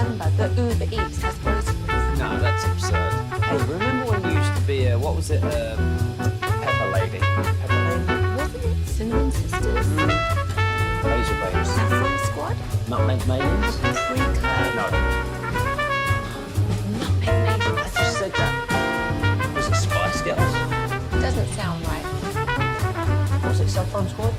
remember that Uber Eats has groceries. No, that's absurd. Hey, remember when you used to be what was it, Pepper Lady? Pepper Lady? Wasn't it Cinnamon Sisters? Razor Babes. Saffron Squad? Nutmeg Maidens? Pre-Curd? No. Nutmeg Maidens. I just said that. Was it Spice Girls? Doesn't sound right. Was it Saffron Squad?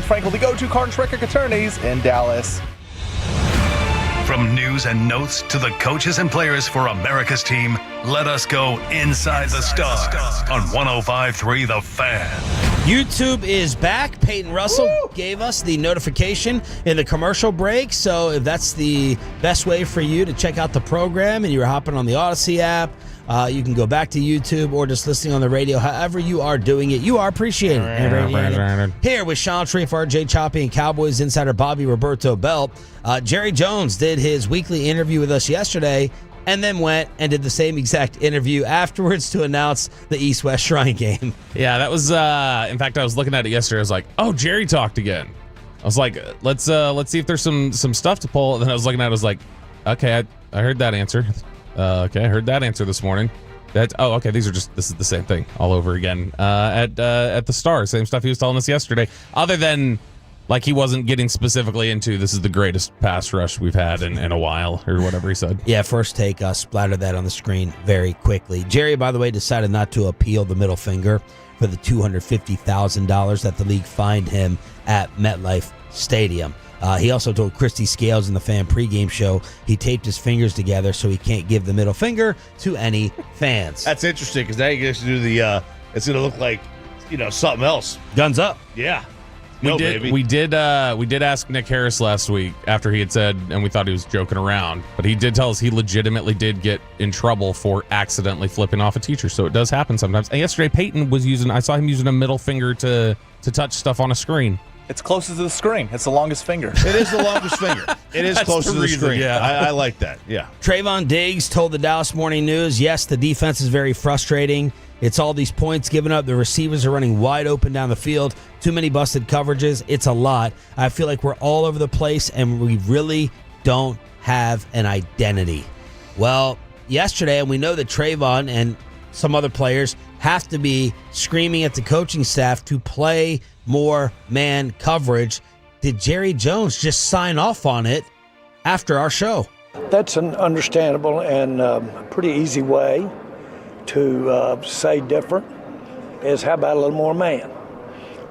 Frankel, the go-to Carnes Record attorneys in Dallas. From news and notes to the coaches and players for America's team, let us go inside the stars on 105.3 The Fan. YouTube is back. Peyton Russell gave us the notification in the commercial break. So if that's the best way for you to check out the program and you're hopping on the Odyssey app, you can go back to YouTube or just listening on the radio. However you are doing it, you are appreciated. Here with Sean Sharif, RJ Choppy, and Cowboys insider Bobby Roberto Belt. Jerry Jones did his weekly interview with us yesterday and then went and did the same exact interview afterwards to announce the East-West Shrine game. Yeah, that was, in fact, I was looking at it yesterday. I was like, oh, Jerry talked again. I was like, let's see if there's some stuff to pull. And then I was looking at it, I was like, Okay, I heard that answer. Okay, I heard that answer this morning. Okay, this is the same thing all over again. At the Star, same stuff he was telling us yesterday. Other than, like, he wasn't getting specifically into this is the greatest pass rush we've had in a while, or whatever he said. Yeah, first take, splattered that on the screen very quickly. Jerry, by the way, decided not to appeal the middle finger for the $250,000 that the league fined him at MetLife Stadium. He also told Christy Scales in the Fan pregame show he taped his fingers together so he can't give the middle finger to any fans. That's interesting because now you get to do the. It's going to look like, something else. Guns up. Yeah. We did ask Nick Harris last week after he had said, and we thought he was joking around, but he did tell us he legitimately did get in trouble for accidentally flipping off a teacher. So it does happen sometimes. And yesterday, Peyton I saw him using a middle finger to touch stuff on a screen. It's closest to the screen. It's the longest finger. It is the longest finger. It is close to the screen. Yeah. I like that. Yeah. Trayvon Diggs told the Dallas Morning News, yes, the defense is very frustrating. It's all these points given up. The receivers are running wide open down the field. Too many busted coverages. It's a lot. I feel like we're all over the place, and we really don't have an identity. Well, yesterday, and we know that Trayvon and some other players have to be screaming at the coaching staff to play more man coverage. Did Jerry Jones just sign off on it after our show? That's an understandable and pretty easy way to say different is how about a little more man?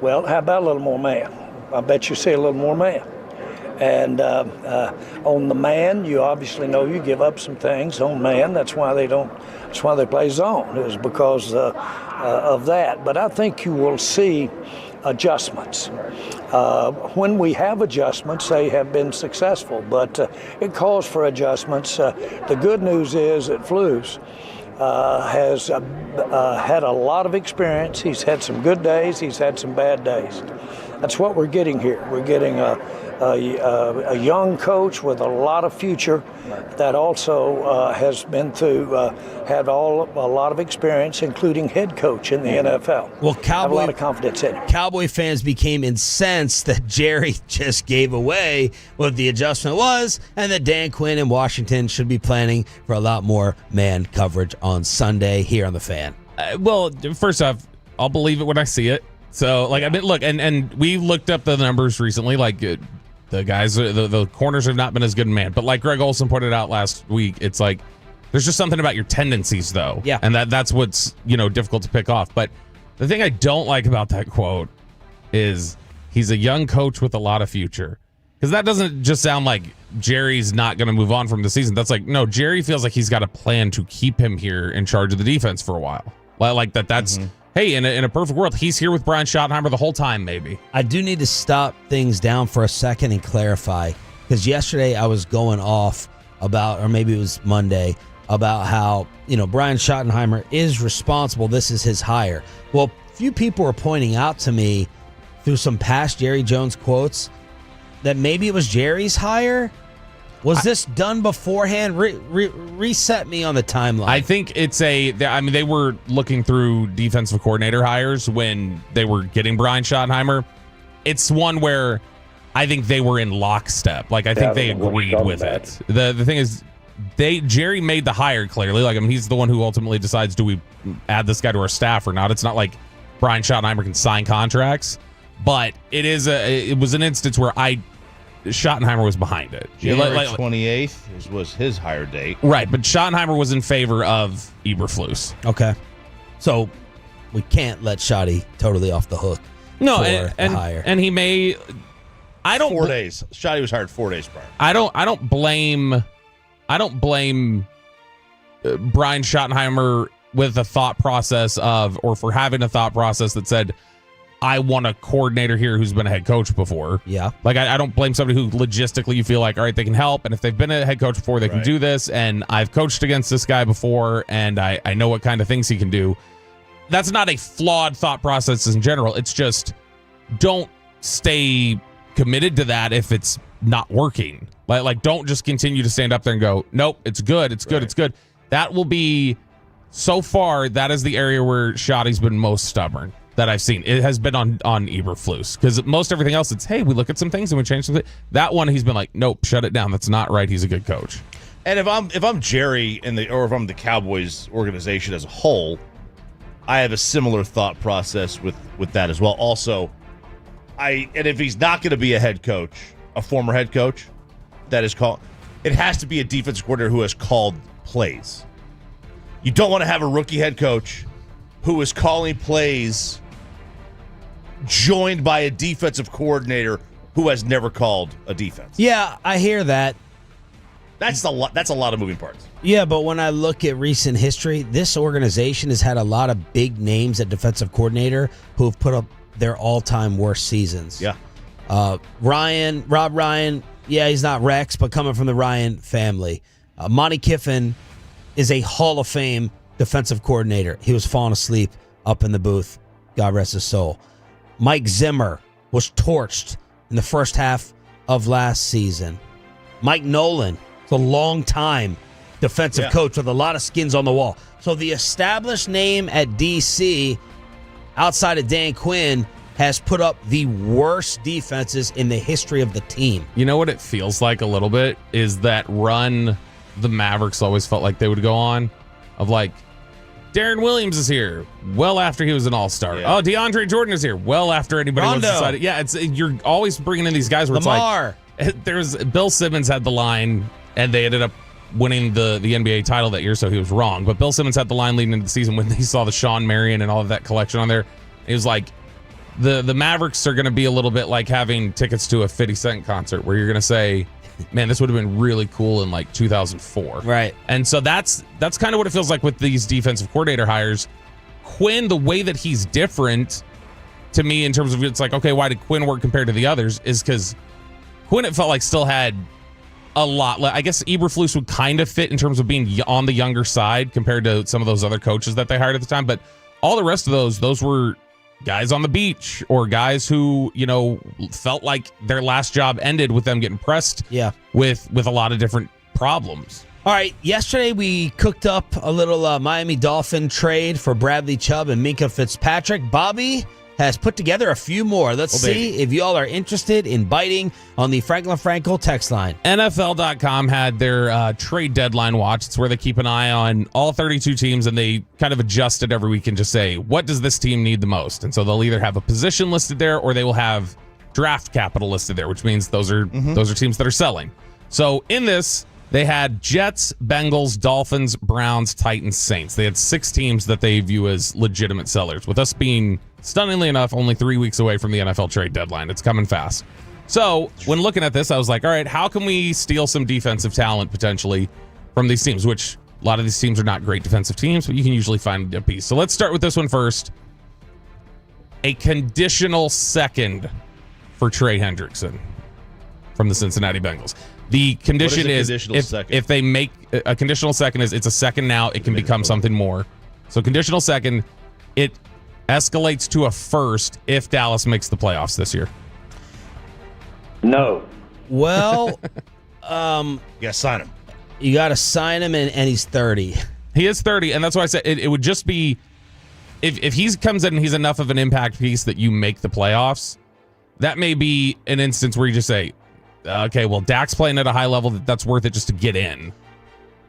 Well, how about a little more man? I bet you see a little more man. And on the man, you obviously know you give up some things on man. That's why they play zone. It was because of that. But I think you will see adjustments. When we have adjustments, they have been successful, but it calls for adjustments. The good news is that Flus has had a lot of experience. He's had some good days. He's had some bad days. That's what we're getting here. We're getting a young coach with a lot of future that also has been through, had a lot of experience, including head coach in the NFL. Well, I have a lot of confidence in him. Cowboy fans became incensed that Jerry just gave away what the adjustment was, and that Dan Quinn in Washington should be planning for a lot more man coverage on Sunday here on The Fan. Well, first off, I'll believe it when I see it. So, I mean, look, and we looked up the numbers recently. The guys, the corners have not been as good in man. But like Greg Olson pointed out last week, it's like there's just something about your tendencies, though. Yeah. And that's what's, difficult to pick off. But the thing I don't like about that quote is he's a young coach with a lot of future. Because that doesn't just sound like Jerry's not going to move on from the season. That's like, no, Jerry feels like he's got a plan to keep him here in charge of the defense for a while. Like that's... Mm-hmm. Hey, in a perfect world, he's here with Brian Schottenheimer the whole time, maybe. I do need to stop things down for a second and clarify, because yesterday I was going off about, or maybe it was Monday, about how, Brian Schottenheimer is responsible. This is his hire. Well, few people were pointing out to me through some past Jerry Jones quotes that maybe it was Jerry's hire. Was this done beforehand? Reset me on the timeline. I think they were looking through defensive coordinator hires when they were getting Brian Schottenheimer. It's one where I think they were in lockstep. I think they agreed with it. The thing is, Jerry made the hire clearly. He's the one who ultimately decides, do we add this guy to our staff or not? It's not like Brian Schottenheimer can sign contracts, but it was an instance where Schottenheimer was behind it. January 28th was his hire date. Right, but Schottenheimer was in favor of Eberflus. Okay. So we can't let Schotty totally off the hook. No, for and the hire. And he may... I don't... 4 days. Schotty was hired 4 days prior. I don't blame Brian Schottenheimer with a thought process for having a thought process that said, I want a coordinator here who's been a head coach before. Yeah. I don't blame somebody who logistically you feel like, all right, they can help. And if they've been a head coach before, they can do this. And I've coached against this guy before, and I know what kind of things he can do. That's not a flawed thought process in general. It's just don't stay committed to that if it's not working. Don't just continue to stand up there and go, nope, it's good, it's good, it's good. That will be, so far, that is the area where Schotty's been most stubborn that I've seen. It has been on Eberflus, because most everything else, it's, hey, we look at some things and we change something. That one, he's been like, nope, shut it down. That's not right. He's a good coach. And if I'm Jerry or if I'm the Cowboys organization as a whole, I have a similar thought process with that as well. Also, and if he's not going to be a head coach, a former head coach, that is called, it has to be a defensive coordinator who has called plays. You don't want to have a rookie head coach who is calling plays joined by a defensive coordinator who has never called a defense. Yeah, I hear that. That's a lot of moving parts. Yeah, but when I look at recent history, this organization has had a lot of big names at defensive coordinator who have put up their all-time worst seasons. Yeah. Rob Ryan, yeah, he's not Rex, but coming from the Ryan family. Monty Kiffin is a Hall of Fame defensive coordinator. He was falling asleep up in the booth. God rest his soul. Mike Zimmer was torched in the first half of last season. Mike Nolan is a long-time defensive coach with a lot of skins on the wall. So the established name at D.C., outside of Dan Quinn, has put up the worst defenses in the history of the team. You know what it feels like a little bit is that run the Mavericks always felt like they would go on, of like, Darren Williams is here well after he was an all-star. Yeah. Oh, DeAndre Jordan is here well after anybody was decided. Yeah, you're always bringing in these guys where Lamar. it's like, there's Bill Simmons had the line, and they ended up winning the NBA title that year, so he was wrong. But Bill Simmons had the line leading into the season when he saw the Sean Marion and all of that collection on there. He was like, the Mavericks are going to be a little bit like having tickets to a 50 Cent concert where you're going to say, man, this would have been really cool in like 2004. Right. And so that's kind of what it feels like with these defensive coordinator hires. Quinn, the way that he's different to me in terms of, it's like, okay, why did Quinn work compared to the others, is because Quinn, it felt like, still had a lot. I guess Eberflus would kind of fit in terms of being on the younger side compared to some of those other coaches that they hired at the time. But all the rest of those were guys on the beach or guys who, felt like their last job ended with them getting pressed with a lot of different problems. All right, yesterday we cooked up a little Miami Dolphin trade for Bradley Chubb and Minka Fitzpatrick. Bobby has put together a few more. Let's see if y'all are interested in biting on the Franklin Frankel text line. NFL.com had their trade deadline watch. It's where they keep an eye on all 32 teams, and they kind of adjust it every week and just say, what does this team need the most? And so they'll either have a position listed there or they will have draft capital listed there, which means those are teams that are selling. So in this, they had Jets, Bengals, Dolphins, Browns, Titans, Saints. They had 6 teams that they view as legitimate sellers, with us being, stunningly enough, only 3 weeks away from the NFL trade deadline. It's coming fast. So when looking at this, I was like, all right, how can we steal some defensive talent potentially from these teams, which a lot of these teams are not great defensive teams, but you can usually find a piece. So let's start with this one first. A conditional second for Trey Hendrickson from the Cincinnati Bengals. The condition is if they make a conditional second, it's a second now, it can become something more. So conditional second, it escalates to a first if Dallas makes the playoffs this year. No. Well, you got to sign him. You got to sign him, and he's 30. He is 30, and that's why I said it would just be if he comes in and he's enough of an impact piece that you make the playoffs. That may be an instance where you just say, okay, well, Dak's playing at a high level that's worth it just to get in.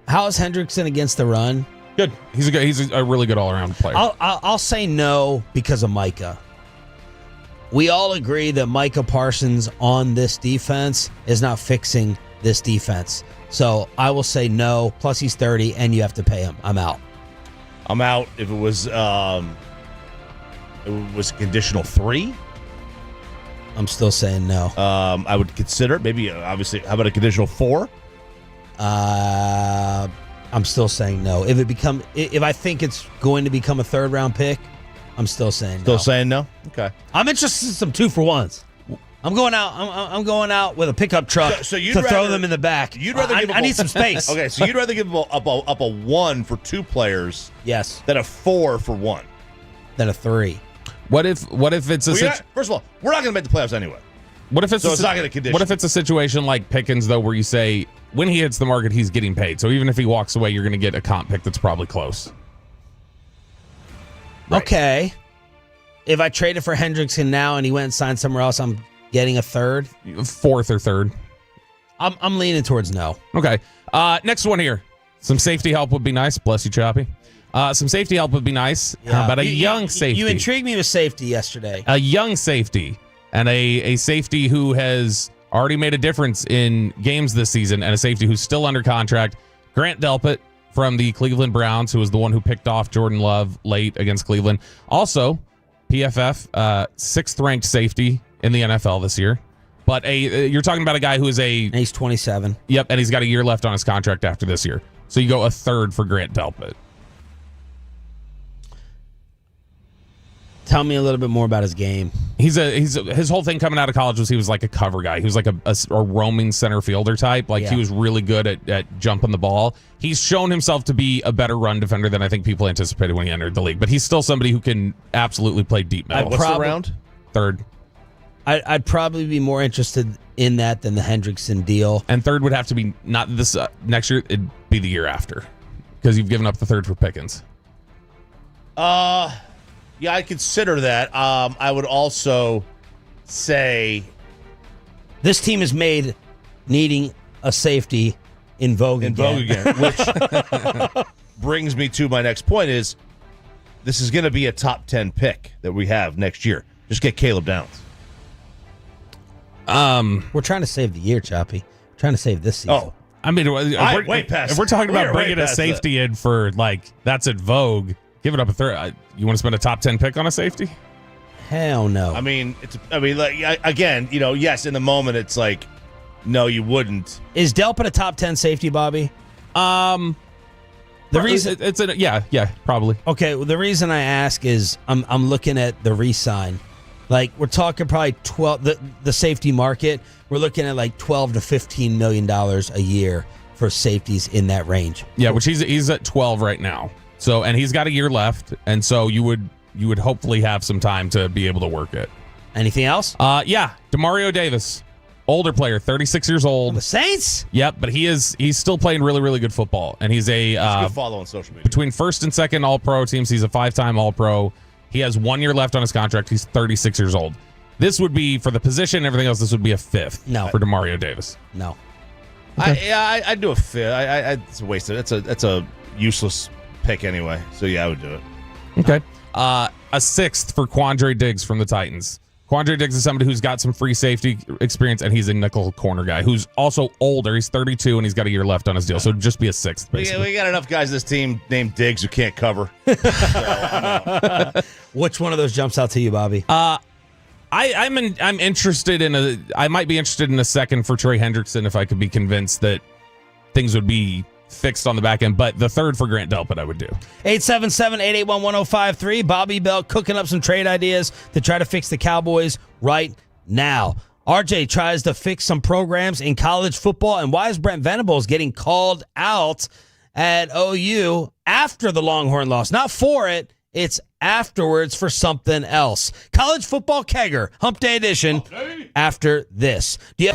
How is Hendrickson against the run? Good. He's a really good all-around player. I'll say no because of Micah. We all agree that Micah Parsons on this defense is not fixing this defense. So I will say no. Plus he's 30 and you have to pay him. I'm out. I'm out. If it was conditional 3. I'm still saying no. I would consider it. Maybe, obviously, how about a conditional 4? I'm still saying no. If I think it's going to become a 3rd round pick, I'm still saying no. Still saying no? Okay. I'm interested in some 2-for-1s. I'm going out. I'm going out with a pickup truck to throw them in the back. You'd rather I need some space. Okay, so you'd rather give up a 1 for 2 players, yes, than a 4 for 1, than a 3. What if it's first of all, we're not going to make the playoffs anyway. What if it's not going to condition? What if it's a situation like Pickens though, where you say when he hits the market, he's getting paid. So even if he walks away, you're going to get a comp pick that's probably close. Right. Okay. If I traded for Hendrickson now and he went and signed somewhere else, I'm getting a 3rd, 4th or 3rd. I'm leaning towards no. Okay. Next one here. Some safety help would be nice. Bless you, Choppy. Some safety help would be nice. How about a young safety? You intrigued me with safety yesterday. A young safety and a safety who has already made a difference in games this season and a safety who's still under contract. Grant Delpit from the Cleveland Browns, who was the one who picked off Jordan Love late against Cleveland. Also, PFF, sixth-ranked safety in the NFL this year. But you're talking about a guy who is And he's 27. Yep, and he's got a year left on his contract after this year. So you go a third for Grant Delpit. Tell me a little bit more about his game. His whole thing coming out of college was he was like a cover guy. He was like a roaming center fielder type. Like he was really good at jumping the ball. He's shown himself to be a better run defender than I think people anticipated when he entered the league. But he's still somebody who can absolutely play deep middle. What's the round? Third. I'd probably be more interested in that than the Hendrickson deal. And third would have to be not this next year. It'd be the year after because you've given up the third for Pickens. Yeah, I'd consider that. I would also say this team is made needing a safety in vogue again. Which brings me to my next point is this is going to be a top 10 pick that we have next year. Just get Caleb Downs. We're trying to save the year, Choppy. We're trying to save this season. Oh, I mean, if we're talking about bringing a safety in for like that's at vogue. Give it up a third. You want to spend a top 10 pick on a safety? Hell no. I mean, again, yes, in the moment, it's like, no, you wouldn't. Is Delpit a top 10 safety, Bobby? The reason yeah, probably. Okay, well, the reason I ask is I'm looking at the re-sign. Like we're talking probably 12 the safety market. We're looking at like $12 to $15 million a year for safeties in that range. Yeah, which he's at 12 right now. So, and he's got a year left, and so you would hopefully have some time to be able to work it. Anything else? Yeah, Demario Davis, older player, 36 years old. The Saints? Yep, but he's still playing really, really good football, and he's a good follow on social media. Between first and second All-Pro teams, he's a 5-time All-Pro. He has 1 year left on his contract. He's 36 years old. This would be for the position and everything else. This would be a fifth. For Demario Davis. No. Okay. I'd do a fifth. It's a waste of it. That's a useless pick anyway. So yeah, I would do it. Okay. A sixth for Quandre Diggs from the Titans. Quandre Diggs is somebody who's got some free safety experience, and he's a nickel corner guy who's also older. He's 32, and he's got a year left on his deal. So just be a sixth, basically. We got enough guys in this team named Diggs who can't cover. Which one of those jumps out to you, Bobby? I'm interested in I might be interested in a second for Trey Hendrickson if I could be convinced that things would be fixed on the back end, but the third for Grant Delpit I would do. 877-881-1053. Bobby Bell cooking up some trade ideas to try to fix the Cowboys right now. RJ tries to fix some programs in college football, and why is Brent Venables getting called out at OU after the Longhorn loss? Not for it, it's afterwards for something else. College football kegger, Hump Day edition, after this. Do you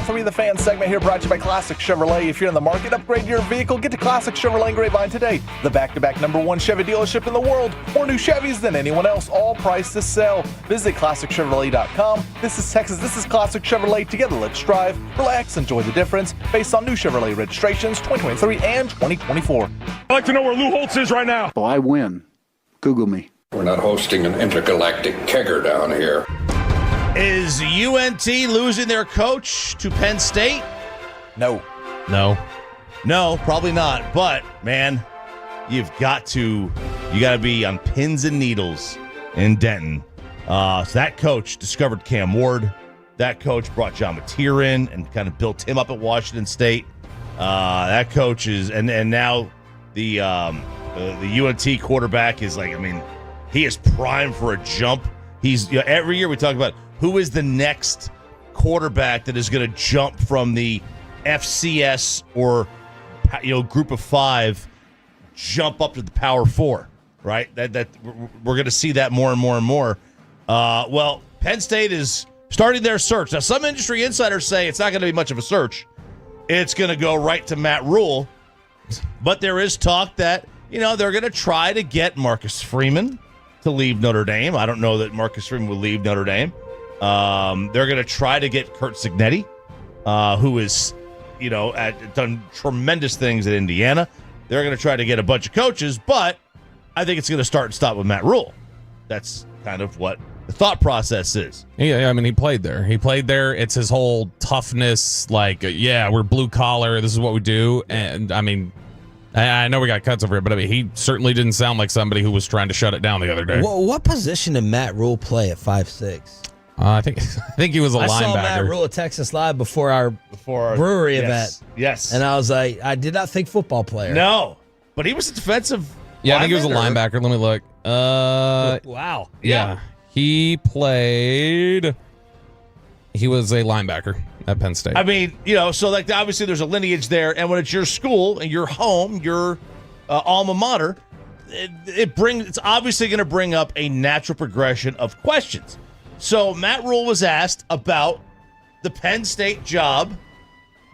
Three of the Fan segment here brought to you by Classic Chevrolet. If you're in the market, upgrade your vehicle, get to Classic Chevrolet in Grapevine today. The back-to-back #1 Chevy dealership in the world. More new Chevys than anyone else, all priced to sell. Visit ClassicChevrolet.com. This is Texas. This is Classic Chevrolet. Together, let's drive, relax, enjoy the difference. Based on new Chevrolet registrations 2023 and 2024. I'd like to know where Lou Holtz is right now. Oh, I win. Google me. We're not hosting an intergalactic kegger down here. Is UNT losing their coach to Penn State? No. No. No, probably not. But, man, you got to be on pins and needles in Denton. So that coach discovered Cam Ward. That coach brought John Mateer in and kind of built him up at Washington State. That coach is, and now the UNT quarterback is he is primed for a jump. He's every year we talk about who is the next quarterback that is going to jump from the FCS or group of five, jump up to the Power Four, right? That we're going to see that more and more and more. Well, Penn State is starting their search. Now, some industry insiders say it's not going to be much of a search. It's going to go right to Matt Rhule. But there is talk that, they're going to try to get Marcus Freeman to leave Notre Dame. I don't know that Marcus Freeman will leave Notre Dame. They're going to try to get Curt Cignetti, who is, done tremendous things at Indiana. They're going to try to get a bunch of coaches, but I think it's going to start and stop with Matt Rhule. That's kind of what the thought process is. Yeah, he played there. It's his whole toughness, we're blue collar. This is what we do. And, I know we got cuts over it, but he certainly didn't sound like somebody who was trying to shut it down the other day. What position did Matt Rhule play at 5'6"? I think he was a linebacker. I saw Matt Rhule at Texas Live before our brewery event. Yes. And I was like, I did not think football player. No, but he was a defensive. Yeah, I think he was a linebacker. Let me look. Wow. Yeah. He was a linebacker at Penn State. So obviously there's a lineage there, and when it's your school and your home, your alma mater, it's obviously going to bring up a natural progression of questions. So Matt Rhule was asked about the Penn State job,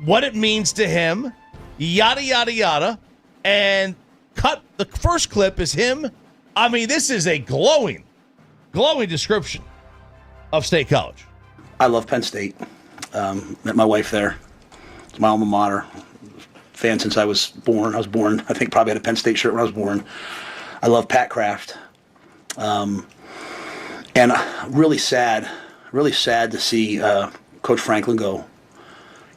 what it means to him, yada, yada, yada, and the first clip is him. This is a glowing description of State College. I love Penn State. Met my wife there. It's my alma mater. Fan since I was born. I think probably had a Penn State shirt when I was born. I love Pat Kraft. And really sad to see Coach Franklin go.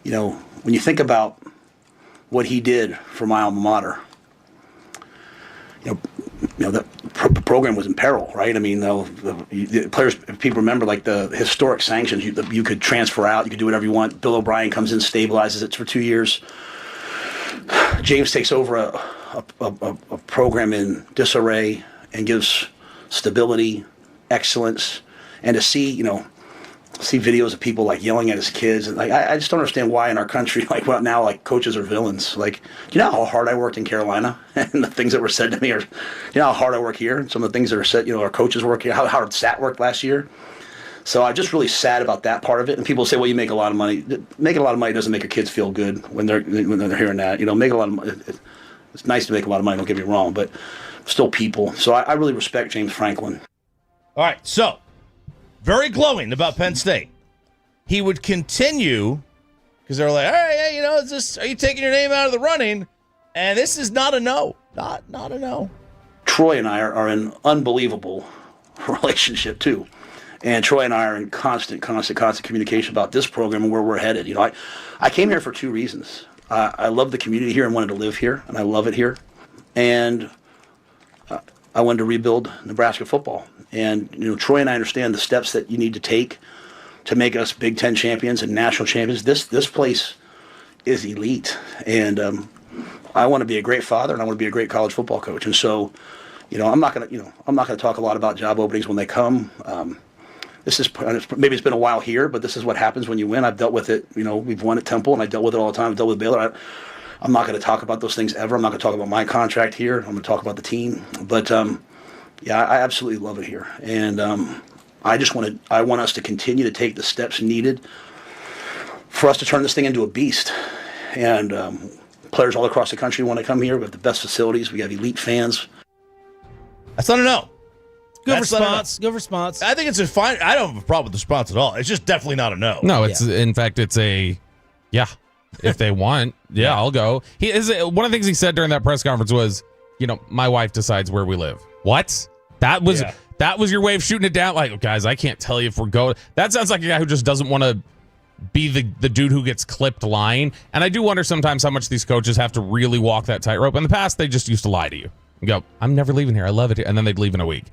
When you think about what he did for my alma mater, the program was in peril, right? The players, if people remember, the historic sanctions, you could transfer out, you could do whatever you want. Bill O'Brien comes in, stabilizes it for 2 years. James takes over a program in disarray and gives stability, excellence, and to see videos of people yelling at his kids, and I just don't understand why in our country now coaches are villains. How hard I worked in Carolina and the things that were said to me, or how hard I work here and some of the things that are said. Our coaches work here, how hard Sat worked last year. So I'm just really sad about that part of it. And people say, well, you make a lot of money. Making a lot of money doesn't make your kids feel good when they're hearing that. Make a lot of money. It's nice to make a lot of money. Don't get me wrong, but still people. So I really respect James Franklin. All right, so very glowing about Penn State. He would continue because they're like, all right, hey, is this? Are you taking your name out of the running? And this is not a no, not a no. Troy and I are in an unbelievable relationship too, And Troy and I are in constant communication about this program and where we're headed. You know, I came here for two reasons. I love the community here and wanted to live here, and I love it here. And I wanted to rebuild Nebraska football. And, you know, Troy and I understand the steps that you need to take to make us Big Ten champions and national champions. This place is elite. And I want to be a great father, and I want to be a great college football coach. And so, you know, I'm not going to talk a lot about job openings when they come. Maybe it's been a while here, but this is what happens when you win. I've dealt with it. You know, we've won at Temple, and I dealt with it all the time. I've dealt with Baylor. I'm not going to talk about those things ever. I'm not going to talk about my contract here. I'm going to talk about the team. But yeah, I absolutely love it here, and I want us to continue to take the steps needed for us to turn this thing into a beast. And players all across the country want to come here. We have the best facilities. We have elite fans. That's not a no. Good response. Good response. I think it's a fine. I don't have a problem with the response at all. It's just definitely not a no. No, in fact, it's a yeah. If they want, yeah, I'll go. One of the things he said during that press conference was, you know, my wife decides where we live. What? That was your way of shooting it down? Like, guys, I can't tell you if we're going. That sounds like a guy who just doesn't want to be the dude who gets clipped lying. And I do wonder sometimes how much these coaches have to really walk that tightrope. In the past, they just used to lie to you and go, I'm never leaving here. I love it here. And then they'd leave in a week.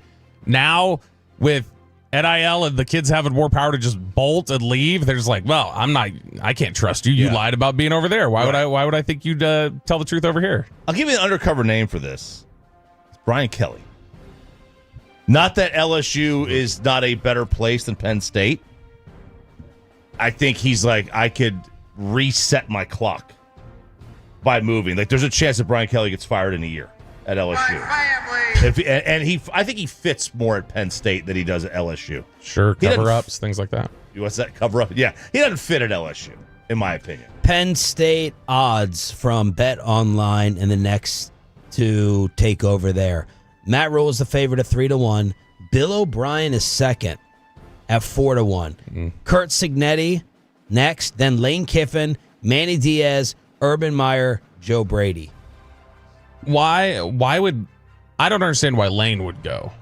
Now, with NIL and the kids having more power to just bolt and leave, they're just like, well, I can't trust you. You lied about being over there. Why would I think you'd tell the truth over here? I'll give you an undercover name for this. It's Brian Kelly. Not that LSU is not a better place than Penn State. I think he's like, I could reset my clock by moving. Like, there's a chance that Brian Kelly gets fired in a year at LSU. I think he fits more at Penn State than he does at LSU. Sure, cover-ups, things like that. What's that, cover-up? Yeah, he doesn't fit at LSU, in my opinion. Penn State odds from Bet Online and the next to take over there. Matt Rhule is the favorite at 3-1. Bill O'Brien is second at 4-1. Kurt Cignetti next, then Lane Kiffin, Manny Diaz, Urban Meyer, Joe Brady. Why would I don't understand why Lane would go.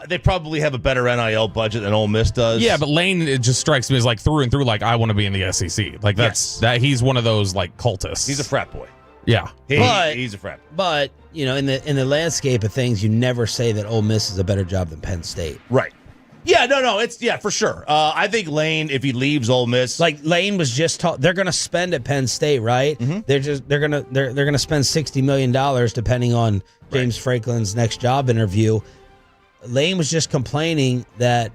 They probably have a better NIL budget than Ole Miss does. Yeah, but Lane, it just strikes me as like through and through, like I want to be in the SEC. Like that he's one of those like cultists. He's a frat boy. Yeah, he's a frat boy. But you know, in the landscape of things, you never say that Ole Miss is a better job than Penn State. Right. Yeah, no, it's for sure. I think Lane, if he leaves Ole Miss, like Lane was just they're going to spend at Penn State, right? Mm-hmm. They're going to spend $60 million depending on James Franklin's next job interview. Lane was just complaining that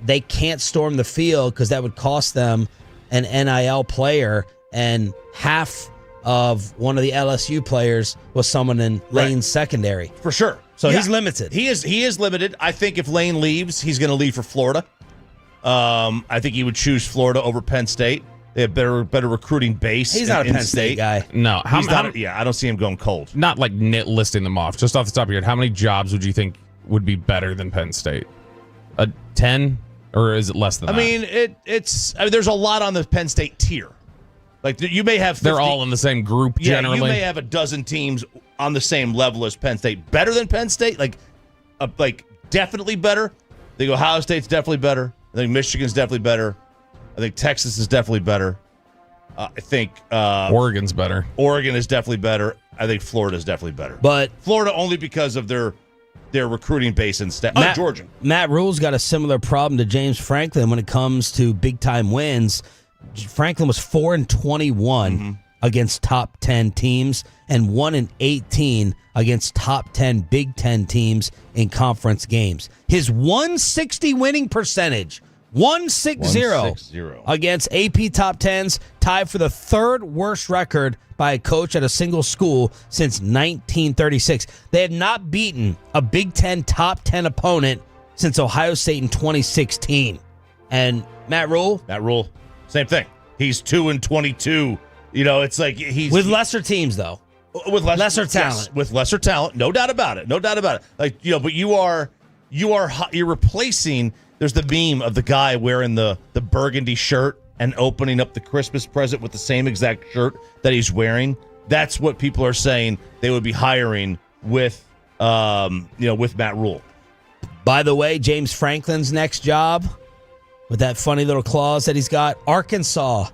they can't storm the field because that would cost them an NIL player, and half of one of the LSU players was someone in Lane's secondary. For sure. So he's limited. He is limited. I think if Lane leaves, he's going to leave for Florida. I think he would choose Florida over Penn State. They have better recruiting base. He's not a Penn State guy. No, I don't see him going cold. Not like listing them off. Just off the top of your head, how many jobs would you think would be better than Penn State? 10, or is it less than that? I mean, it's there's a lot on the Penn State tier. Like you may have 50, they're all in the same group generally. You may have a dozen teams on the same level as Penn State. Better than Penn State, like definitely better. I think Ohio State's definitely better. I think Michigan's definitely better. I think Texas is definitely better. I think Oregon's better. Oregon is definitely better. I think Florida's definitely better. But Florida only because of their recruiting base and staff. Georgia. Matt Rhule's got a similar problem to James Franklin when it comes to big-time wins. Franklin was 4-21 against top 10 teams and 1-18 against top 10 Big Ten teams in conference games. His 160 winning percentage, 160 against AP top 10s, tied for the third worst record by a coach at a single school since 1936. They had not beaten a Big Ten top 10 opponent since Ohio State in 2016. And Matt Rhule, same thing. He's 2-22. You know, it's like he's with lesser teams though. With lesser talent. Yes, with lesser talent, no doubt about it. Like, you know, but you're replacing. There's the meme of the guy wearing the burgundy shirt and opening up the Christmas present with the same exact shirt that he's wearing. That's what people are saying they would be hiring with with Matt Rhule. By the way, James Franklin's next job, with that funny little clause that he's got, Arkansas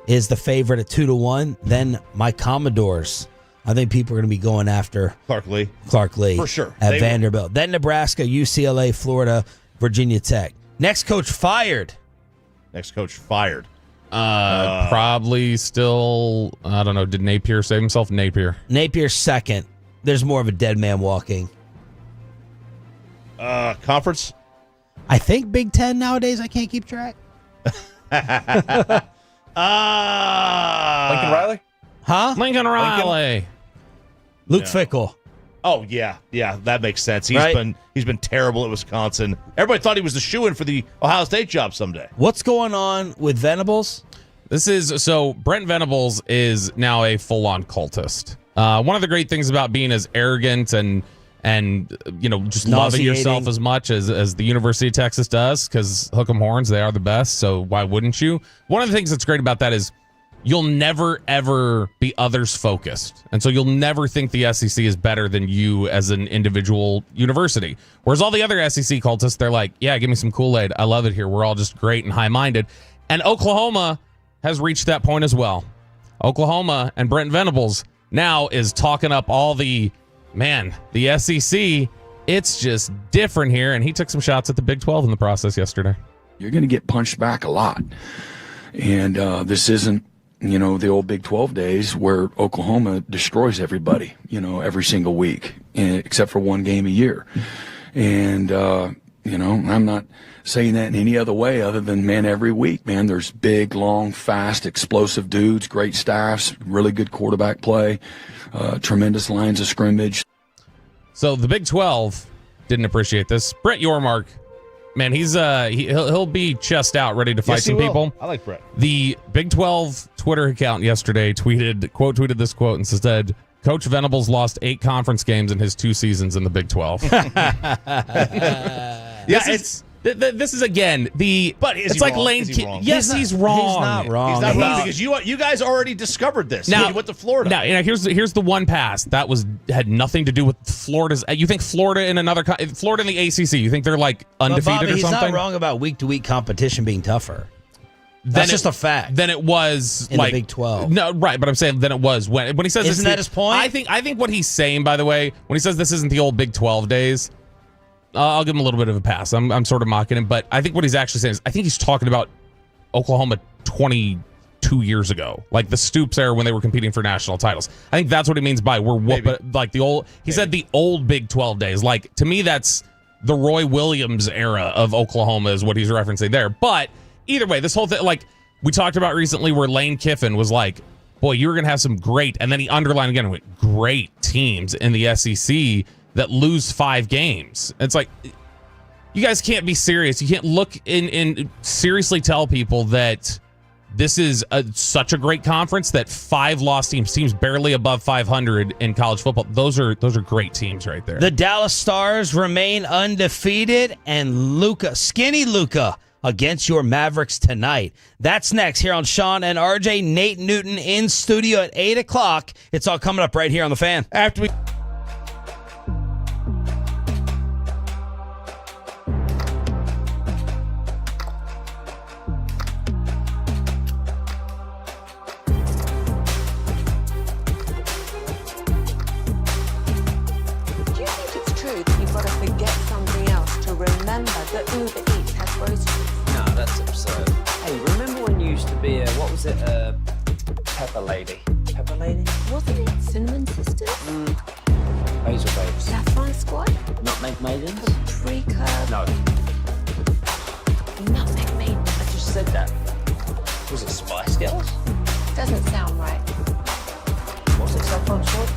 is the favorite at 2-1. Then my Commodores. I think people are going to be going after Clark Lee. For sure. At Vanderbilt. Then Nebraska, UCLA, Florida, Virginia Tech. Next coach fired. Probably still, I don't know, did Napier save himself? Napier's second. There's more of a dead man walking. Conference? I think Big Ten nowadays. I can't keep track. Lincoln Riley? Huh? Lincoln Riley. Luke Fickell. Oh yeah, that makes sense. He's been terrible at Wisconsin. Everybody thought he was the shoo-in for the Ohio State job someday. What's going on with Venables? Brent Venables is now a full-on cultist. One of the great things about being as arrogant and just loving yourself as much as the University of Texas does, because hook 'em horns, they are the best, so why wouldn't you? One of the things that's great about that is you'll never, ever be others-focused. And so you'll never think the SEC is better than you as an individual university. Whereas all the other SEC cultists, they're like, yeah, give me some Kool-Aid. I love it here. We're all just great and high-minded. And Oklahoma has reached that point as well. Oklahoma and Brent Venables now is talking up all the SEC, it's just different here. And he took some shots at the Big 12 in the process yesterday. You're going to get punched back a lot. And this isn't, the old Big 12 days where Oklahoma destroys everybody, every single week, except for one game a year. And, I'm not saying that in any other way other than, every week, there's big, long, fast, explosive dudes, great staffs, really good quarterback play, tremendous lines of scrimmage. So the Big 12 didn't appreciate this. Brett Yormark, man, he'll be chest out, ready to fight some people. I like Brett. The Big 12 Twitter account yesterday tweeted this quote and said, Coach Venables lost 8 conference games in his 2 seasons in the Big 12. This is again But it's like Lane. Yes, he's wrong. He's not wrong. He's not wrong because you guys already discovered this. Now, when you went to Florida. Now, here's the one pass that had nothing to do with Florida's. You think Florida in Florida in the ACC? You think they're like undefeated Bobby, or something? He's not wrong about week-to-week competition being tougher. That's just a fact. Then it was in the Big 12. No, right, but I'm saying then it was when he says isn't that his point? I think what he's saying, by the way, when he says this isn't the old Big 12 days. I'll give him a little bit of a pass. I'm sort of mocking him, but I think what he's actually saying is I think he's talking about Oklahoma 22 years ago, like the Stoops era when they were competing for national titles. I think that's what he means by we're whooping, like the old. He said the old Big 12 days. Like to me, that's the Roy Williams era of Oklahoma is what he's referencing there. But either way, this whole thing, like we talked about recently, where Lane Kiffin was like, "Boy, you're going to have some great," and then he underlined again, went, "great teams in the SEC." That lose 5 games. It's like, you guys can't be serious. You can't look and seriously tell people that this is such a great conference that 5 lost teams barely above 500 in college football. Those are great teams right there. The Dallas Stars remain undefeated, and Skinny Luka against your Mavericks tonight. That's next here on Sean and RJ. Nate Newton in studio at 8 o'clock. It's all coming up right here on The Fan. After we... Uber Eats has groceries. No, that's absurd. Hey, remember when you used to be Pepper Lady? Pepper Lady? Wasn't it Cinnamon Sisters? Basil Babes. Saffron Squad? Nutmeg Maidens? Pre-curd? No. Nutmeg Maidens. I just said that. Was it Spice Girls? Doesn't sound right. What's it, Saffron Squad?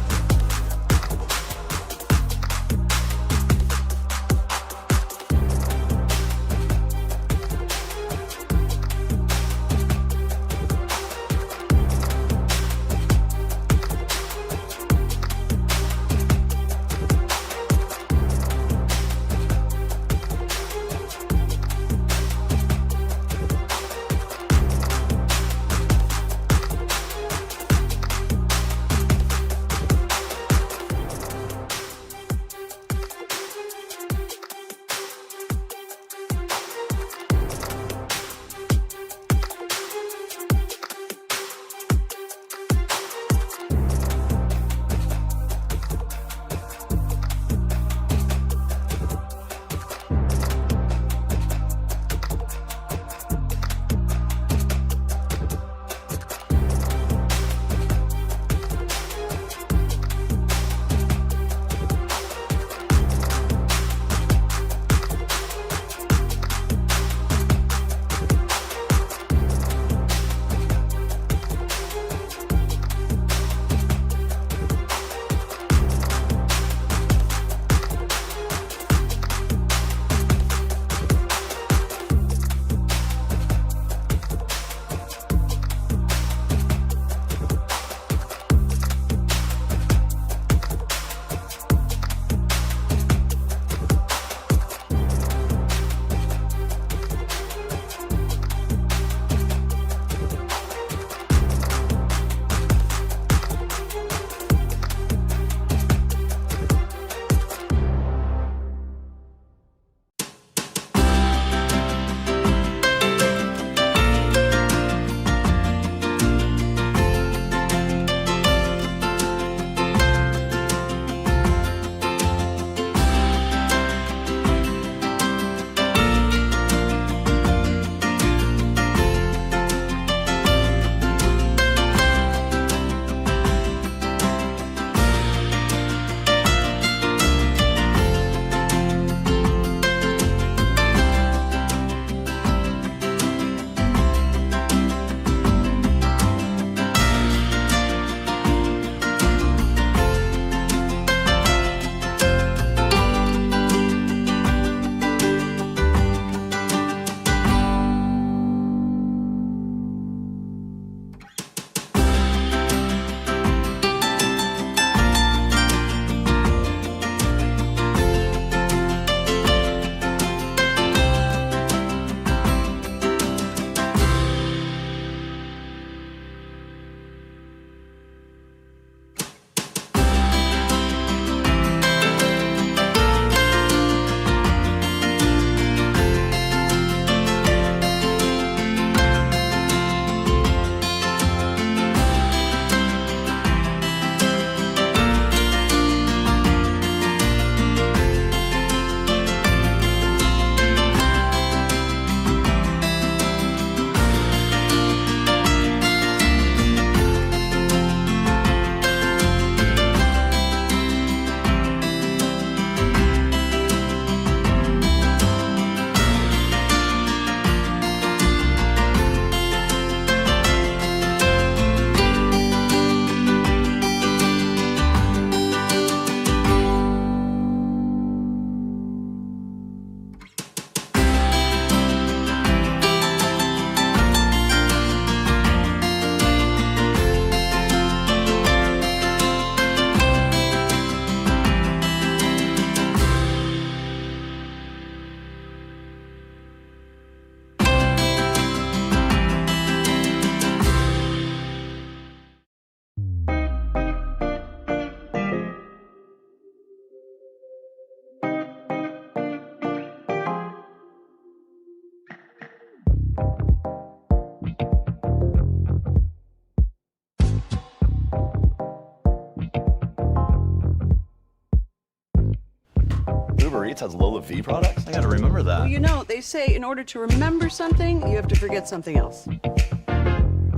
Treats has Lola V products? I gotta remember that. Well, you know, they say in order to remember something, you have to forget something else.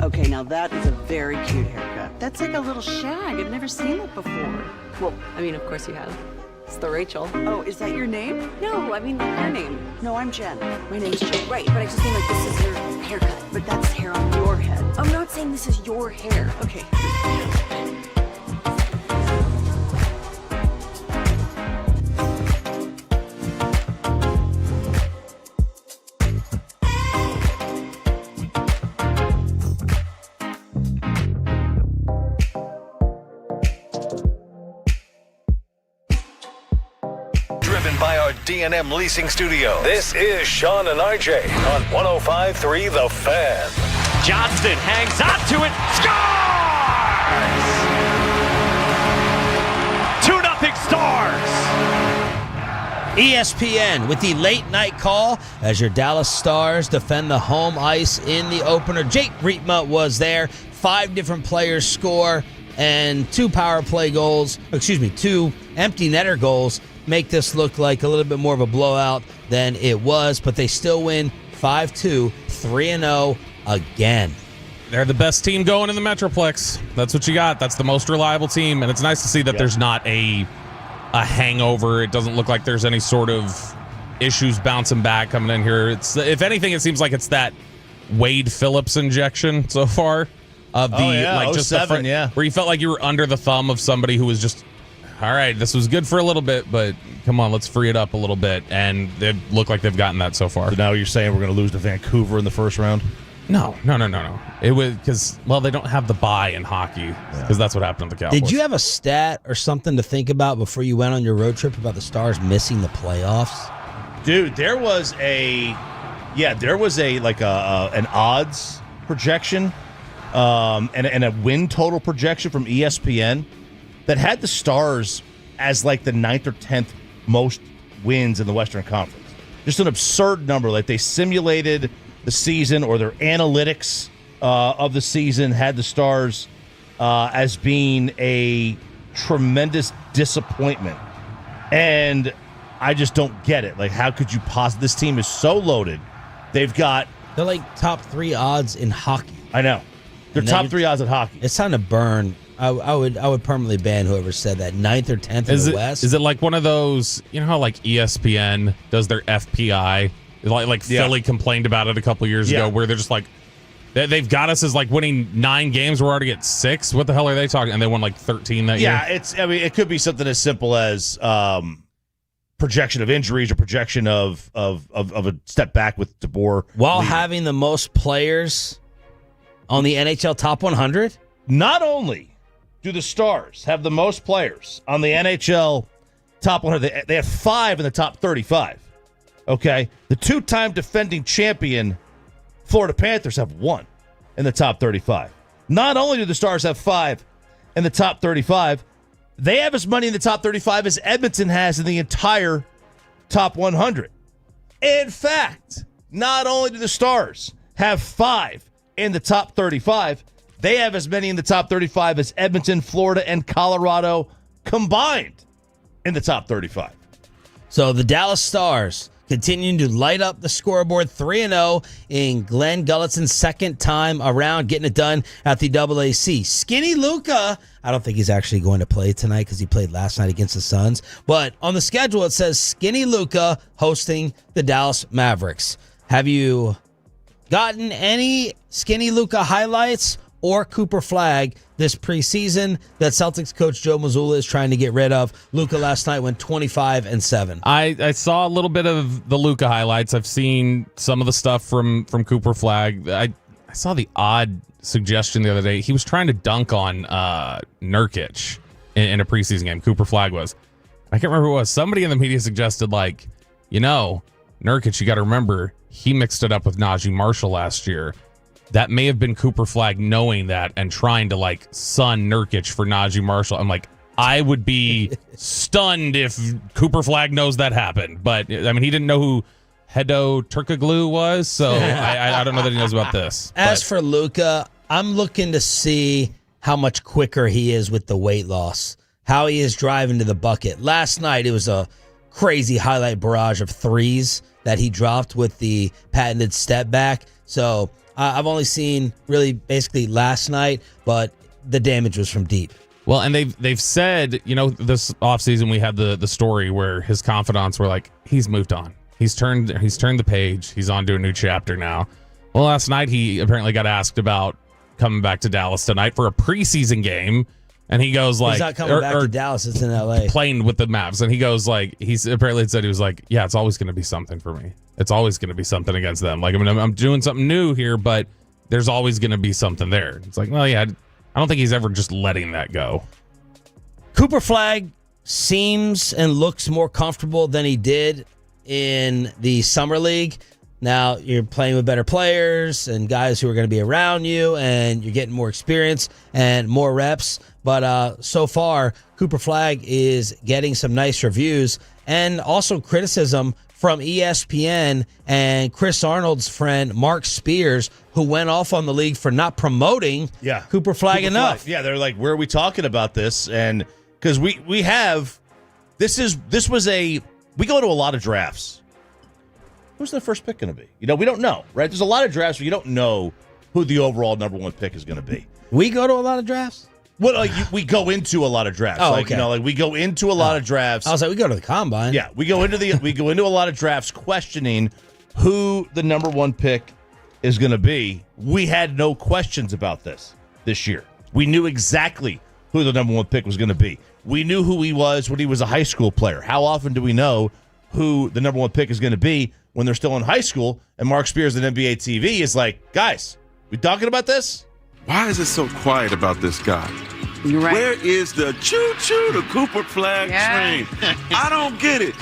Okay, now that is a very cute haircut. That's like a little shag. I've never seen that before. Well, I mean, of course you have. It's the Rachel. Oh, is that your name? No, I mean your name. No, I'm Jen. My name's Jen. Right, but I just mean like this is your haircut, but that's hair on your head. I'm not saying this is your hair. Okay. By our D&M Leasing Studio. This is Sean and RJ on 105.3 The Fan. Johnston hangs on to it, scores! 2-0 Stars. ESPN with the late night call as your Dallas Stars defend the home ice in the opener. Jake Rietma was there. 5 different players score and 2 power play goals. Two empty netter goals make this look like a little bit more of a blowout than it was, but they still win 5-2, 3-0 again. They're the best team going in the Metroplex. That's what you got. That's the most reliable team, and it's nice to see that there's not a hangover. It doesn't look like there's any sort of issues bouncing back coming in here. It's, if anything, it seems like it's that Wade Phillips injection so far of the just 07, where you felt like you were under the thumb of somebody who was just, all right, this was good for a little bit, but come on, let's free it up a little bit. And they look like they've gotten that so far. So now you're saying we're going to lose to Vancouver in the first round? No. It was because, they don't have the bye in hockey because that's what happened to the Cowboys. Did you have a stat or something to think about before you went on your road trip about the Stars missing the playoffs? Dude, there was an odds projection and a win total projection from ESPN that had the Stars as like the 9th or 10th most wins in the Western Conference. Just an absurd number. Like they simulated the season, or their analytics of the season had the Stars as being a tremendous disappointment. And I just don't get it. Like, how could you possibly? This team is so loaded. They're like top 3 odds in hockey. I know. They're top 3 odds in hockey. It's time to burn. I would permanently ban whoever said that. 9th or 10th in the West. Is it like one of those, you know how like ESPN does their FPI? Like Philly complained about it a couple years ago, where they're just like, they've got us as like winning 9 games. We're already at 6. What the hell are they talking? And they won like 13 that year. Yeah, it could be something as simple as projection of injuries or projection of a step back with DeBoer. While having the most players on the NHL top 100? Not only do the Stars have the most players on the NHL top 100, they have 5 in the top 35. Okay? The 2-time defending champion Florida Panthers have 1 in the top 35. Not only do the Stars have 5 in the top 35, they have as many in the top 35 as Edmonton has in the entire top 100. In fact, not only do the Stars have 5 in the top 35, they have as many in the top 35 as Edmonton, Florida, and Colorado combined in the top 35. So the Dallas Stars continuing to light up the scoreboard, 3-0 in Glen Gulutzan's second time around, getting it done at the AAC. Skinny Luka, I don't think he's actually going to play tonight because he played last night against the Suns. But on the schedule, it says Skinny Luka hosting the Dallas Mavericks. Have you gotten any Skinny Luka highlights or Cooper Flagg this preseason that Celtics coach Joe Mazzulla is trying to get rid of? Luka last night went 25-7. I saw a little bit of the Luka highlights. I've seen some of the stuff from Cooper Flagg. I saw the odd suggestion the other day. He was trying to dunk on Nurkic in a preseason game. Cooper Flagg was. I can't remember who it was. Somebody in the media suggested, like, Nurkic, you got to remember, he mixed it up with Najee Marshall last year. That may have been Cooper Flagg knowing that and trying to like sun Nurkic for Najee Marshall. I'm like, I would be stunned if Cooper Flagg knows that happened. But I mean, he didn't know who Hedo Turkoglu was, so I don't know that he knows about this. As for Luka, I'm looking to see how much quicker he is with the weight loss, how he is driving to the bucket. Last night, it was a crazy highlight barrage of threes that he dropped with the patented step back. So I've only seen really basically last night, but the damage was from deep. Well, and they've said, this offseason we had the story where his confidants were like, he's moved on. He's turned the page. He's on to a new chapter now. Well, last night he apparently got asked about coming back to Dallas tonight for a preseason game. And he goes like, he's not coming back to Dallas. It's in LA. Playing with the Mavs. And he goes like, he's apparently said, he was like, yeah, it's always going to be something for me. It's always going to be something against them. Like, I mean, I'm doing something new here, but there's always going to be something there. It's like, well, yeah, I don't think he's ever just letting that go. Cooper Flagg seems and looks more comfortable than he did in the summer league. Now you're playing with better players and guys who are going to be around you, and you're getting more experience and more reps. But so far, Cooper Flagg is getting some nice reviews and also criticism from ESPN and Chris Arnold's friend Mark Spears, who went off on the league for not promoting Cooper Flagg enough. Yeah, they're like, where are we talking about this? And because we go to a lot of drafts. Who's the first pick going to be? We don't know, right? There's a lot of drafts where you don't know who the overall number one pick is going to be. We go to a lot of drafts? Well, we go into a lot of drafts. Oh, okay. We go into a lot of drafts. I was like, we go to the combine. Yeah, we go into a lot of drafts questioning who the number one pick is going to be. We had no questions about this year. We knew exactly who the number one pick was going to be. We knew who he was when he was a high school player. How often do we know who the number one pick is going to be when they're still in high school? And Mark Spears at NBA TV is like, guys, we talking about this? Why is it so quiet about this guy? You're right. Where is the choo-choo, the Cooper Flagg train? I don't get it.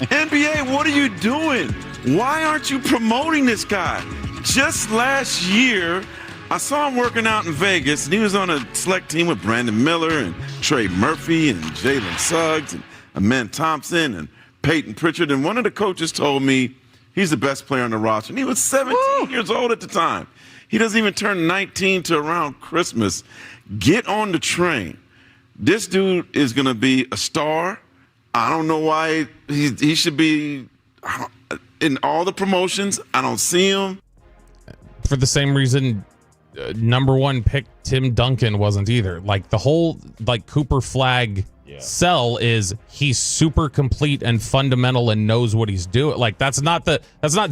NBA, what are you doing? Why aren't you promoting this guy? Just last year, I saw him working out in Vegas, and he was on a select team with Brandon Miller and Trey Murphy and Jalen Suggs and Amen Thompson and Peyton Pritchard. And one of the coaches told me he's the best player on the roster. And he was 17 years old at the time. He doesn't even turn 19 to around Christmas. Get on the train. This dude is going to be a star. I don't know why he should be in all the promotions. I don't see him. For the same reason, number one pick Tim Duncan wasn't either. Like the whole Cooper Flagg sell is he's super complete and fundamental and knows what he's doing. Like that's not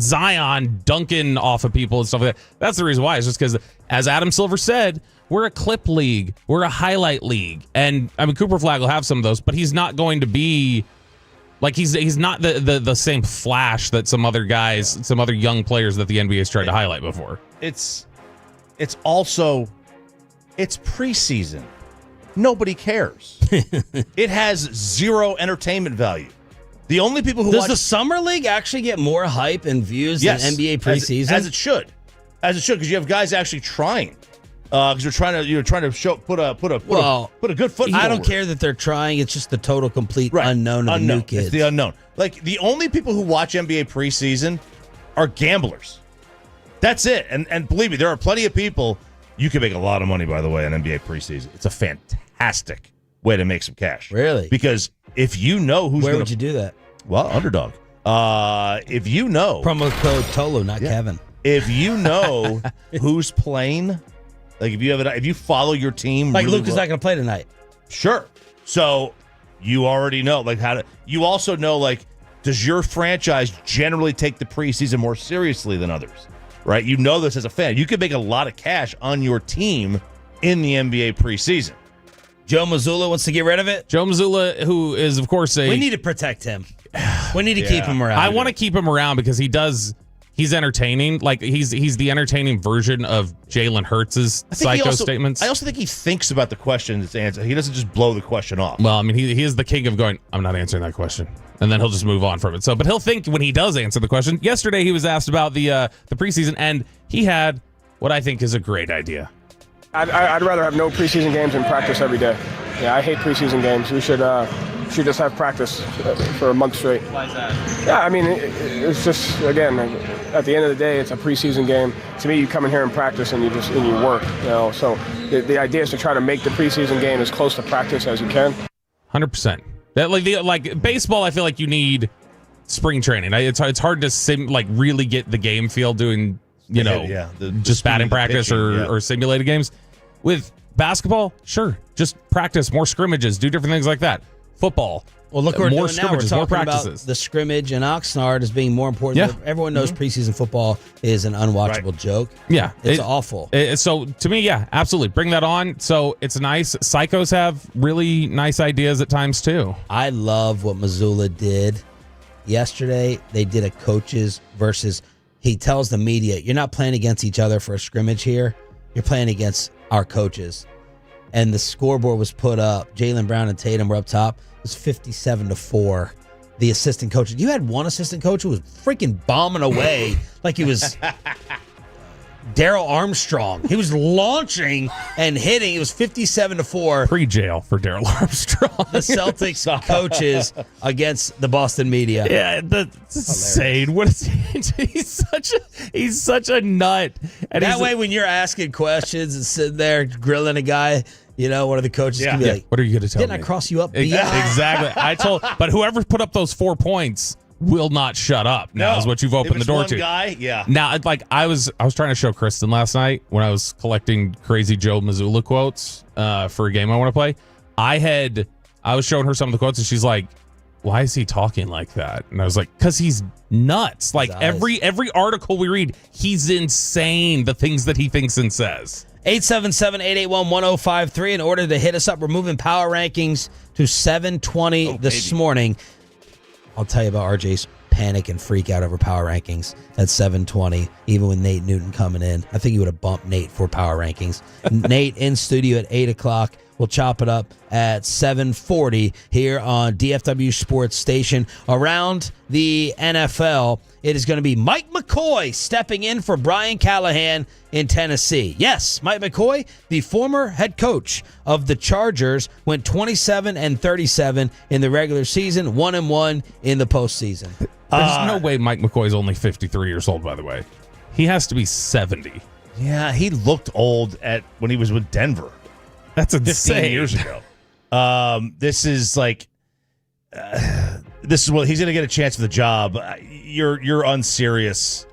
Zion dunking off of people and stuff like that. That's the reason why. It's just because, as Adam Silver said, we're a clip league, we're a highlight league, and I mean Cooper Flagg will have some of those, but he's not going to be like he's not the same flash that some other guys, some other young players that the NBA's tried to highlight before. It's preseason. Nobody cares. It has zero entertainment value. The only people who does the summer league actually get more hype and views than NBA preseason? As it should, because you have guys actually trying. Because you're trying to show put a good foot forward. I don't care that they're trying. It's just the total complete unknown of the new kids. It's the unknown. Like the only people who watch NBA preseason are gamblers. That's it. And believe me, there are plenty of people. You can make a lot of money, by the way, on NBA preseason. It's a fantastic way to make some cash. Really? Because if you know who's where would you do that? Well, Underdog. If you know promo code Tolu, not Kevin. If you know who's playing, like if you follow your team, like really Luke is not going to play tonight. Sure. So you already know, like you also know, like, does your franchise generally take the preseason more seriously than others? Right? You know this as a fan. You could make a lot of cash on your team in the NBA preseason. Joe Mazzulla wants to get rid of it? Joe Mazzulla, who is, of course, we need to protect him. We need to keep him around. I want to keep him around because he's entertaining. Like, he's the entertaining version of Jalen Hurts' psycho statements. I also think he thinks about the question and answer. He doesn't just blow the question off. Well, I mean, he is the king of going, I'm not answering that question. And then he'll just move on from it. So, but he'll think when he does answer the question. Yesterday, he was asked about the preseason, and he had what I think is a great idea. I'd rather have no preseason games and practice every day. Yeah, I hate preseason games. We should just have practice for a month straight. Why is that? Yeah, I mean, it's just, again, at the end of the day, it's a preseason game. To me, you come in here and practice and you work. You know, so the idea is to try to make the preseason game as close to practice as you can. 100%. That like baseball, I feel like you need spring training. It's hard to really get the game feel doing just batting practice or simulated games. With basketball, sure, just practice more scrimmages, do different things like that. Football, well, look what more we're doing now. We're talking about the scrimmage and Oxnard as being more important. Yeah. Everyone knows preseason football is an unwatchable joke. Yeah, it's awful. So to me, yeah, absolutely, bring that on. So it's nice. Psychos have really nice ideas at times too. I love what Missoula did yesterday. They did a coaches versus. He tells the media, "You're not playing against each other for a scrimmage here. You're playing against our coaches." And the scoreboard was put up. Jaylen Brown and Tatum were up top. It was 57-4. The assistant coach. You had one assistant coach who was freaking bombing away like he was Daryl Armstrong. He was launching and hitting. It was 57-4. Pre-jail for Daryl Armstrong. The Celtics coaches against the Boston media. Yeah, that's insane. What is he? He's such a nut. And that way, when you're asking questions and sitting there grilling a guy, one of the coaches can be like, "What are you going to tell me? Didn't I cross you up? Exactly. But whoever put up those 4 points will not shut up. Now is what you've opened the door to. Guy, yeah. Now, I was trying to show Kristen last night when I was collecting Crazy Joe Missoula quotes for a game I want to play. I was showing her some of the quotes, and she's like, "Why is he talking like that?" And I was like, "Because he's nuts. Like every article we read, he's insane. The things that he thinks and says." 877-881-1053. In order to hit us up, we're moving power rankings to 720 this morning. I'll tell you about RJ's panic and freak out over power rankings at 720, even with Nate Newton coming in. I think he would have bumped Nate for power rankings. Nate in studio at 8 o'clock. We'll chop it up at 7:40 here on DFW Sports Station. Around the NFL, it is going to be Mike McCoy stepping in for Brian Callahan in Tennessee. Yes, Mike McCoy, the former head coach of the Chargers, went 27-37 in the regular season, 1-1 in the postseason. There's no way Mike McCoy is only 53 years old, by the way. He has to be 70. Yeah, he looked old when he was with Denver. That's insane. 15 years ago. This is what he's going to get a chance for the job. You're unserious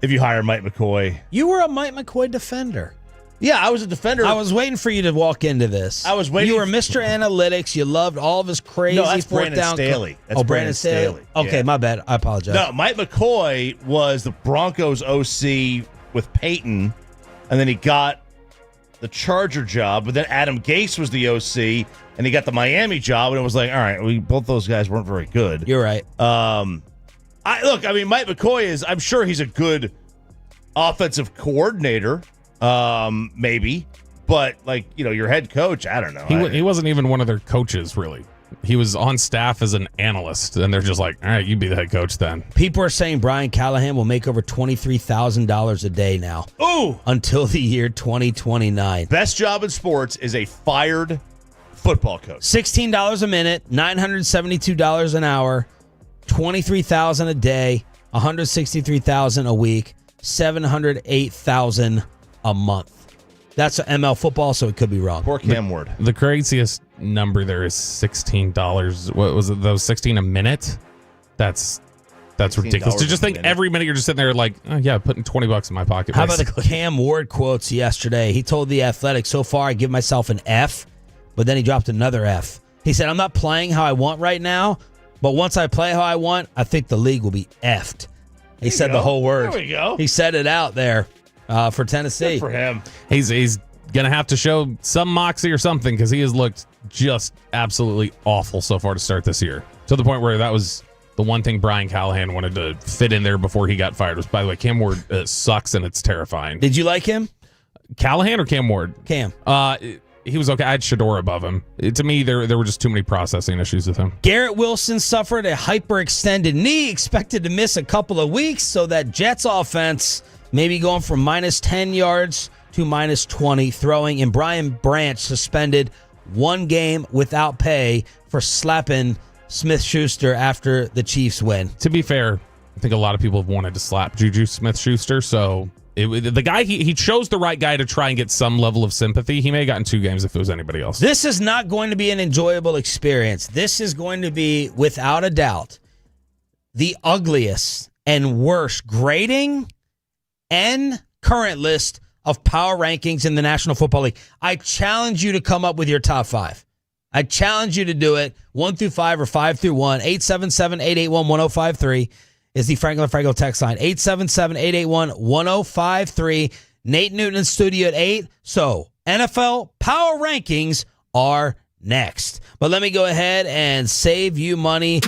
if you hire Mike McCoy. You were a Mike McCoy defender. Yeah, I was a defender. I was waiting for you to walk into this. I was waiting. You were Mr. Analytics. You loved all of his crazy that's fourth Brandon down. Staley. That's Brandon Staley. Okay, yeah. My bad. I apologize. No, Mike McCoy was the Broncos OC with Peyton, and then he got the Charger job, but then Adam Gase was the OC, and he got the Miami job, and it was like, all right, both those guys weren't very good. You're right. Mike McCoy I'm sure he's a good offensive coordinator, maybe, but your head coach, I don't know. He wasn't even one of their coaches, really. He was on staff as an analyst, and they're just like, all right, you be the head coach then. People are saying Brian Callahan will make over $23,000 a day now. Ooh! Until the year 2029. Best job in sports is a fired football coach. $16 a minute, $972 an hour, $23,000 a day, $163,000 a week, $708,000 a month. That's ML football, so it could be wrong. Poor Cam Ward. The craziest number there is $16. What was it? Those $16 a minute? That's ridiculous. To just think every minute you're just sitting there like, oh yeah, putting $20 in my pocket. How about the Cam Ward quotes yesterday? He told The Athletic, so far I give myself an F, but then he dropped another F. He said, I'm not playing how I want right now, but once I play how I want, I think the league will be effed. He said the whole word. There we go. He said it out there. For Tennessee. Good for him. He's going to have to show some moxie or something because he has looked just absolutely awful so far to start this year. To the point where that was the one thing Brian Callahan wanted to fit in there before he got fired. Was, by the way, Cam Ward sucks and it's terrifying. Did you like him? Callahan or Cam Ward? Cam. He was okay. I had Shador above him. To me, there were just too many processing issues with him. Garrett Wilson suffered a hyperextended knee, expected to miss a couple of weeks, so that Jets offense maybe going from minus 10 yards to minus 20 throwing. And Brian Branch suspended 1 game without pay for slapping Smith-Schuster after the Chiefs win. To be fair, I think a lot of people have wanted to slap Juju Smith-Schuster, so The guy, he chose the right guy to try and get some level of sympathy. He may have gotten 2 games if it was anybody else. This is not going to be an enjoyable experience. This is going to be, without a doubt, the ugliest and worst grading and current list of power rankings in the National Football League. I challenge you to come up with your top 5. I challenge you to do it 1 through 5 or 5 through 1. 877-881-1053 is the Franklin Franco text line. 877-881-1053. Nate Newton in studio at 8. So NFL power rankings are next. But let me go ahead and save you money.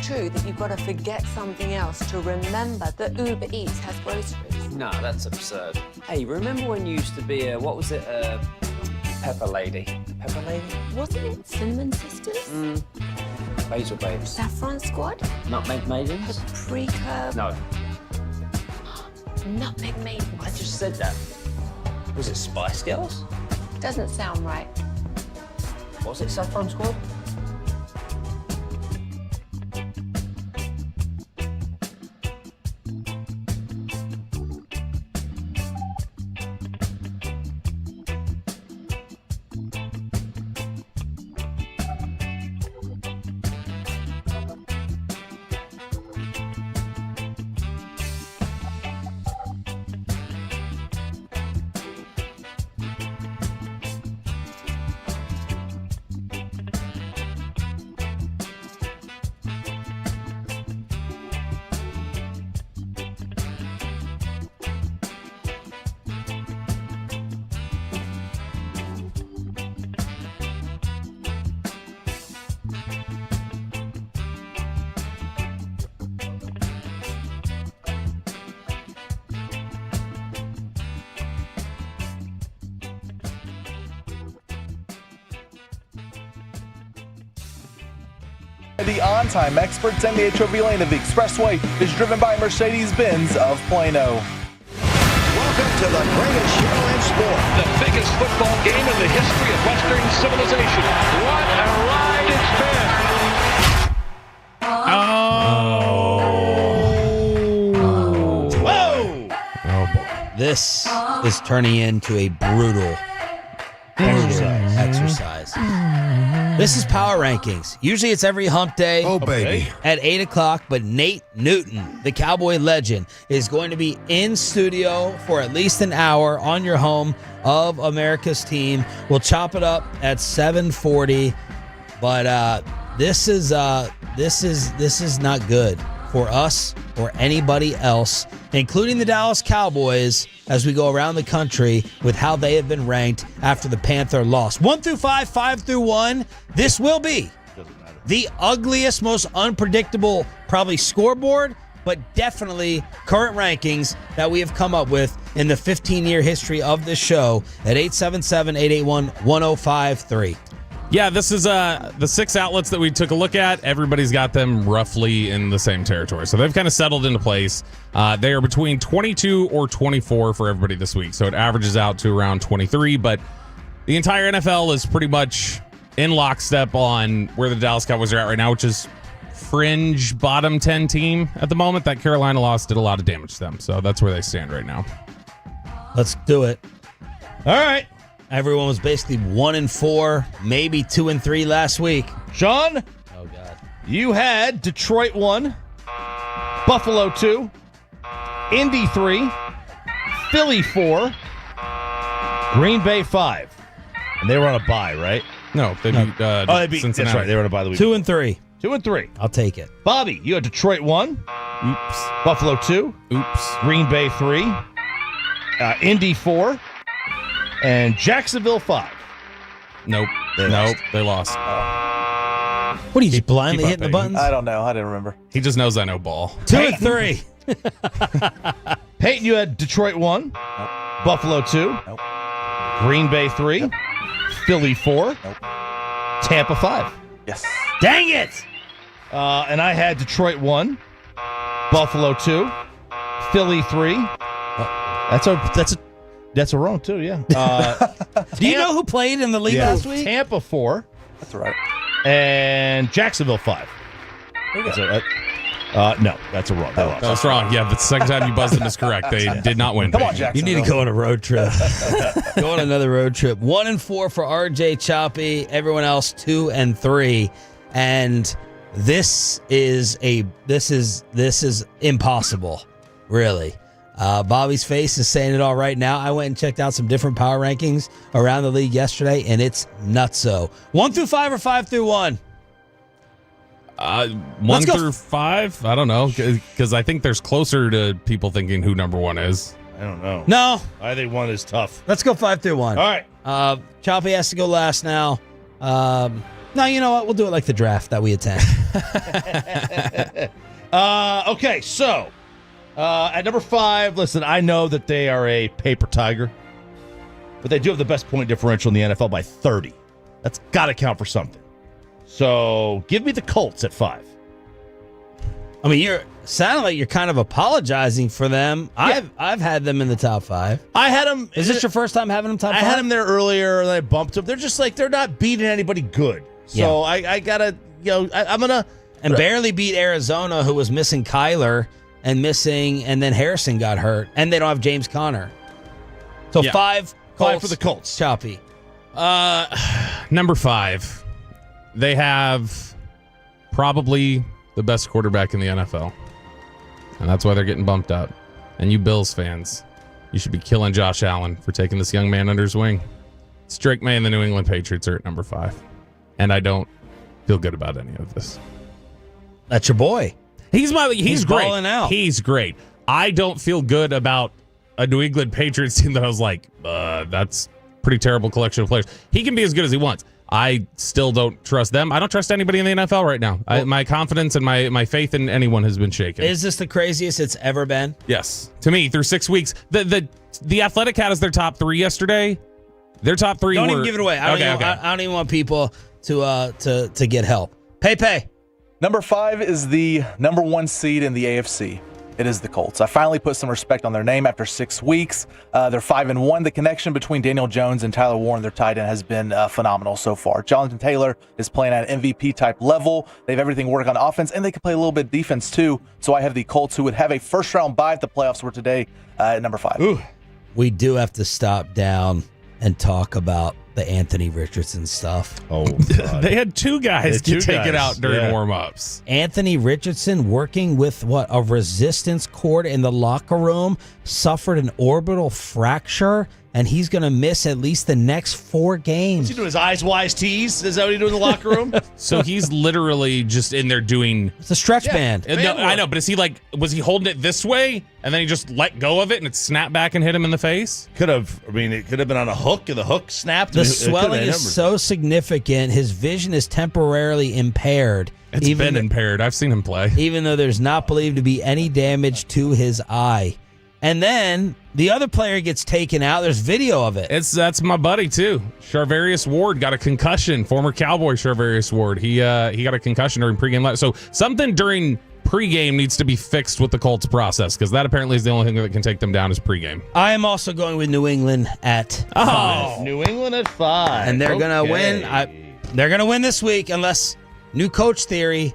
true that you've got to forget something else to remember that Uber Eats has groceries? No, that's absurd. Hey, remember when you used to be a, what was it, Pepper Lady? Pepper Lady? Wasn't it Cinnamon Sisters? Basil Babes. Saffron Squad? Nutmeg Maidens? Pre-curb? No. Nutmeg Maidens. I just said that. Was it Spice Girls? Doesn't sound right. Was it Saffron Squad? The on-time experts and the HOV lane of the Expressway is driven by Mercedes-Benz of Plano. Welcome to the greatest show in sport. The biggest football game in the history of Western civilization. What a ride it's been. Whoa! Oh boy. This is turning into a brutal exercise. This is Power Rankings. Usually it's every hump day. Oh, baby. At 8 o'clock, but Nate Newton, the Cowboy legend, is going to be in studio for at least an hour on your home of America's team. We'll chop it up at 7:40, but this is not good for us or anybody else, including the Dallas Cowboys, as we go around the country with how they have been ranked after the Panther loss. 1 through 5, 5 through 1. This will be the ugliest, most unpredictable, probably scoreboard, but definitely current rankings that we have come up with in the 15-year history of this show at 877-881-1053. Yeah, this is the 6 outlets that we took a look at. Everybody's got them roughly in the same territory. So they've kind of settled into place. They are between 22 or 24 for everybody this week. So it averages out to around 23. But the entire NFL is pretty much in lockstep on where the Dallas Cowboys are at right now, which is fringe bottom 10 team at the moment. That Carolina loss did a lot of damage to them. So that's where they stand right now. Let's do it. All right. Everyone was basically 1-4, maybe 2-3 last week. Sean? Oh, God. You had Detroit 1, Buffalo 2, Indy 3, Philly 4, Green Bay 5. And they were on a bye, right? No, they beat they beat Cincinnati. That's right. They were on a bye the week. 2-3. 2-3. I'll take it. Bobby, you had Detroit 1. Oops. Buffalo 2. Oops. Green Bay 3. Indy 4. And Jacksonville 5. Nope. They lost. What are you, just blindly hitting the buttons? I don't know. I didn't remember. He just knows I know ball. 2-3. Peyton, you had Detroit 1. Nope. Buffalo 2. Nope. Green Bay 3. Nope. Philly 4. Nope. Tampa 5. Yes. Dang it! And I had Detroit 1. Buffalo 2. Philly 3. That's a wrong, too, yeah. Do you know who played in the league last week? Tampa 4. That's right. And Jacksonville 5. No, that's a wrong. That's wrong. Yeah, the second time you buzzed in is correct. They did not win. Come on, You Jackson. need to go on a road trip. Go on another road trip. 1-4 for RJ Choppy. Everyone else 2-3. And this is impossible, really. Bobby's face is saying it all right now. I went and checked out some different power rankings around the league yesterday, and it's nutso. 1 through 5 or 5 through 1? 1 through 5? I don't know, because I think there's closer to people thinking who number 1 is. I don't know. No. I think 1 is tough. Let's go 5 through 1. All right. Choppy has to go last now. No, you know what? We'll do it like the draft that we attend. Okay, so at number 5, listen, I know that they are a paper tiger, but they do have the best point differential in the NFL by 30. That's got to count for something. So give me the Colts at 5. I mean, you're sounding like you're kind of apologizing for them. Yeah. I've had them in the top 5. I had them. Is this your first time having them top 5? I had them there earlier, and I bumped them. They're just like, they're not beating anybody good. So I gotta, I'm gonna. And barely beat Arizona, who was missing Kyler and then Harrison got hurt, and they don't have James Conner. So 5 Colts. 5 for the Colts. Choppy. Number 5. They have probably the best quarterback in the NFL. And that's why they're getting bumped up. And you Bills fans, you should be killing Josh Allen for taking this young man under his wing. It's Drake May and the New England Patriots are at number 5. And I don't feel good about any of this. That's your boy. He's great. balling out. He's great. I don't feel good about a New England Patriots team that I was like, that's pretty terrible collection of players. He can be as good as he wants. I still don't trust them. I don't trust anybody in the NFL right now. My confidence and my faith in anyone has been shaken. Is this the craziest it's ever been? Yes. To me, through 6 weeks, the Athletic had as their top 3 yesterday. Their top 3 Don't were... even give it away. I don't even want people to get help. Pay. Number 5 is the number 1 seed in the AFC. It is the Colts. I finally put some respect on their name after 6 weeks. They're 5-1. The connection between Daniel Jones and Tyler Warren, their tight end, has been phenomenal so far. Jonathan Taylor is playing at an MVP-type level. They have everything working on offense, and they can play a little bit of defense, too. So I have the Colts, who would have a first-round bye if the playoffs were today, at number 5. Ooh. We do have to stop down and talk about the Anthony Richardson stuff. Oh, God. They had 2 guys get taken out during warm-ups. Anthony Richardson, working with a resistance cord in the locker room, suffered an orbital fracture, and he's going to miss at least the next 4 games. Is he doing his eyes wise tease? Is that what he's doing in the locker room? So he's literally just in there doing... It's a stretch band. No, I know, but is he was he holding it this way, and then he just let go of it, and it snapped back and hit him in the face? Could have. I mean, it could have been on a hook, and the hook snapped. The swelling is so significant, his vision is temporarily impaired. It's been impaired. I've seen him play. Even though there's not believed to be any damage to his eye. And then the other player gets taken out. There's video of it. That's my buddy, too. Charvarius Ward got a concussion. Former Cowboy Charvarius Ward. He got a concussion during pregame. So something during pregame needs to be fixed with the Colts process, because that apparently is the only thing that can take them down is pregame. I am also going with New England at 5. New England at 5. And they're going to win. They're going to win this week unless new coach theory,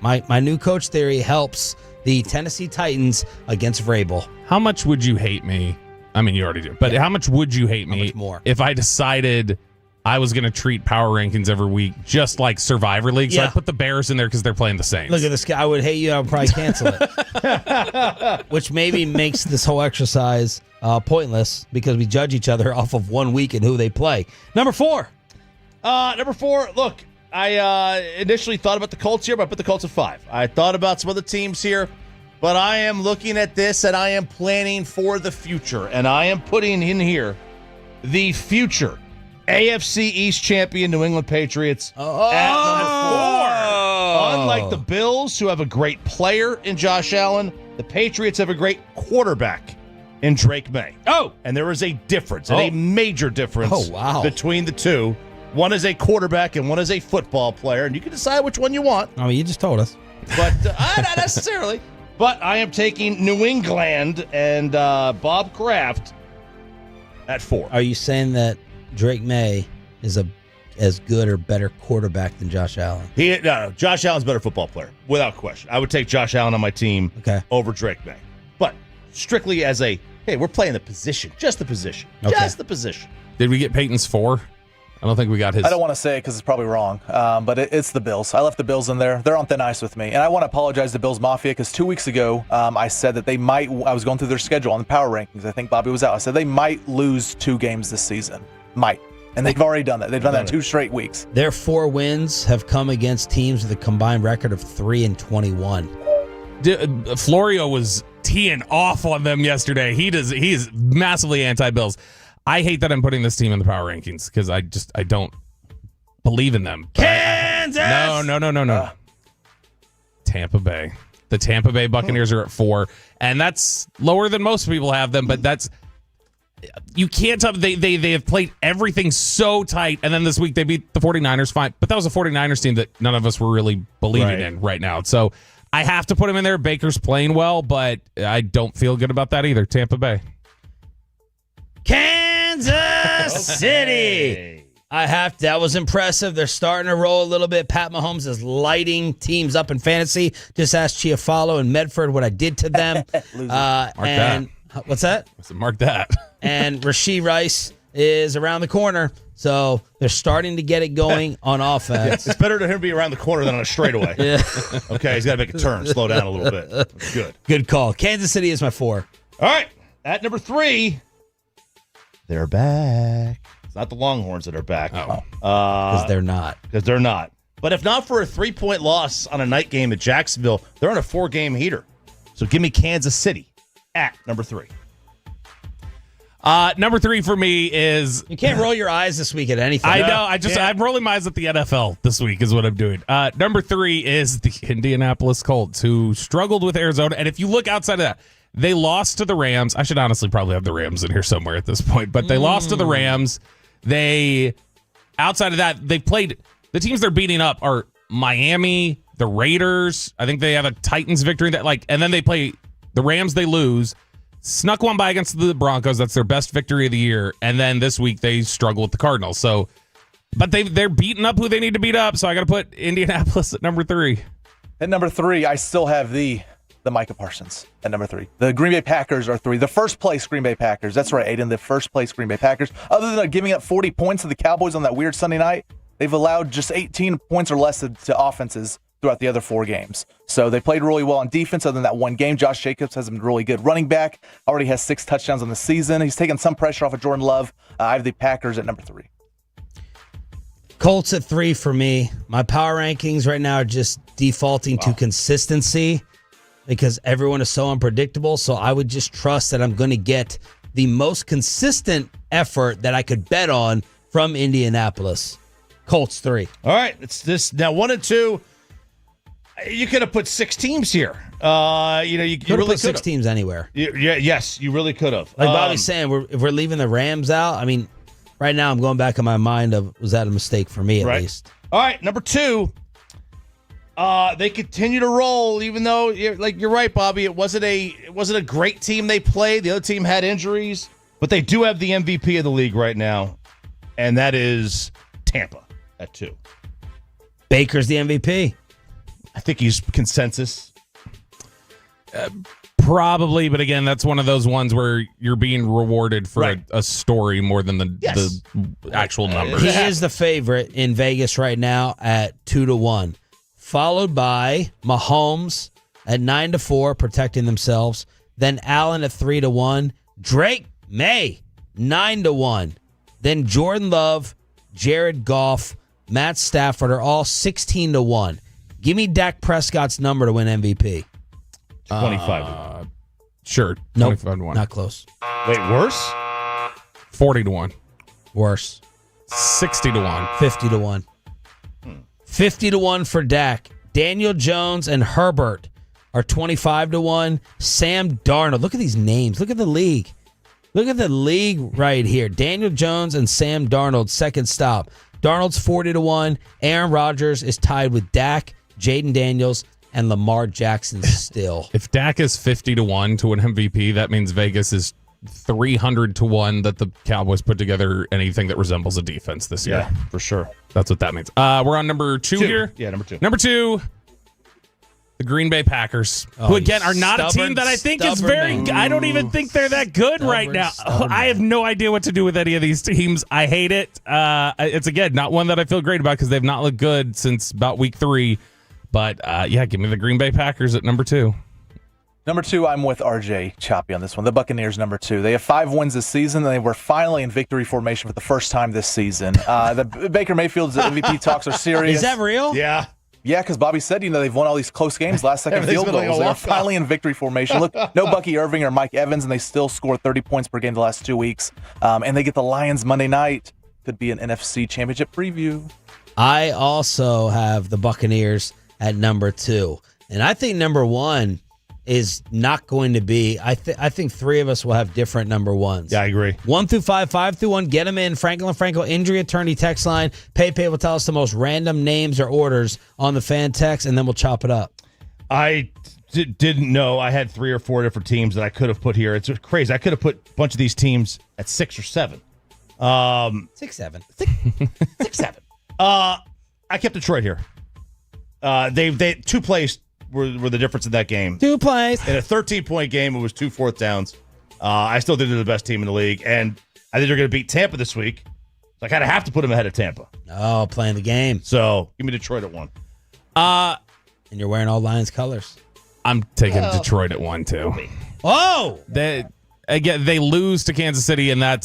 my new coach theory helps the Tennessee Titans against Vrabel. How much would you hate me? I mean, you already do. But how much would you hate me if I decided I was going to treat power rankings every week just like Survivor League? So I put the Bears in there because they're playing the Saints. Look at this guy. I would hate you. I would probably cancel it. Which maybe makes this whole exercise pointless because we judge each other off of 1 week and who they play. Number 4. Look, I initially thought about the Colts here, but I put the Colts at 5. I thought about some other teams here, but I am looking at this and I am planning for the future. And I am putting in here the future AFC East champion New England Patriots at number 4. Unlike the Bills, who have a great player in Josh Allen, the Patriots have a great quarterback in Drake May. And there is a difference, and a major difference between the two. One is a quarterback and one is a football player, and you can decide which one you want. I mean, you just told us. But not necessarily. But I am taking New England and Bob Kraft at 4. Are you saying that Drake May is as good or better quarterback than Josh Allen? No, Josh Allen's a better football player, without question. I would take Josh Allen on my team over Drake May. But strictly as hey, we're playing the position. Just the position. Okay. Just the position. Did we get Peyton's 4? I don't think we got his. I don't want to say it because it's probably wrong, but it's the Bills. I left the Bills in there. They're on thin ice with me. And I want to apologize to Bills Mafia because 2 weeks ago, I said that they might, I was going through their schedule on the power rankings. I think Bobby was out. I said they might lose 2 games this season. Might. And they've already done that. They've done that 2 straight weeks. Their 4 wins have come against teams with a combined record of 3-21. Florio was teeing off on them yesterday. He is massively anti-Bills. I hate that I'm putting this team in the power rankings because I don't believe in them. Kansas! No. Tampa Bay. The Tampa Bay Buccaneers are at 4, and that's lower than most people have them, but that's you can't tell. They have played everything so tight, and then this week they beat the 49ers, fine, but that was a 49ers team that none of us were really believing in right now. So I have to put him in there. Baker's playing well, but I don't feel good about that either. Tampa Bay. Kansas City. That was impressive. They're starting to roll a little bit. Pat Mahomes is lighting teams up in fantasy. Just ask Chiafalo and Medford what I did to them. What's that? Mark that. And Rashee Rice is around the corner. So they're starting to get it going on offense. It's better to him be around the corner than on a straightaway. Yeah. Okay, he's got to make a turn, slow down a little bit. Good. Good call. Kansas City is my 4. All right, at number 3, they're back. It's not the Longhorns that are back. Because they're not. Because they're not. But if not for a 3-point loss on a night game at Jacksonville, they're on a 4-game heater. So give me Kansas City at number 3. Number 3 for me is... You can't roll your eyes this week at anything. I know. I'm rolling my eyes at the NFL this week is what I'm doing. Number 3 is the Indianapolis Colts, who struggled with Arizona. And if you look outside of that, they lost to the Rams. I should honestly probably have the Rams in here somewhere at this point. But they lost to the Rams. Outside of that, they played... The teams they're beating up are Miami, the Raiders. I think they have a Titans victory. And then they play the Rams, they lose. Snuck one by against the Broncos. That's their best victory of the year. And then this week they struggle with the Cardinals. So, but they're beating up who they need to beat up. So I got to put Indianapolis at number 3. At number 3, I still have the Micah Parsons at number 3. The Green Bay Packers are 3. The first place Green Bay Packers. That's right, Aiden. The first place Green Bay Packers. Other than giving up 40 points to the Cowboys on that weird Sunday night, they've allowed just 18 points or less to offenses throughout the other 4 games. So they played really well on defense other than that one game. Josh Jacobs has been really good running back. Already has 6 touchdowns on the season. He's taken some pressure off of Jordan Love. I have the Packers at number 3. Colts at 3 for me. My power rankings right now are just defaulting to consistency because everyone is so unpredictable. So I would just trust that I'm going to get the most consistent effort that I could bet on from Indianapolis. Colts 3. All right, it's this now 1 and 2. You could have put 6 teams here. You really put 6 teams anywhere. Yes, you really could have. Like Bobby's saying, if we're leaving the Rams out, I mean, right now I'm going back in my mind of was that a mistake for me at least. All right, number 2. They continue to roll, even though you're right, Bobby. It wasn't a great team they played. The other team had injuries, but they do have the MVP of the league right now, and that is Tampa at 2. Baker's the MVP. I think he's consensus. Probably, but again, that's one of those ones where you're being rewarded for a story more than the actual numbers. He is the favorite in Vegas right now at 2-1, followed by Mahomes at 9-4, protecting themselves. Then Allen at 3-1, Drake May 9-1, then Jordan Love, Jared Goff, Matt Stafford are all 16-1. Give me Dak Prescott's number to win MVP. 25. Sure. Nope, 25-1. not close. Wait, worse? 40-1. Worse. 60-1. 50-1. 50-1 for Dak. Daniel Jones and Herbert are 25-1. Sam Darnold. Look at these names. Look at the league. Look at the league right here. Daniel Jones and Sam Darnold, second stop. Darnold's 40-1. Aaron Rodgers is tied with Dak, Jaden Daniels, and Lamar Jackson still. If Dak is 50-1 to win MVP, that means Vegas is 300-1 that the Cowboys put together anything that resembles a defense this year. Yeah, for sure. That's what that means. We're on number 2 here. Yeah, number 2. Number 2, the Green Bay Packers, who again are not a team that I think is very. I don't even think they're that good right now. I have no idea what to do with any of these teams. I hate it. It's again not one that I feel great about because they've not looked good since about week 3. But give me the Green Bay Packers at number 2. Number 2, I'm with RJ Choppy on this one. The Buccaneers, number 2. They have 5 wins this season, and they were finally in victory formation for the first time this season. The Baker Mayfield's MVP talks are serious. Is that real? Yeah. Yeah, because Bobby said, they've won all these close games, last-second field goals. They're finally in victory formation. Look, no Bucky Irving or Mike Evans, and they still score 30 points per game the last 2 weeks. And they get the Lions Monday night. Could be an NFC Championship preview. I also have the Buccaneers at number 2. And I think number 1 is not going to be. I think 3 of us will have different number 1s. Yeah, I agree. 1 through 5, 5 through 1. Get them in. Franklin Franco injury attorney text line. Pepe will tell us the most random names or orders on the fan text, and then we'll chop it up. I didn't know I had 3 or 4 different teams that I could have put here. It's crazy. I could have put a bunch of these teams at 6 or 7. 6, 7. 6, 7. I kept Detroit here. They 2 plays were the difference in that game. 2 plays. In a 13-point game, it was 2 fourth downs. I still think they're the best team in the league, and I think they're going to beat Tampa this week. So I kind of have to put them ahead of Tampa. Oh, playing the game. So give me Detroit at 1. And you're wearing all Lions colors. I'm taking Detroit at 1 too. Oh, they lose to Kansas City, and I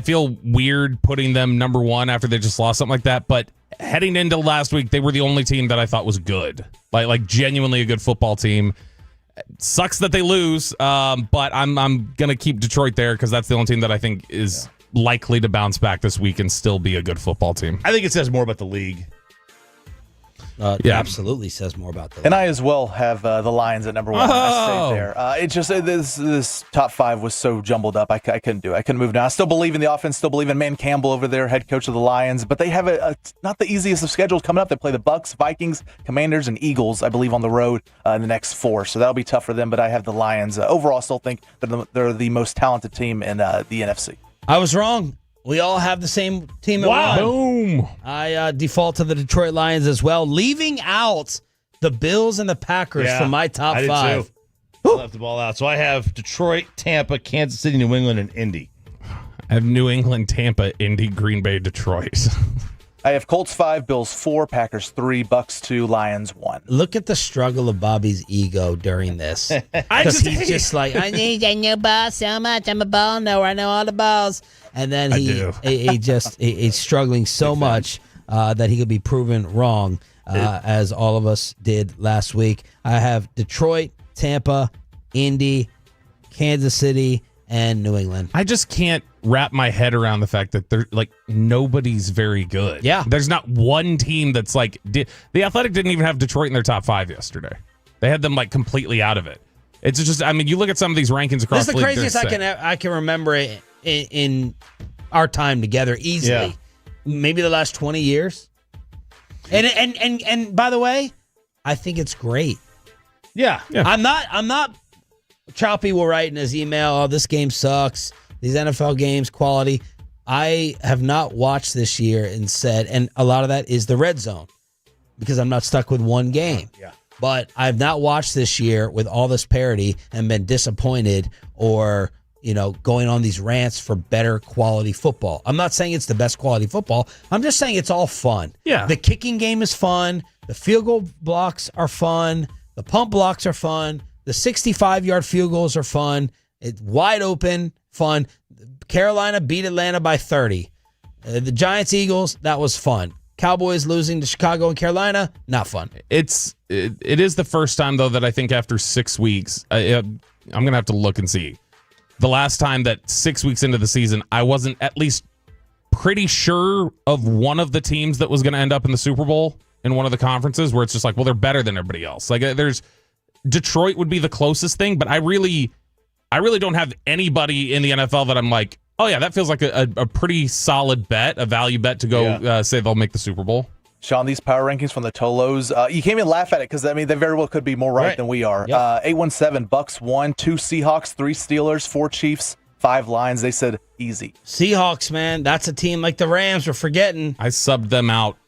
feel weird putting them number 1 after they just lost something like that. But heading into last week, they were the only team that I thought was good, like genuinely a good football team. Sucks that they lose, but I'm gonna keep Detroit there because that's the only team that I think is likely to bounce back this week and still be a good football team. I think it says more about the league. It absolutely says more about the league. And I as well have the Lions at number 1. I stayed there. It just this top 5 was so jumbled up. I couldn't do it. I couldn't move now. I still believe in the offense. Still believe in Man Campbell over there, head coach of the Lions. But they have not the easiest of schedules coming up. They play the Bucks, Vikings, Commanders, and Eagles, I believe, on the road in the next 4. So that'll be tough for them. But I have the Lions. Overall, I still think they're the most talented team in the NFC. I was wrong. We all have the same team at 1. Boom. I default to the Detroit Lions as well, leaving out the Bills and the Packers from my top 5. I did too. I left the ball out. So I have Detroit, Tampa, Kansas City, New England, and Indy. I have New England, Tampa, Indy, Green Bay, Detroit. I have Colts 5, Bills 4, Packers 3, Bucks 2, Lions 1. Look at the struggle of Bobby's ego during this. Because he's just like, I need a new ball so much. I'm a ball knower. I know all the balls. And then he's struggling so much that he could be proven wrong, as all of us did last week. I have Detroit, Tampa, Indy, Kansas City, and New England. I just can't wrap my head around the fact that they're like nobody's very good. Yeah. There's not one team that's like the Athletic didn't even have Detroit in their top 5 yesterday. They had them like completely out of it. It's just, I mean, you look at some of these rankings across the league. This is the craziest I can remember it in our time together easily. Yeah. Maybe the last 20 years. And by the way, I think it's great. Yeah. I'm not Choppy will write in his email, oh, this game sucks. These NFL games, quality. I have not watched this year and said, and a lot of that is the red zone because I'm not stuck with one game. Yeah. But I've not watched this year with all this parity and been disappointed or, going on these rants for better quality football. I'm not saying it's the best quality football. I'm just saying it's all fun. Yeah. The kicking game is fun. The field goal blocks are fun. The pump blocks are fun. The 65-yard field goals are fun. It's wide open, fun. Carolina beat Atlanta by 30. The Giants-Eagles, that was fun. Cowboys losing to Chicago and Carolina, not fun. It is the first time, though, that I think after 6 weeks, I'm going to have to look and see. The last time that 6 weeks into the season, I wasn't at least pretty sure of one of the teams that was going to end up in the Super Bowl in one of the conferences where it's just like, well, they're better than everybody else. Like Detroit would be the closest thing, but I really don't have anybody in the NFL that I'm like, oh yeah, that feels like a pretty solid bet, a value bet to go say they'll make the Super Bowl. Sean, these power rankings from the Tolos, you can't even laugh at it because, they very well could be more right than we are. Yep. 817, Bucks 1, 2 Seahawks, 3 Steelers, 4 Chiefs, 5 Lions. They said easy. Seahawks, man, that's a team like the Rams we're forgetting. I subbed them out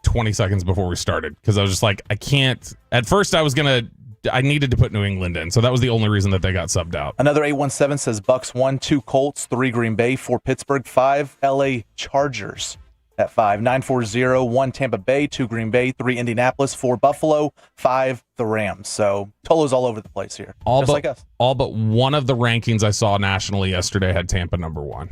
20 seconds before we started because I was just like, I can't. At first, I needed to put New England in, so that was the only reason that they got subbed out. Another 817 says Bucks 1, 2 Colts, 3 Green Bay, 4 Pittsburgh, 5 LA Chargers at 5. 940, 1 Tampa Bay, 2 Green Bay, 3 Indianapolis, 4 Buffalo, 5 the Rams. So Tolo's all over the place here, like us. All but one of the rankings I saw nationally yesterday had Tampa number 1.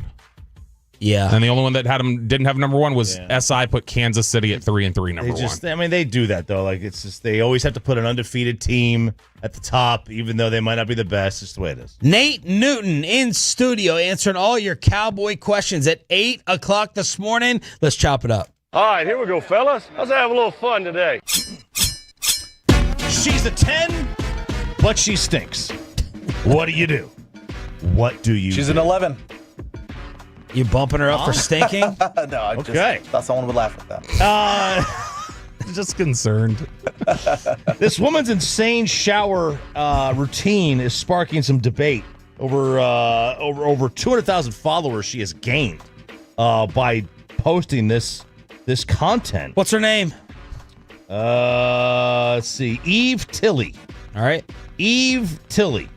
Yeah. And the only one that didn't have number 1 was SI put Kansas City at 3-3 number 1. I mean, they do that though. Like it's just they always have to put an undefeated team at the top, even though they might not be the best. It's the way it is. Nate Newton in studio answering all your Cowboy questions at 8 o'clock this morning. Let's chop it up. All right, here we go, fellas. Let's have a little fun today. She's a 10, but she stinks. What do you do? What do you She's do? an 11. You bumping her up for stinking? No, I just thought someone would laugh at that. Just concerned. This woman's insane shower routine is sparking some debate over 200,000 followers she has gained by posting this content. What's her name? Let's see. Eve Tilley. All right. Eve Tilley.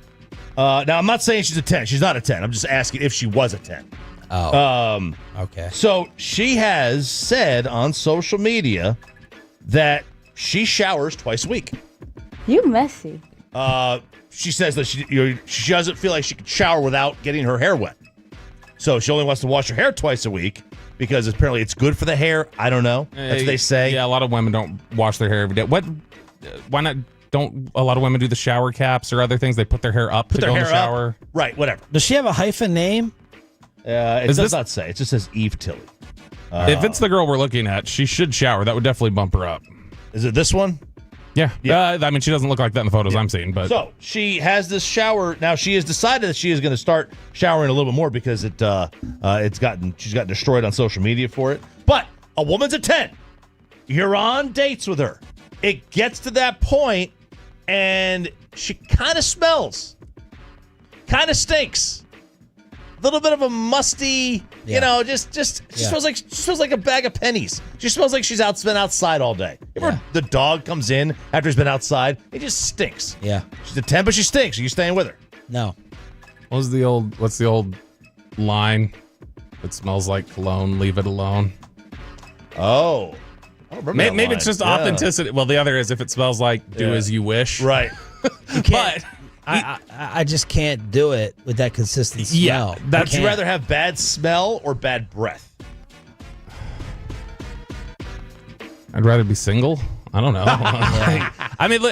Now, I'm not saying she's a 10. She's not a 10. I'm just asking if she was a 10. Oh. Okay. So she has said on social media that she showers twice a week. You messy. She says that she doesn't feel like she can shower without getting her hair wet. So she only wants to wash her hair twice a week because apparently it's good for the hair. I don't know. That's what they say. Yeah, a lot of women don't wash their hair every day. Why not? Don't a lot of women do the shower caps or other things? They put their hair up to go in the shower. Up. Right, whatever. Does she have a hyphen name? It does not say. It just says Eve Tilley. If it's the girl we're looking at, she should shower. That would definitely bump her up. Is it this one? Yeah. I mean, she doesn't look like that in the photos I'm seeing. But so she has this shower now. She has decided that she is going to start showering a little bit more because she's gotten destroyed on social media for it. But a woman's a 10. You're on dates with her. It gets to that point, and she kind of smells, kind of stinks. A little bit of a musty, she smells like a bag of pennies. She smells like she's been outside all day. Remember the dog comes in after he's been outside? It just stinks. Yeah. She's a 10, but she stinks. Are you staying with her? No. what's the old line? It smells like cologne. Leave it alone. Oh. I don't remember Maybe it's just authenticity. Well, the other is if it smells like do as you wish. Right. You can't. I just can't do it with that consistent smell. Yeah, would you rather have bad smell or bad breath? I'd rather be single. I don't know. I mean,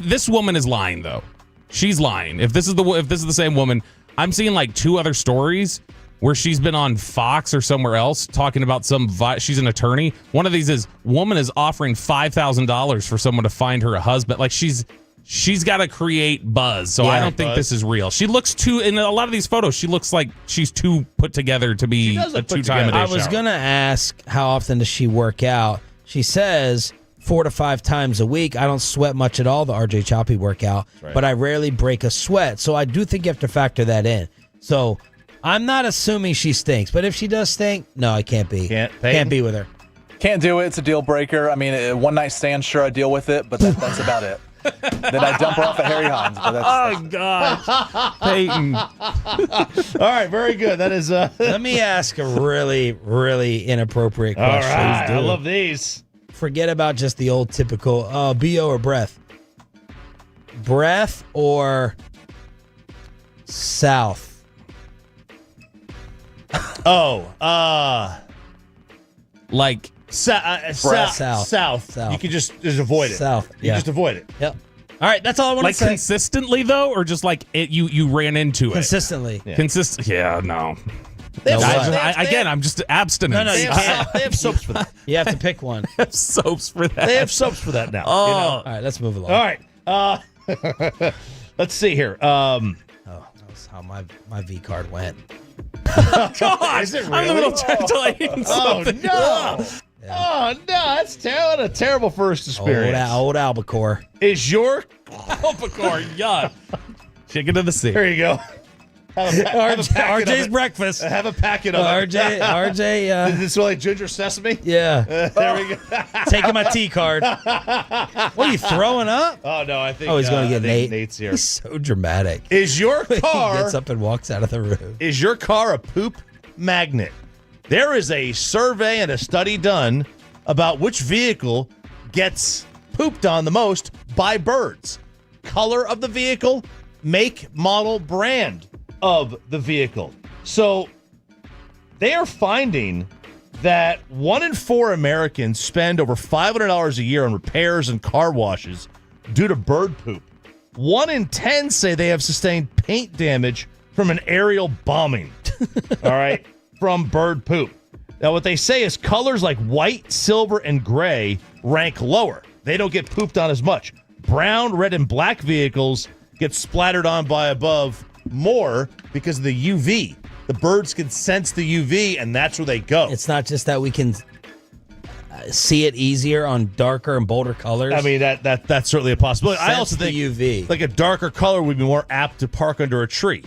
this woman is lying though. She's lying. If this is the same woman, I'm seeing like two other stories where she's been on Fox or somewhere else talking about she's an attorney. One of these is woman is offering $5,000 for someone to find her a husband. Like she's got to create buzz. So I don't think this is real. She looks in a lot of these photos, she looks like she's too put together to be a 2-time a day I was going to ask, how often does she work out? She says 4 to 5 times a week. I don't sweat much at all, the RJ Choppy workout, but I rarely break a sweat. So I do think you have to factor that in. So I'm not assuming she stinks, but if she does stink, no, I can't be. Can't be with her. Can't do it. It's a deal breaker. I mean, one night stand, sure, I deal with it, but that's about it. Then I dump her off at Harry Hines. But oh, gosh. Peyton. All right, very good. That is... Let me ask a really, really inappropriate question. All right, I love these. Forget about just the old typical BO or breath. Breath or south? Like... South. You can just avoid it. South. You just avoid it. Yep. All right, that's all I want to say. Like consistently though, or just like you ran into it consistently? Consistent. Yeah, no. I'm just abstinent. No, you can't. They have soaps for that. You have to pick one. They have soaps for that. They have soaps for that now. Oh, all right, let's move along. All right. Let's see here. That was how my V card went. God, is it really? I'm in the middle of translating something. Oh no! Oh no! That's a terrible first experience. Old albacore. Is your albacore? Yeah. Chicken to the sea. There you go. RJ's breakfast. Have a packet of RJ. Does it smell like ginger sesame? Yeah. There we go. Taking my T card. What are you throwing up? Oh no! I think. Oh, he's going to get Nate. Nate's here. He's so dramatic. Is your car? He gets up and walks out of the room. Is your car a poop magnet? There is a survey and a study done about which vehicle gets pooped on the most by birds. Color of the vehicle, make, model, brand of the vehicle. So they are finding that 1 in 4 Americans spend over $500 a year on repairs and car washes due to bird poop. 1 in 10 say they have sustained paint damage from an aerial bombing. All right, from bird poop. Now, what they say is colors like white, silver, and gray rank lower. They don't get pooped on as much. Brown, red, and black vehicles get splattered on by above more because of the UV. The birds can sense the UV, and that's where they go. It's not just that we can see it easier on darker and bolder colors. I mean, that's certainly a possibility. I also think UV. like a darker color would be more apt to park under a tree.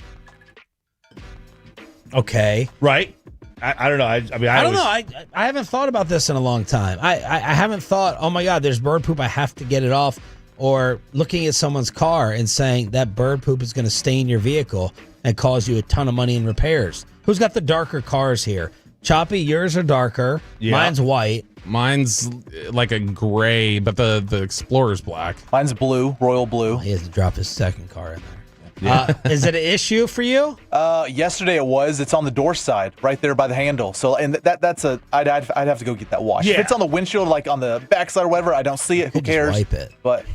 Okay. Right? I don't know. I don't know. I haven't thought about this in a long time. I haven't thought, oh my God, there's bird poop, I have to get it off. Or looking at someone's car and saying that bird poop is going to stain your vehicle and cause you a ton of money in repairs. Who's got the darker cars here? Choppy, yours are darker. Yeah. Mine's white. Mine's like a gray, but the Explorer's black. Mine's blue, royal blue. He has to drop his second car in there. Yeah. Is it an issue for you? Yesterday it was. It's on the door side, right there by the handle. So, and that's a. I'd have to go get that washed. Yeah. If it's on the windshield, like on the backside or whatever, I don't see it. Who cares? Just wipe it. But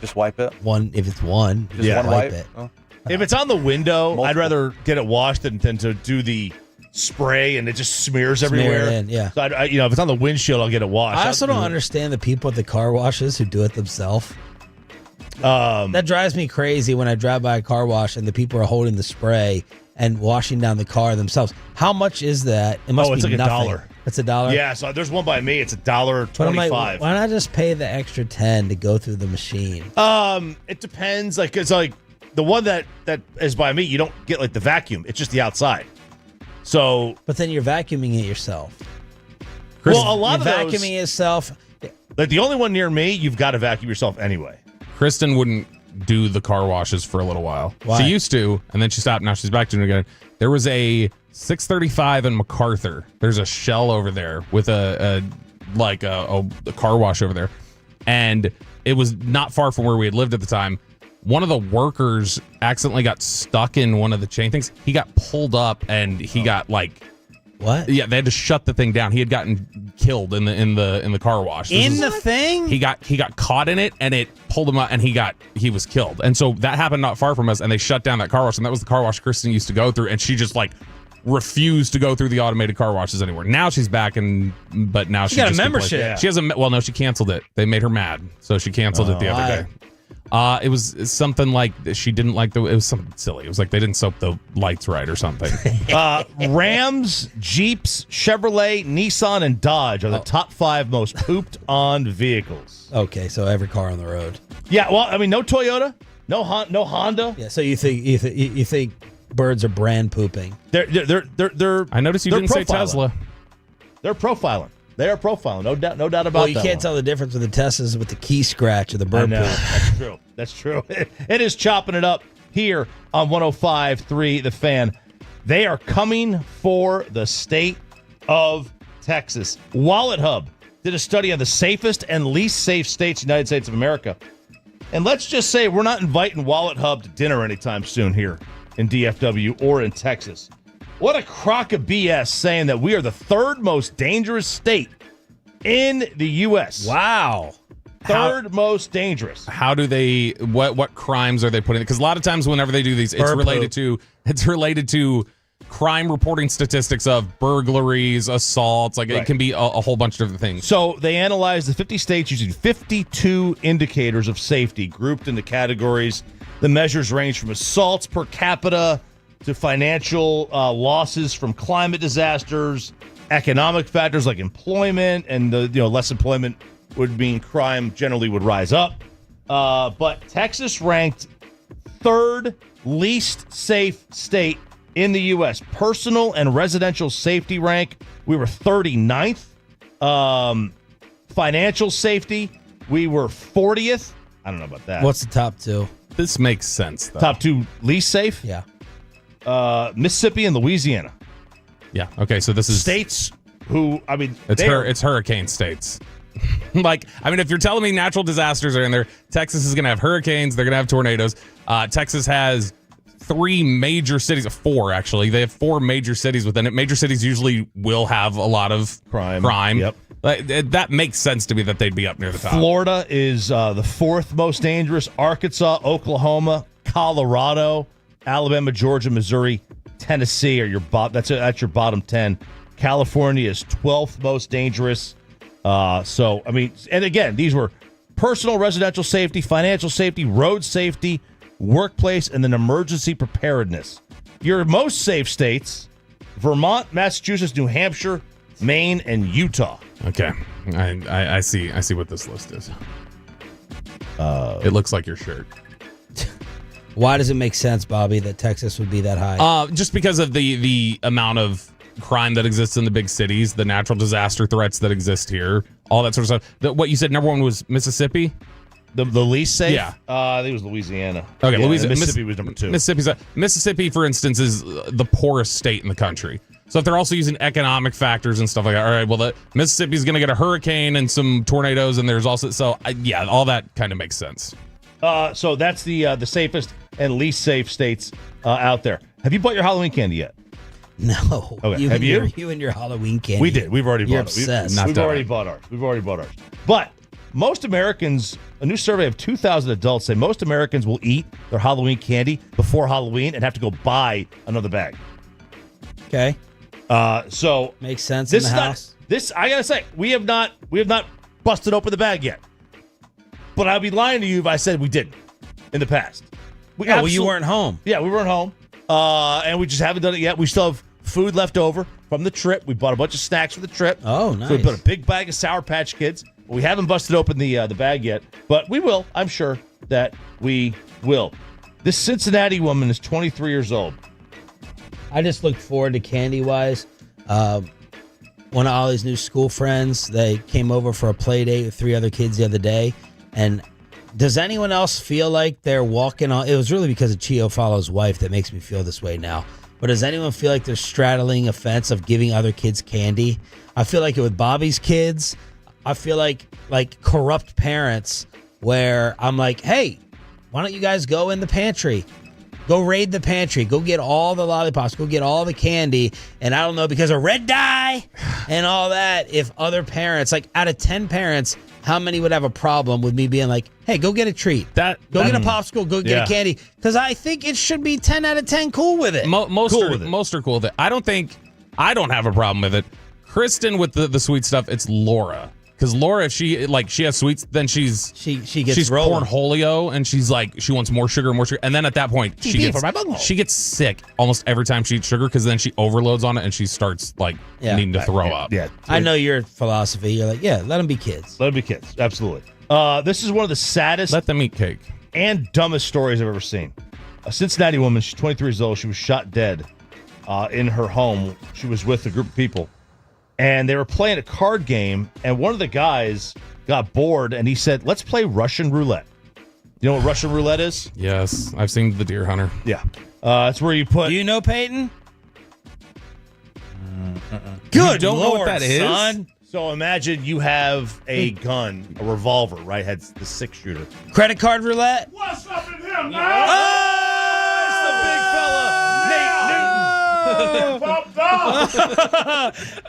just wipe it. If it's one, just one wipe it. Oh. If it's on the window, I'd rather get it washed than to do the spray and it just smears everywhere. It in, yeah. So if it's on the windshield, I'll get it washed. I also don't understand the people at the car washes who do it themselves. That drives me crazy when I drive by a car wash and the people are holding the spray and washing down the car themselves. How much is that? It must be like nothing. $1. It's $1? Yeah, so there's one by me. It's $1.25. Why not just pay the extra $10 to go through the machine? It depends. Like it's like the one that is by me, you don't get like the vacuum. It's just the outside. So, but then you're vacuuming it yourself. Well, a lot of those, vacuuming yourself. Like the only one near me, you've got to vacuum yourself anyway. Kristen wouldn't do the car washes for a little while. Why? She used to, and then she stopped. Now she's back to it again. There was a 635 in MacArthur. There's a Shell over there with a car wash over there, and it was not far from where we had lived at the time. One of the workers accidentally got stuck in one of the chain things. He got pulled up, and he got like. What? Yeah, they had to shut the thing down. He had gotten killed in the car wash. The thing? He got caught in it, and it pulled him out, and he was killed. And so that happened not far from us, and they shut down that car wash, and that was the car wash Kristen used to go through, and she just like refused to go through the automated car washes anymore. Now she's back, but now she got a just membership. She has no, she canceled it. They made her mad, so she canceled it the other day. It was something like she didn't like it was something silly. It was like they didn't soap the lights right or something. Rams, Jeeps, Chevrolet, Nissan, and Dodge are the top 5 most pooped on vehicles. Okay, so every car on the road. Yeah, well, I mean, no Toyota, no Honda. Yeah, so you think birds are brand pooping? They're I noticed you didn't say Tesla. They're profiling. They are profiling, no doubt about that. Well, you can't tell the difference with the Teslas with the key scratch or the bird poop. That's true. That's true. It is chopping it up here on 105.3 The Fan. They are coming for the state of Texas. Wallet Hub did a study on the safest and least safe states in the United States of America. And let's just say we're not inviting Wallet Hub to dinner anytime soon here in DFW or in Texas. What a crock of BS saying that we are the 3rd most dangerous state in the U.S. Wow. Third most dangerous. How do they, what crimes are they putting? Because a lot of times whenever they do these, it's related to crime reporting statistics of burglaries, assaults. Like It can be a whole bunch of different things. So they analyzed the 50 states using 52 indicators of safety grouped into categories. The measures range from assaults per capita to financial losses from climate disasters, economic factors like employment, and less employment would mean crime generally would rise up. But Texas ranked 3rd least safe state in the U.S. Personal and residential safety rank, we were 39th. Financial safety, we were 40th. I don't know about that. What's the top 2? This makes sense, though. Top 2 least safe? Yeah. Mississippi and Louisiana. Yeah. Okay. So this is states who, I mean, it's hurricane states. If you're telling me natural disasters are in there, Texas is going to have hurricanes. They're going to have tornadoes. Texas has 3 major cities, 4 actually. They have 4 major cities within it. Major cities usually will have a lot of crime. Yep. That makes sense to me that they'd be up near the top. Florida is the 4th most dangerous. Arkansas, Oklahoma, Colorado, Alabama, Georgia, Missouri, Tennessee are your that's your bottom 10. California is 12th most dangerous. So, I mean, and again, these were personal residential safety, financial safety, road safety, workplace, and then emergency preparedness. Your most safe states, Vermont, Massachusetts, New Hampshire, Maine, and Utah. Okay. I see what this list is. It looks like your shirt. Why does it make sense, Bobby, that Texas would be that high? Just because of the amount of crime that exists in the big cities, the natural disaster threats that exist here, all that sort of stuff. What you said, number one was Mississippi? The least safe? Yeah. I think it was Louisiana. Okay, yeah, Mississippi was number 2. Mississippi, for instance, is the poorest state in the country. So if they're also using economic factors and stuff like that, all right, well, Mississippi's going to get a hurricane and some tornadoes, and there's also, all that kind of makes sense. So that's the safest and least safe states out there. Have you bought your Halloween candy yet? No. Okay. Have you? You and your Halloween candy. We did. We've already You're bought it. obsessed. We've already bought ours. But most Americans, a new survey of 2,000 adults say most Americans will eat their Halloween candy before Halloween and have to go buy another bag. Okay. So makes sense this in the is house. This I gotta say, we have not busted open the bag yet. But I'd be lying to you if I said we didn't in the past. You weren't home. Yeah, we weren't home. And we just haven't done it yet. We still have food left over from the trip. We bought a bunch of snacks for the trip. Oh, nice. So we put a big bag of Sour Patch Kids. We haven't busted open the bag yet, but we will. I'm sure that we will. This Cincinnati woman is 23 years old. I just looked forward to candy-wise. One of Ollie's new school friends, they came over for a play date with 3 other kids the other day. And does anyone else feel like they're walking on... It was really because of Chio Falo's wife that makes me feel this way now. But does anyone feel like they're straddling a fence of giving other kids candy? I feel like it with Bobby's kids. I feel like corrupt parents where I'm like, hey, why don't you guys go in the pantry? Go raid the pantry. Go get all the lollipops. Go get all the candy. And I don't know, because of red dye and all that, if other parents, like out of 10 parents, how many would have a problem with me being like, hey, go get a treat. Go get a popsicle. Go get a candy. Because I think it should be 10 out of 10 cool with it. Most are cool with it. I don't have a problem with it. Kristen with the sweet stuff, it's Laura. Because Laura, if she has sweets, then she's rolling. Cornholio, and she's like, she wants more sugar, and then at that point she gets sick almost every time she eats sugar, because then she overloads on it and she starts needing to throw up. Yeah, I know your philosophy. You're like, let them be kids. Let them be kids. Absolutely. This is one of the saddest. Let them eat cake. And dumbest stories I've ever seen. A Cincinnati woman, she's 23 years old. She was shot dead in her home. She was with a group of people. And they were playing a card game, and one of the guys got bored, and he said, let's play Russian roulette. You know what Russian roulette is? Yes, I've seen The Deer Hunter. Yeah. It's where you put... Do you know, Peyton? Good Lord, know what that is? Son. So imagine you have a gun, a revolver, right? Has the 6-shooter. Credit card roulette? What's up in him, man? Oh, it's the big fella, Nate Newton.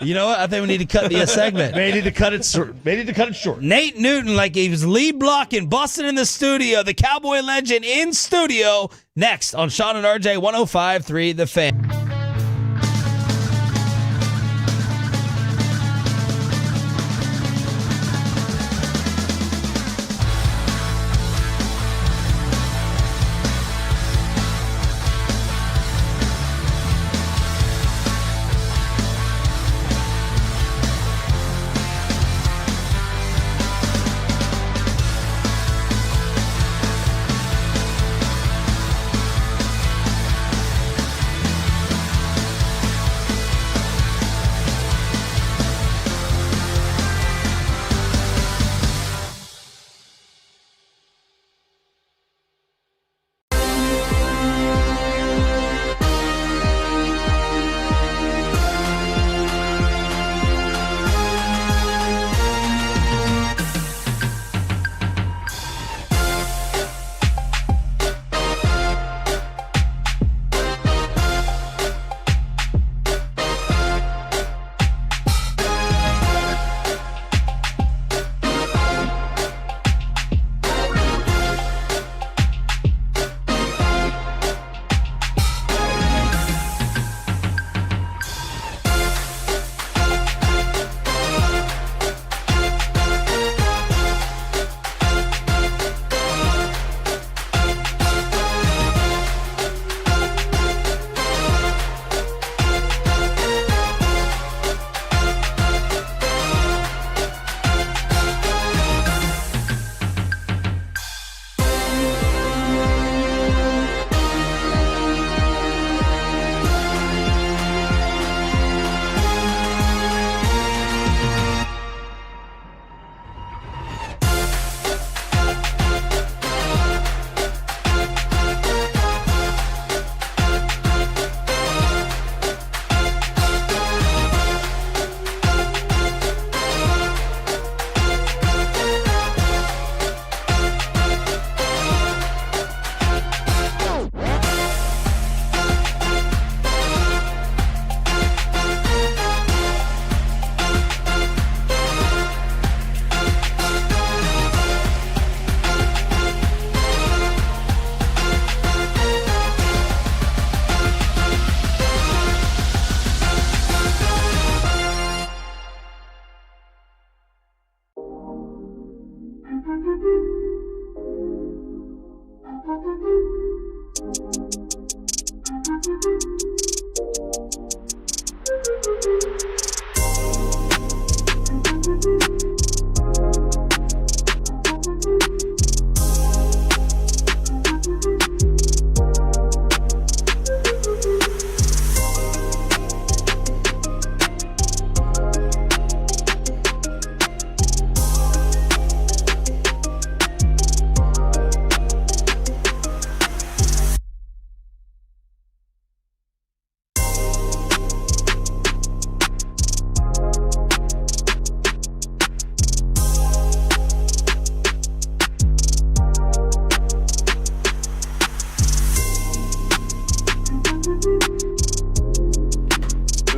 You know what? I think we need to cut the segment. May need to cut it short. Nate Newton, like he was lead blocking, busting in the studio. The Cowboy legend in studio. Next on Sean and RJ 105.3 The Fan.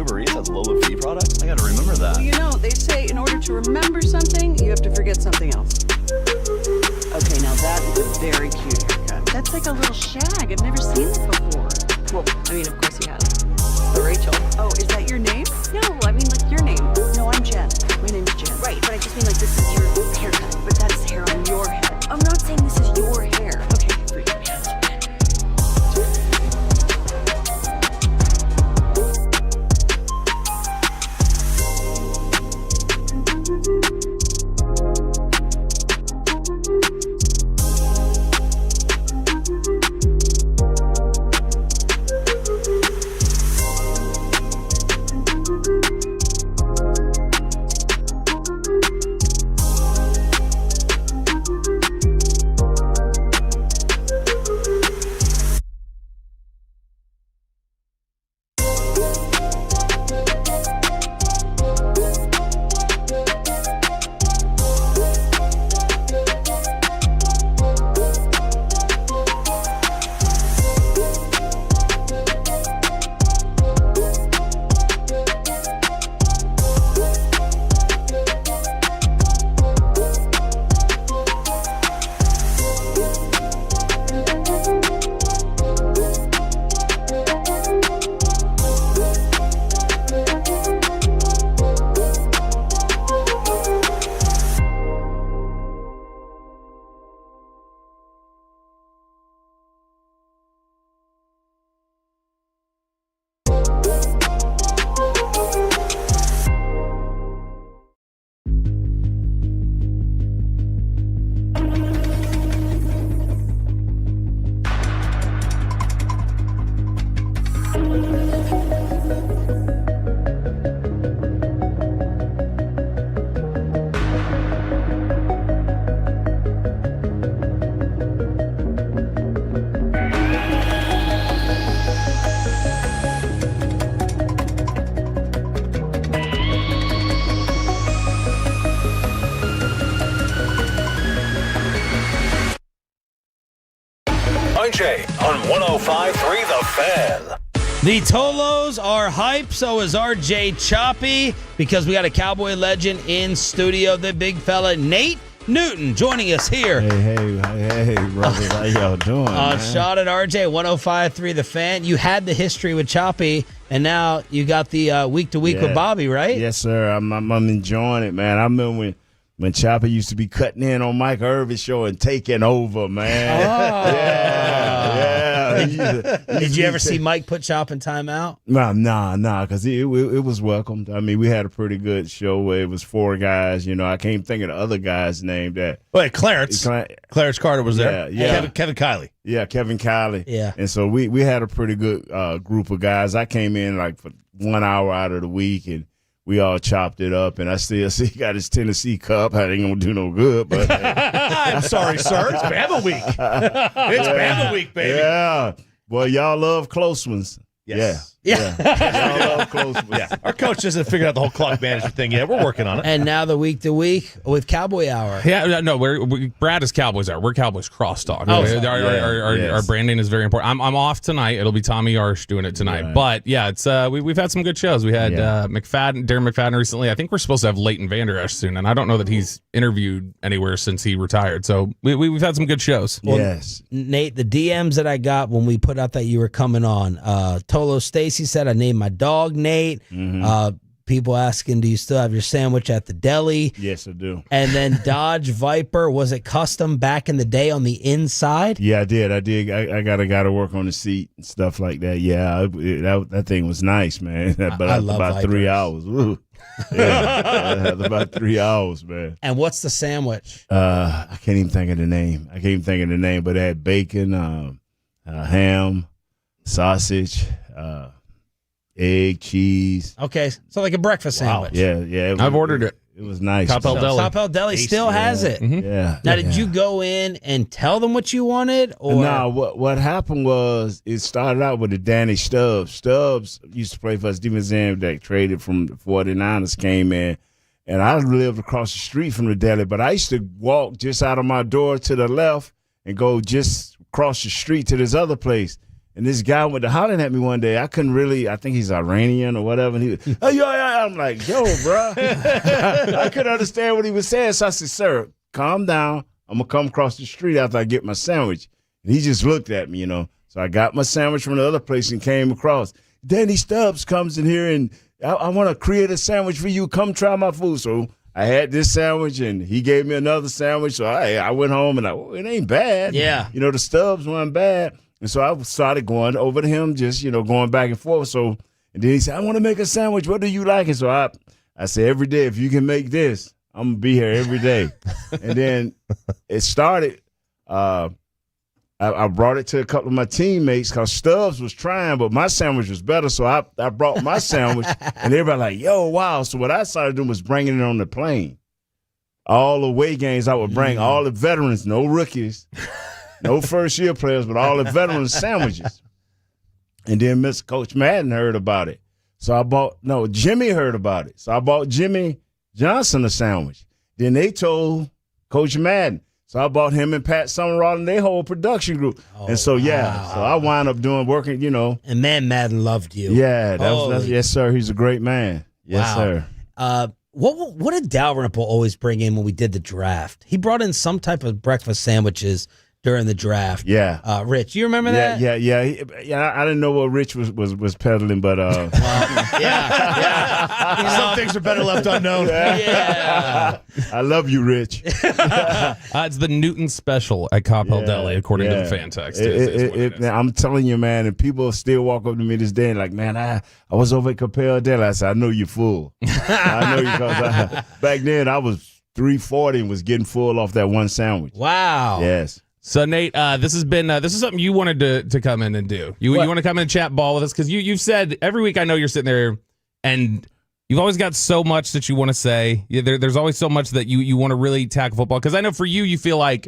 Uber Eats has lower fee products? I gotta remember that. Well, you know, they say in order to remember something, you have to forget something else. Okay, now that is a very cute haircut. That's like a little shag. I've never seen it before. Well, I mean, of course you have. The Rachel. Oh, is that your name? No, I mean, like your name. No, I'm Jen. My name's Jen. Right, but I just mean like this is your haircut. But that's hair on your head. I'm not saying this is your hair. Okay, freak me out. RJ on 105.3 The Fan. The Tolos are hype, so is RJ Choppy, because we got a Cowboy legend in studio, the big fella, Nate Newton, joining us here. Hey, brothers. How y'all doing, man? Shot at RJ, 105.3 The Fan. You had the history with Choppy, and now you got the week-to-week with Bobby, right? Yes, sir. I'm enjoying it, man. I remember when Choppy used to be cutting in on Mike Irvin's show and taking over, man. Oh. Yeah. Did you ever see Mike put Chop in timeout? Nah, because it was welcomed. I mean, we had a pretty good show where it was 4 guys. You know, I can't think of the other guy's name. Wait, Clarence Carter was there. Yeah. Kevin Kiley. Yeah, Kevin Kiley. Yeah. And so we had a pretty good group of guys. I came in like for 1 hour out of the week, and we all chopped it up, and I still see he got his Tennessee Cup. I ain't gonna do no good, but I'm sorry, sir. It's Bama week. It's Bama week, baby. Yeah. Well, y'all love close ones. Yes. Yeah. Y'all love close ones. Yeah. Our coach hasn't figured out the whole clock management thing yet. We're working on it. And now the week-to-week with Cowboy Hour. Yeah, no, Brad is Cowboys Hour. We're Cowboys Crosstalk. Our branding is very important. I'm off tonight. It'll be Tommy Arsh doing it tonight. Right. But yeah, it's we've had some good shows. We had Darren McFadden recently. I think we're supposed to have Leighton Vander Esch soon, and I don't know that he's interviewed anywhere since he retired. So we've had some good shows. Well, yes. Nate, the DMs that I got when we put out that you were coming on, Tolo Stacy said I named my dog Nate. Mm-hmm. people asking, do you still have your sandwich at the deli? Yes, I do. And then Dodge Viper, was it custom back in the day on the inside? Yeah, I did. I got a guy to work on the seat and stuff like that. Yeah, that thing was nice, man. But I love about Vipers. 3 hours. Woo. Yeah, about 3 hours, man. And what's the sandwich? I can't even think of the name. But it had bacon, ham, sausage, egg, cheese. Okay, so like a breakfast sandwich. Yeah. I've ordered it. It was nice. Cowbell Deli. Cowbell Deli still has it. Mhm. Yeah. Now, did you go in and tell them what you wanted? Or No, what happened was it started out with the Danny Stubbs. Stubbs used to play for us, defensive end that traded from the 49ers, came in. And I lived across the street from the deli, but I used to walk just out of my door to the left and go just across the street to this other place. And this guy went to hollering at me one day. I couldn't really, I think he's Iranian or whatever. And he was, oh, yeah. I'm like, yo, bro. I couldn't understand what he was saying. So I said, sir, calm down. I'm going to come across the street after I get my sandwich. And he just looked at me, you know. So I got my sandwich from the other place and came across. Danny Stubbs comes in here and I want to create a sandwich for you. Come try my food. So I had this sandwich and he gave me another sandwich. So I went home and it ain't bad. Yeah. You know, the Stubbs weren't bad. And so I started going over to him, just, going back and forth. So, and then he said, I want to make a sandwich. What do you like? And so I said, every day, if you can make this, I'm going to be here every day. And then it started, I brought it to a couple of my teammates because Stubbs was trying, but my sandwich was better. So I brought my sandwich, and everybody like, yo, wow. So what I started doing was bringing it on the plane. All away games, I would bring all the veterans, no rookies. No first-year players, but all the veteran sandwiches. And then Mr. Coach Madden heard about it. So Jimmy heard about it. So I bought Jimmy Johnson a sandwich. Then they told Coach Madden. So I bought him and Pat Summerall and their whole production group. And so, so I wound up working. And man, Madden loved you. Yeah, that's yes, sir. He's a great man. Yes, sir. What did Dalrymple always bring in when we did the draft? He brought in some type of breakfast sandwiches during the draft. Yeah. Rich, you remember that? Yeah. I didn't know what Rich was peddling, but some things are better left unknown. Yeah. I love you, Rich. It's the Newton special at Cowbell Deli, according to the fan text. I'm telling you, man, and people still walk up to me this day and like, man, I was over at Cowbell Deli. I said, I know you full. I know you because back then I was 340 and was getting full off that one sandwich. Wow. Yes. So Nate, this is something you wanted to come in and do. You want to come in and chat ball with us because you've said every week. I know you're sitting there and you've always got so much that you want to say. There's always so much that you want to really tackle football because I know for you feel like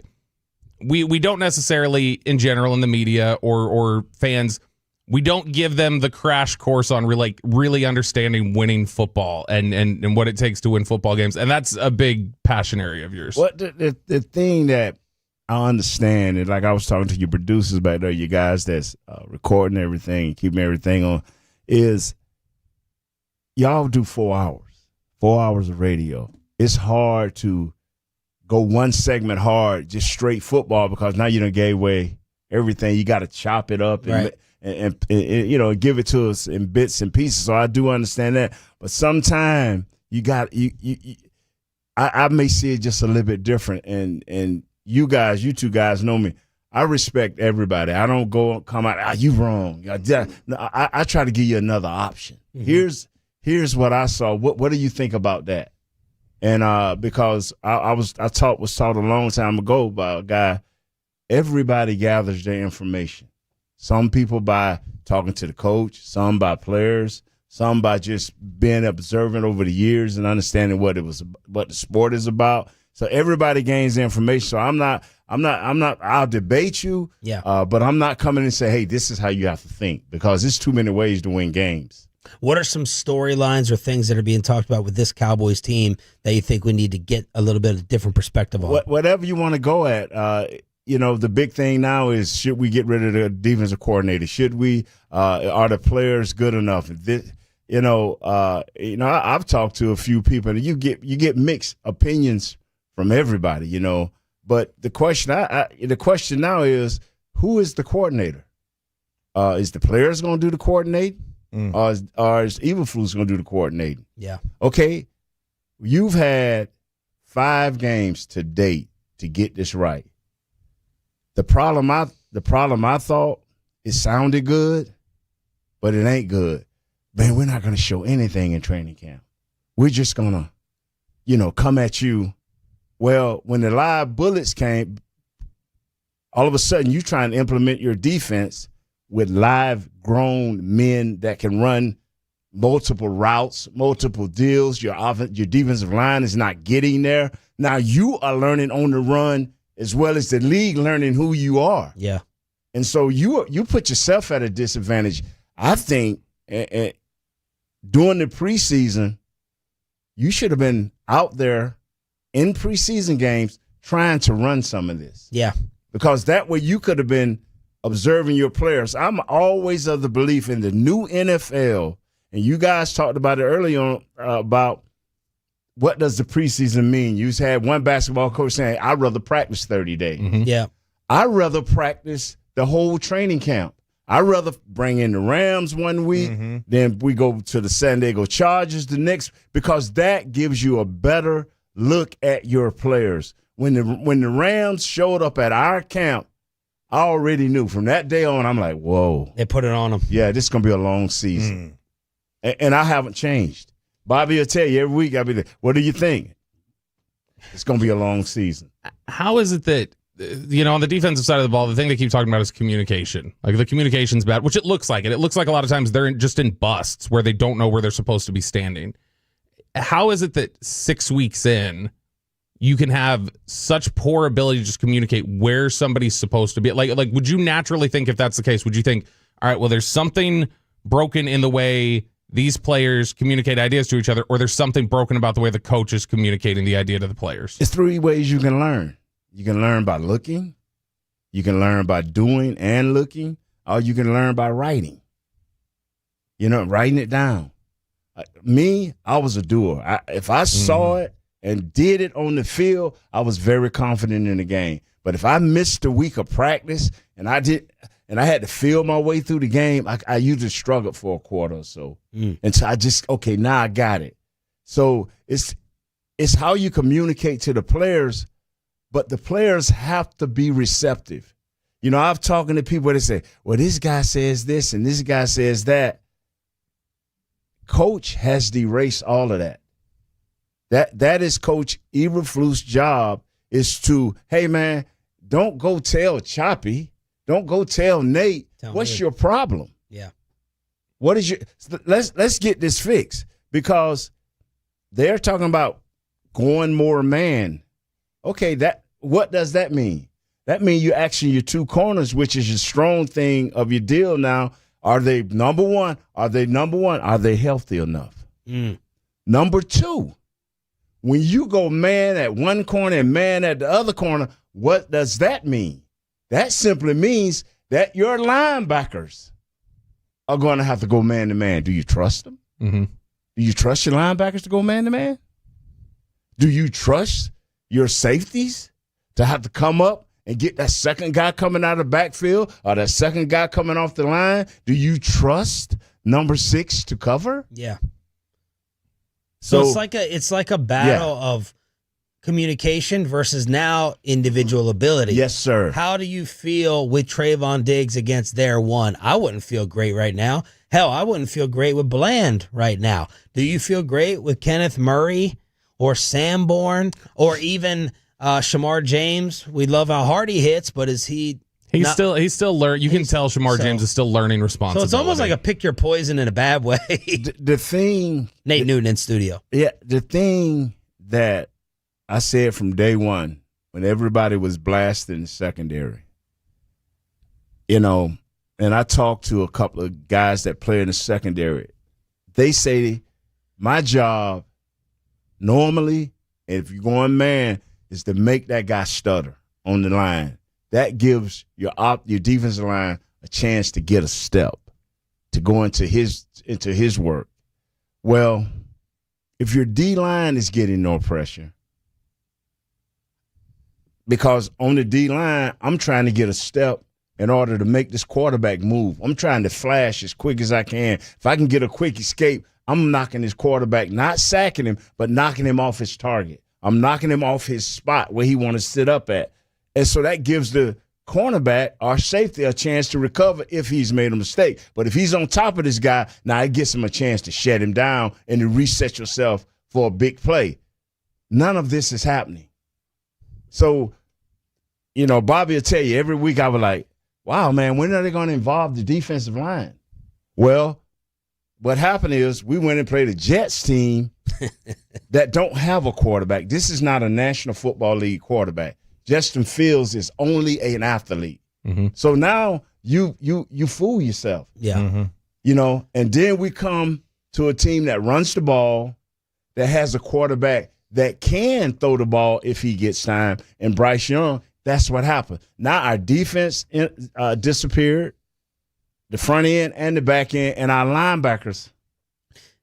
we don't necessarily in general in the media or fans, we don't give them the crash course on really understanding winning football and what it takes to win football games, and that's a big passion area of yours. What the thing that I understand, and like I was talking to your producers back there, you guys that's recording everything, keeping everything on, is y'all do 4 hours of radio. It's hard to go one segment hard, just straight football, because now you done gave away everything. You got to chop it up and give it to us in bits and pieces. So I do understand that, but sometimes I may see it just a little bit different, and you two guys know me. I respect everybody. I don't come out, you wrong. I try to give you another option. Mm-hmm. Here's what I saw. What do you think about that? And because I was taught a long time ago by a guy, everybody gathers their information. Some people by talking to the coach, some by players, some by just being observant over the years and understanding what the sport is about. So everybody gains information. So I'm not, I'll debate you. Yeah. But I'm not coming and say, hey, this is how you have to think, because there's too many ways to win games. What are some storylines or things that are being talked about with this Cowboys team that you think we need to get a little bit of different perspective on? Whatever you want to go at. The big thing now is, should we get rid of the defensive coordinator? Should we? Are the players good enough? I've talked to a few people, and you get mixed opinions from everybody, But the question now is, who is the coordinator? Is the players going to do the coordinating? or is Eberflus going to do the coordinating? Yeah. Okay, you've had 5 games to date to get this right. The problem I thought, it sounded good, but it ain't good. Man, we're not going to show anything in training camp. We're just going to, come at you. Well, when the live bullets came, all of a sudden you trying to implement your defense with live grown men that can run multiple routes, multiple deals. Your defensive line is not getting there. Now you are learning on the run as well as the league learning who you are. Yeah. And so you put yourself at a disadvantage. I think during the preseason, you should have been out there in preseason games trying to run some of this. Yeah. Because that way you could have been observing your players. I'm always of the belief in the new NFL, and you guys talked about it early on about what does the preseason mean. You had one basketball coach saying, I'd rather practice 30 days. Mm-hmm. Yeah. I'd rather practice the whole training camp. I'd rather bring in the Rams one week, then we go to the San Diego Chargers the next, because that gives you a better look at your players. When the Rams showed up at our camp, I already knew from that day on, I'm like, whoa. They put it on them. Yeah, this is going to be a long season. And I haven't changed. Bobby will tell you every week, I'll be there, what do you think? It's going to be a long season. How is it that, on the defensive side of the ball, the thing they keep talking about is communication. Like, the communication's bad, which it looks like it. It looks like a lot of times they're just in busts where they don't know where they're supposed to be standing. How is it that 6 weeks in, you can have such poor ability to just communicate where somebody's supposed to be? Like, would you naturally think, if that's the case, would you think, all right, well, there's something broken in the way these players communicate ideas to each other, or there's something broken about the way the coach is communicating the idea to the players? It's 3 ways you can learn. You can learn by looking, you can learn by doing and looking, or you can learn by writing. Writing it down. I was a doer. If I saw it and did it on the field, I was very confident in the game. But if I missed a week of practice and I had to feel my way through the game, I usually struggled for a quarter or so. And so now I got it. So it's how you communicate to the players, but the players have to be receptive. I've talking to people that say, well, this guy says this and this guy says that. Coach has to erase all of that. That is Coach Eberflus' job, is to, hey, man, don't go tell Choppy. Don't go tell Nate. What's your problem? Yeah. What is let's get this fixed, because they're talking about going more man. Okay, what does that mean? That means you're asking your 2 corners, which is your strong thing of your deal now. Are they number one? Are they healthy enough? Number 2, when you go man at one corner and man at the other corner, what does that mean? That simply means that your linebackers are going to have to go man to man. Do you trust them? Mm-hmm. Do you trust your linebackers to go man to man? Do you trust your safeties to have to come up and get that second guy coming out of the backfield or that second guy coming off the line? Do you trust number 6 to cover? Yeah. So it's like a battle of communication versus now individual ability. Yes, sir. How do you feel with Trayvon Diggs against their one? I wouldn't feel great right now. Hell, I wouldn't feel great with Bland right now. Do you feel great with Kenneth Murray or Sanborn or even Shamar James? We love how hard he hits, but is he? He's still learning. You can tell Shamar James is still learning responsibility. So it's almost like a pick your poison in a bad way. The thing, Nate Newton in studio. Yeah, the thing that I said from day one, when everybody was blasting the secondary, and I talked to a couple of guys that play in the secondary. They say my job normally, if you're going man, is to make that guy stutter on the line. That gives your defensive line a chance to get a step, to go into his work. Well, if your D-line is getting no pressure, because on the D-line, I'm trying to get a step in order to make this quarterback move. I'm trying to flash as quick as I can. If I can get a quick escape, I'm knocking this quarterback, not sacking him, but knocking him off his target. I'm knocking him off his spot where he want to sit up at. And so that gives the cornerback or safety a chance to recover if he's made a mistake. But if he's on top of this guy, now it gives him a chance to shut him down and to reset yourself for a big play. None of this is happening. So, Bobby will tell you every week I was like, wow, man, when are they going to involve the defensive line? Well, what happened is we went and played a Jets team that don't have a quarterback. This is not a National Football League quarterback. Justin Fields is only an athlete. Mm-hmm. So now you fool yourself. Yeah. Mm-hmm. And then we come to a team that runs the ball, that has a quarterback that can throw the ball if he gets time. And Bryce Young, that's what happened. Now our defense disappeared, the front end and the back end, and our linebackers.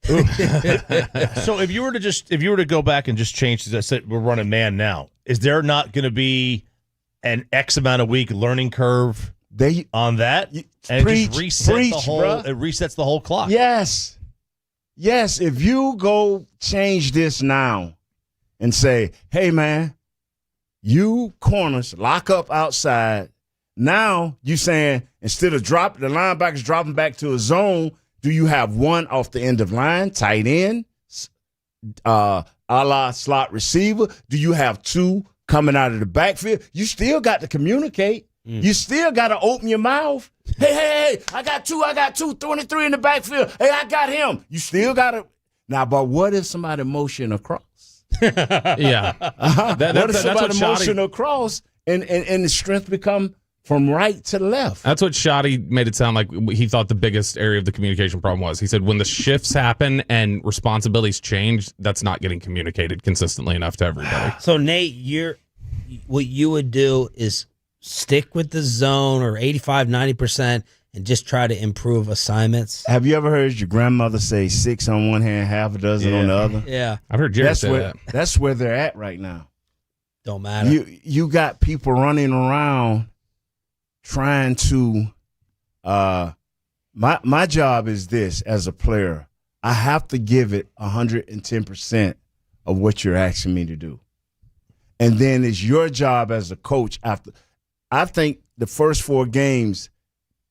So if you were to go back and just change, as I said, we're running man now. Is there not going to be an X amount of week learning curve on that? And just reset it resets the whole clock. Yes. If you go change this now and say, hey man, you corners lock up outside. Now you saying instead of the linebackers dropping back to a zone, do you have one off the end of line, tight end, a la slot receiver? Do you have two coming out of the backfield? You still got to communicate. You still got to open your mouth. Hey, I got two, 23 in the backfield. Hey, I got him. You still got to. Now, but what if somebody motion across? Yeah. What if somebody motion across and the strength become from right to left? That's what Shoddy made it sound like he thought the biggest area of the communication problem was. He said when the shifts happen and responsibilities change, that's not getting communicated consistently enough to everybody. So, Nate, what you would do is stick with the zone or 85, 90% and just try to improve assignments. Have you ever heard your grandmother say 6 on one hand, half a dozen on the other? Yeah. I've heard Jerry say that. That's where they're at right now. Don't matter. You got people running around trying to my job is this as a player. I have to give it 110% of what you're asking me to do. And then it's your job as a coach after. I think the first 4 games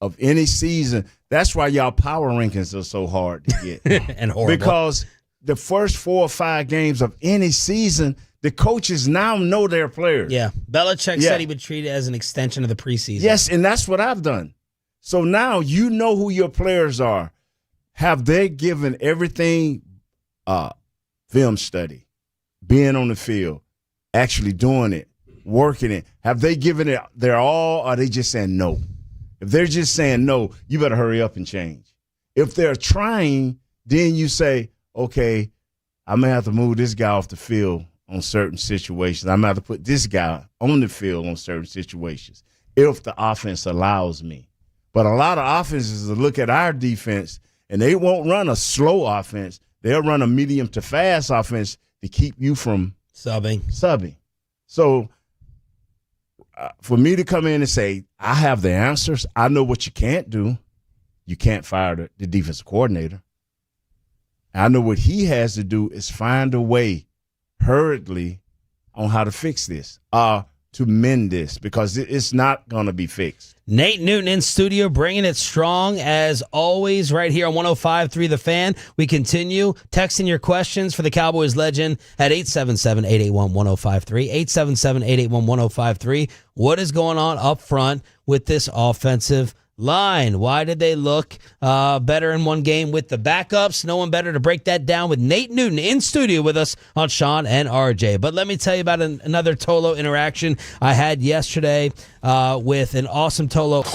of any season, that's why y'all power rankings are so hard to get. And horrible. Because the first 4 or 5 games of any season, the coaches now know their players. Yeah. Belichick said he would treat it as an extension of the preseason. Yes, and that's what I've done. So now you know who your players are. Have they given everything film study, being on the field, actually doing it, working it? Have they given it their all, or are they just saying no? If they're just saying no, you better hurry up and change. If they're trying, then you say, okay, I may have to move this guy off the field on certain situations. I might have to put this guy on the field on certain situations if the offense allows me. But a lot of offenses will look at our defense, and they won't run a slow offense. They'll run a medium to fast offense to keep you from subbing. So for me to come in and say, I have the answers, I know what you can't do. You can't fire the defensive coordinator. I know what he has to do is find a way hurriedly on how to fix this, to mend this, because it's not going to be fixed. Nate Newton in studio, bringing it strong as always right here on 105.3 The Fan. We continue texting your questions for the Cowboys legend at 877-881-1053, 877-881-1053. What is going on up front with this offensive line? Why did they look better in one game with the backups? No one better to break that down with Nate Newton in studio with us on Sean and RJ. But let me tell you about another Tolo interaction I had yesterday with an awesome Tolo.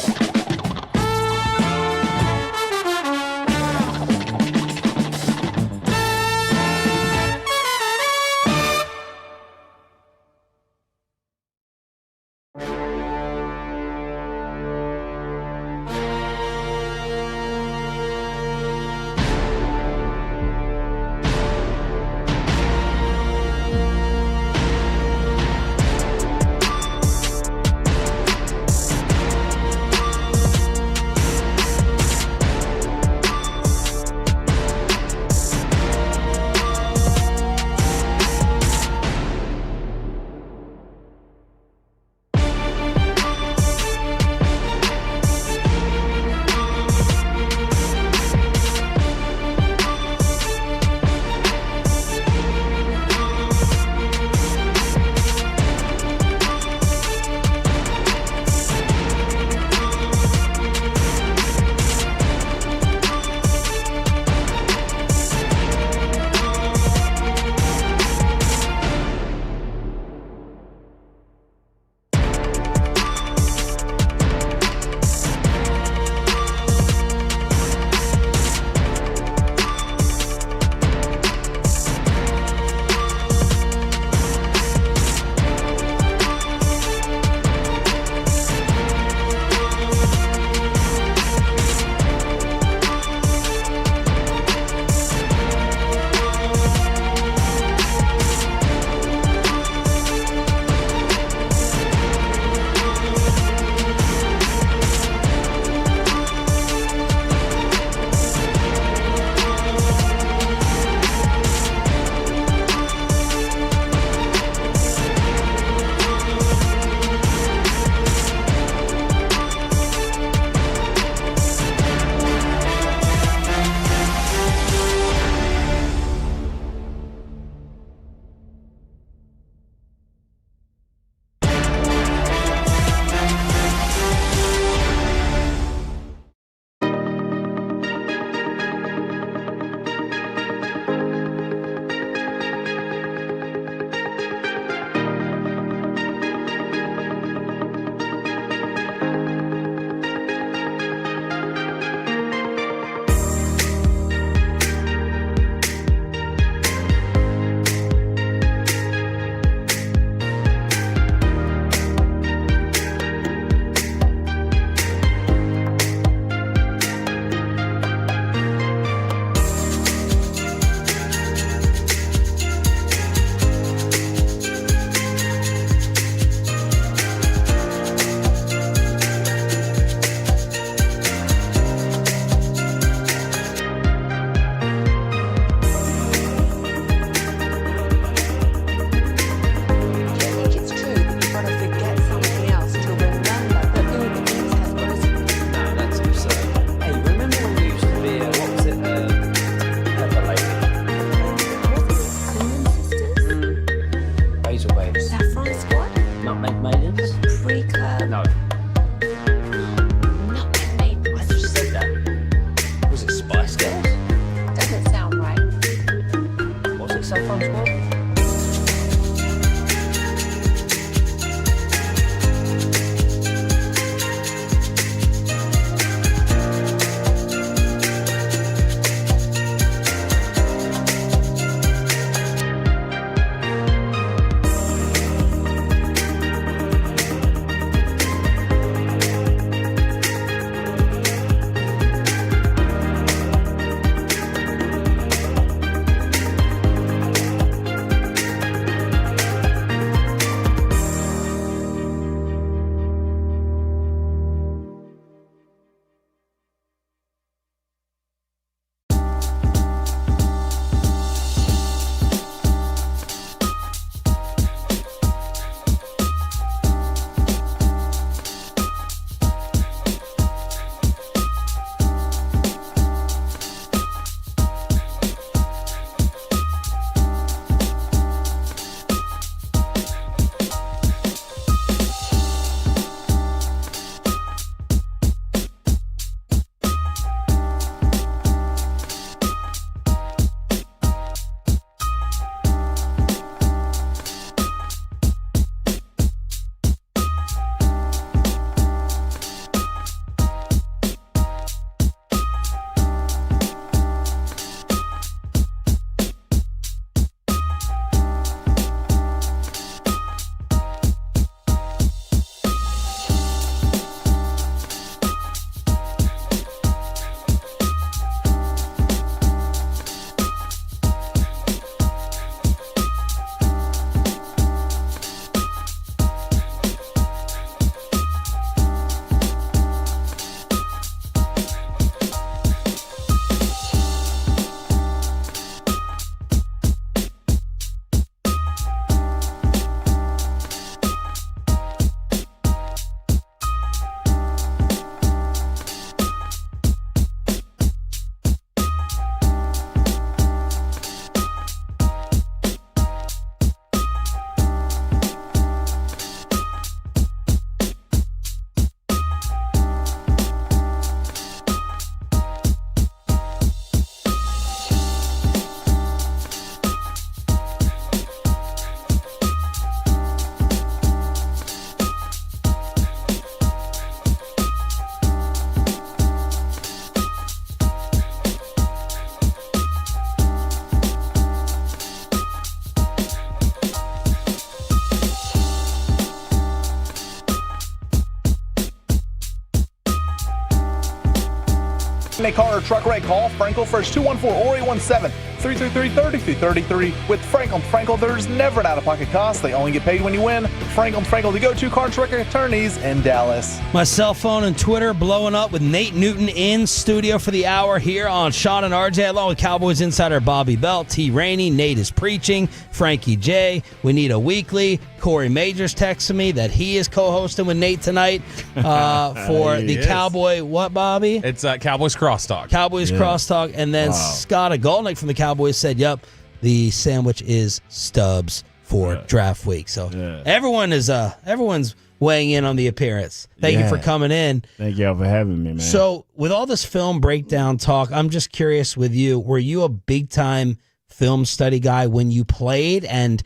In a car or truck wreck, call Frankel first 214 or 817 333-3333 with Frankel. Frankel, there's never an out-of-pocket cost. They only get paid when you win. Frankel, the go-to car truck attorneys in Dallas. My cell phone and Twitter blowing up with Nate Newton in studio for the hour here on Sean and RJ, along with Cowboys insider Bobby Belt, T. Rainey, Nate is preaching, Frankie J. We need a weekly. Corey Majors texted me that he is co-hosting with Nate tonight for the Cowboy. What, Bobby? It's Cowboys Crosstalk. Cowboys Crosstalk, and then Scott Agolnick from the Cowboys said, "Yep, the sandwich is Stubbs for draft week." So everyone's weighing in on the appearance. Thank you for coming in. Thank y'all for having me, man. So with all this film breakdown talk, I'm just curious with you, were you a big time film study guy when you played, and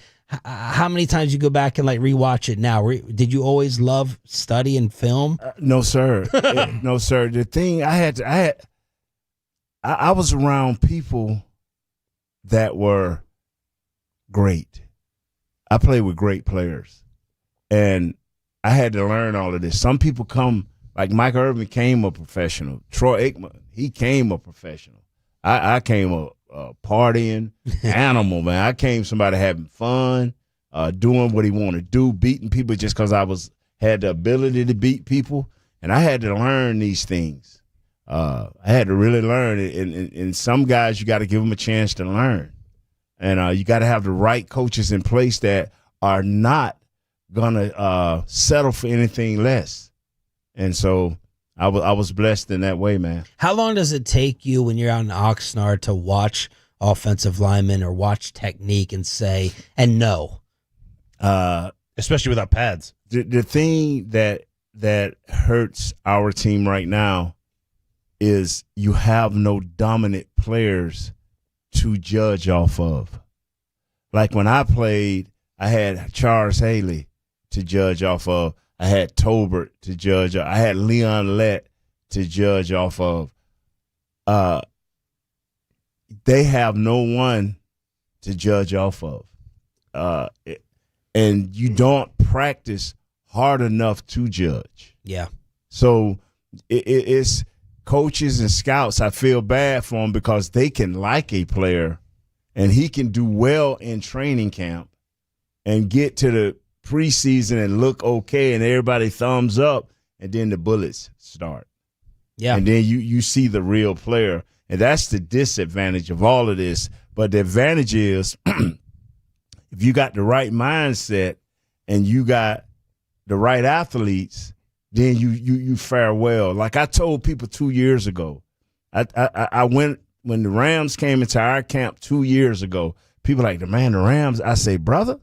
how many times you go back and like rewatch it now? Did you always love studying film? No, sir. No, sir. The thing I was around people that were great. I played with great players, and I had to learn all of this. Some people come, like Mike Irvin came a professional. Troy Aikman, he came a professional. I came a partying animal, man. I came somebody having fun, doing what he wanted to do, beating people just because I had the ability to beat people, and I had to learn these things. I had to really learn it, and some guys you got to give them a chance to learn, and you got to have the right coaches in place that are not gonna settle for anything less, and so I was blessed in that way, man. How long does it take you when you're out in Oxnard to watch offensive linemen or watch technique and say, and know? Especially without pads. The thing that hurts our team right now is you have no dominant players to judge off of. Like when I played, I had Charles Haley to judge off of. I had Tolbert to judge. I had Leon Lett to judge off of. They have no one to judge off of. And you don't practice hard enough to judge. Yeah. So it's coaches and scouts, I feel bad for them because they can like a player and he can do well in training camp and get to the preseason and look okay and everybody thumbs up, and then the bullets start. Yeah. And then you see the real player. And that's the disadvantage of all of this. But the advantage is if you got the right mindset and you got the right athletes, then you fare well. Like I told people 2 years ago, I went when the Rams came into our camp 2 years ago, people like, the Rams, I say, brother,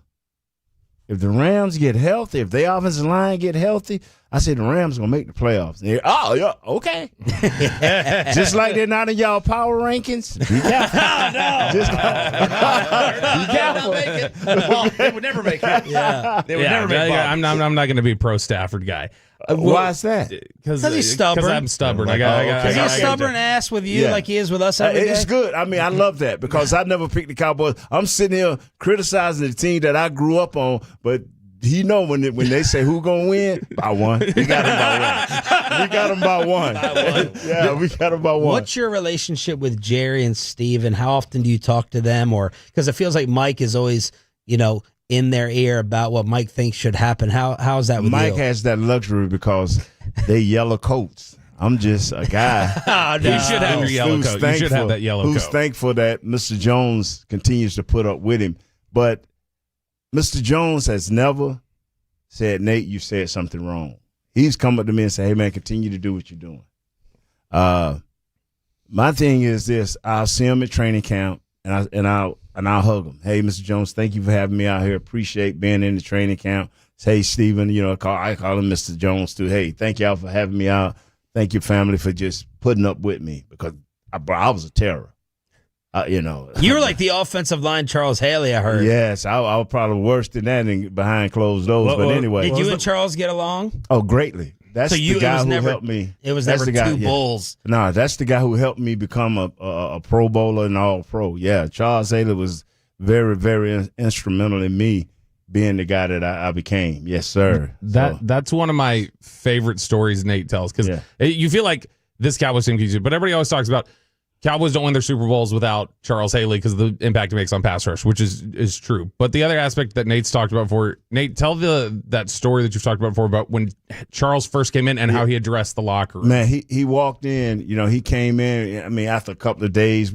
if the Rams get healthy, if their offensive line get healthy, I say the Rams going to make the playoffs. And oh, yeah, okay. Just like they're not in y'all power rankings. Be careful. No. Just, be careful. Well, they would never make it. Yeah. They would never make it. I'm not going to be pro Stafford guy. Why is that? Because he's stubborn. Because I'm stubborn. Is he a stubborn ass with you like he is with us every day? It's good. I mean, I love that because I never picked the Cowboys. I'm sitting here criticizing the team that I grew up on, but he know when they say who gonna win, by one. We got him by one. Yeah, we got him by one. What's your relationship with Jerry and Steve, and how often do you talk to them? Or because it feels like Mike is always, in their ear about what Mike thinks should happen. How is that with Mike you? has that luxury because they yellow coats. I'm just a guy. Oh, no. You should have your yellow coat. You should have that yellow coat. Who's thankful that Mr. Jones continues to put up with him. But Mr. Jones has never said, Nate, you said something wrong. He's come up to me and said, hey, man, continue to do what you're doing. My thing is this. I'll see him at training camp, and I'll hug him. Hey, Mr. Jones, thank you for having me out here. Appreciate being in the training camp. Say, hey, Stephen, I call him Mr. Jones too. Hey, thank y'all for having me out. Thank your family for just putting up with me because I was a terror. You were like the offensive line Charles Haley, I heard. Yes, I was probably worse than that behind closed doors. But anyway. Did you and Charles get along? Oh, greatly. That's the guy who helped me. It was never two bulls. No, that's the guy who helped me become a Pro Bowler and All-Pro. Yeah, Charles Haley was very, very instrumental in me being the guy that I became. Yes, sir. That's one of my favorite stories Nate tells because you feel like this Cowboys team can use it. But everybody always talks about Cowboys don't win their Super Bowls without Charles Haley because of the impact he makes on pass rush, which is true. But the other aspect that Nate's talked about before, Nate, tell that story that you've talked about before about when Charles first came in and how he addressed the locker room. Man, he walked in, he came in, after a couple of days, I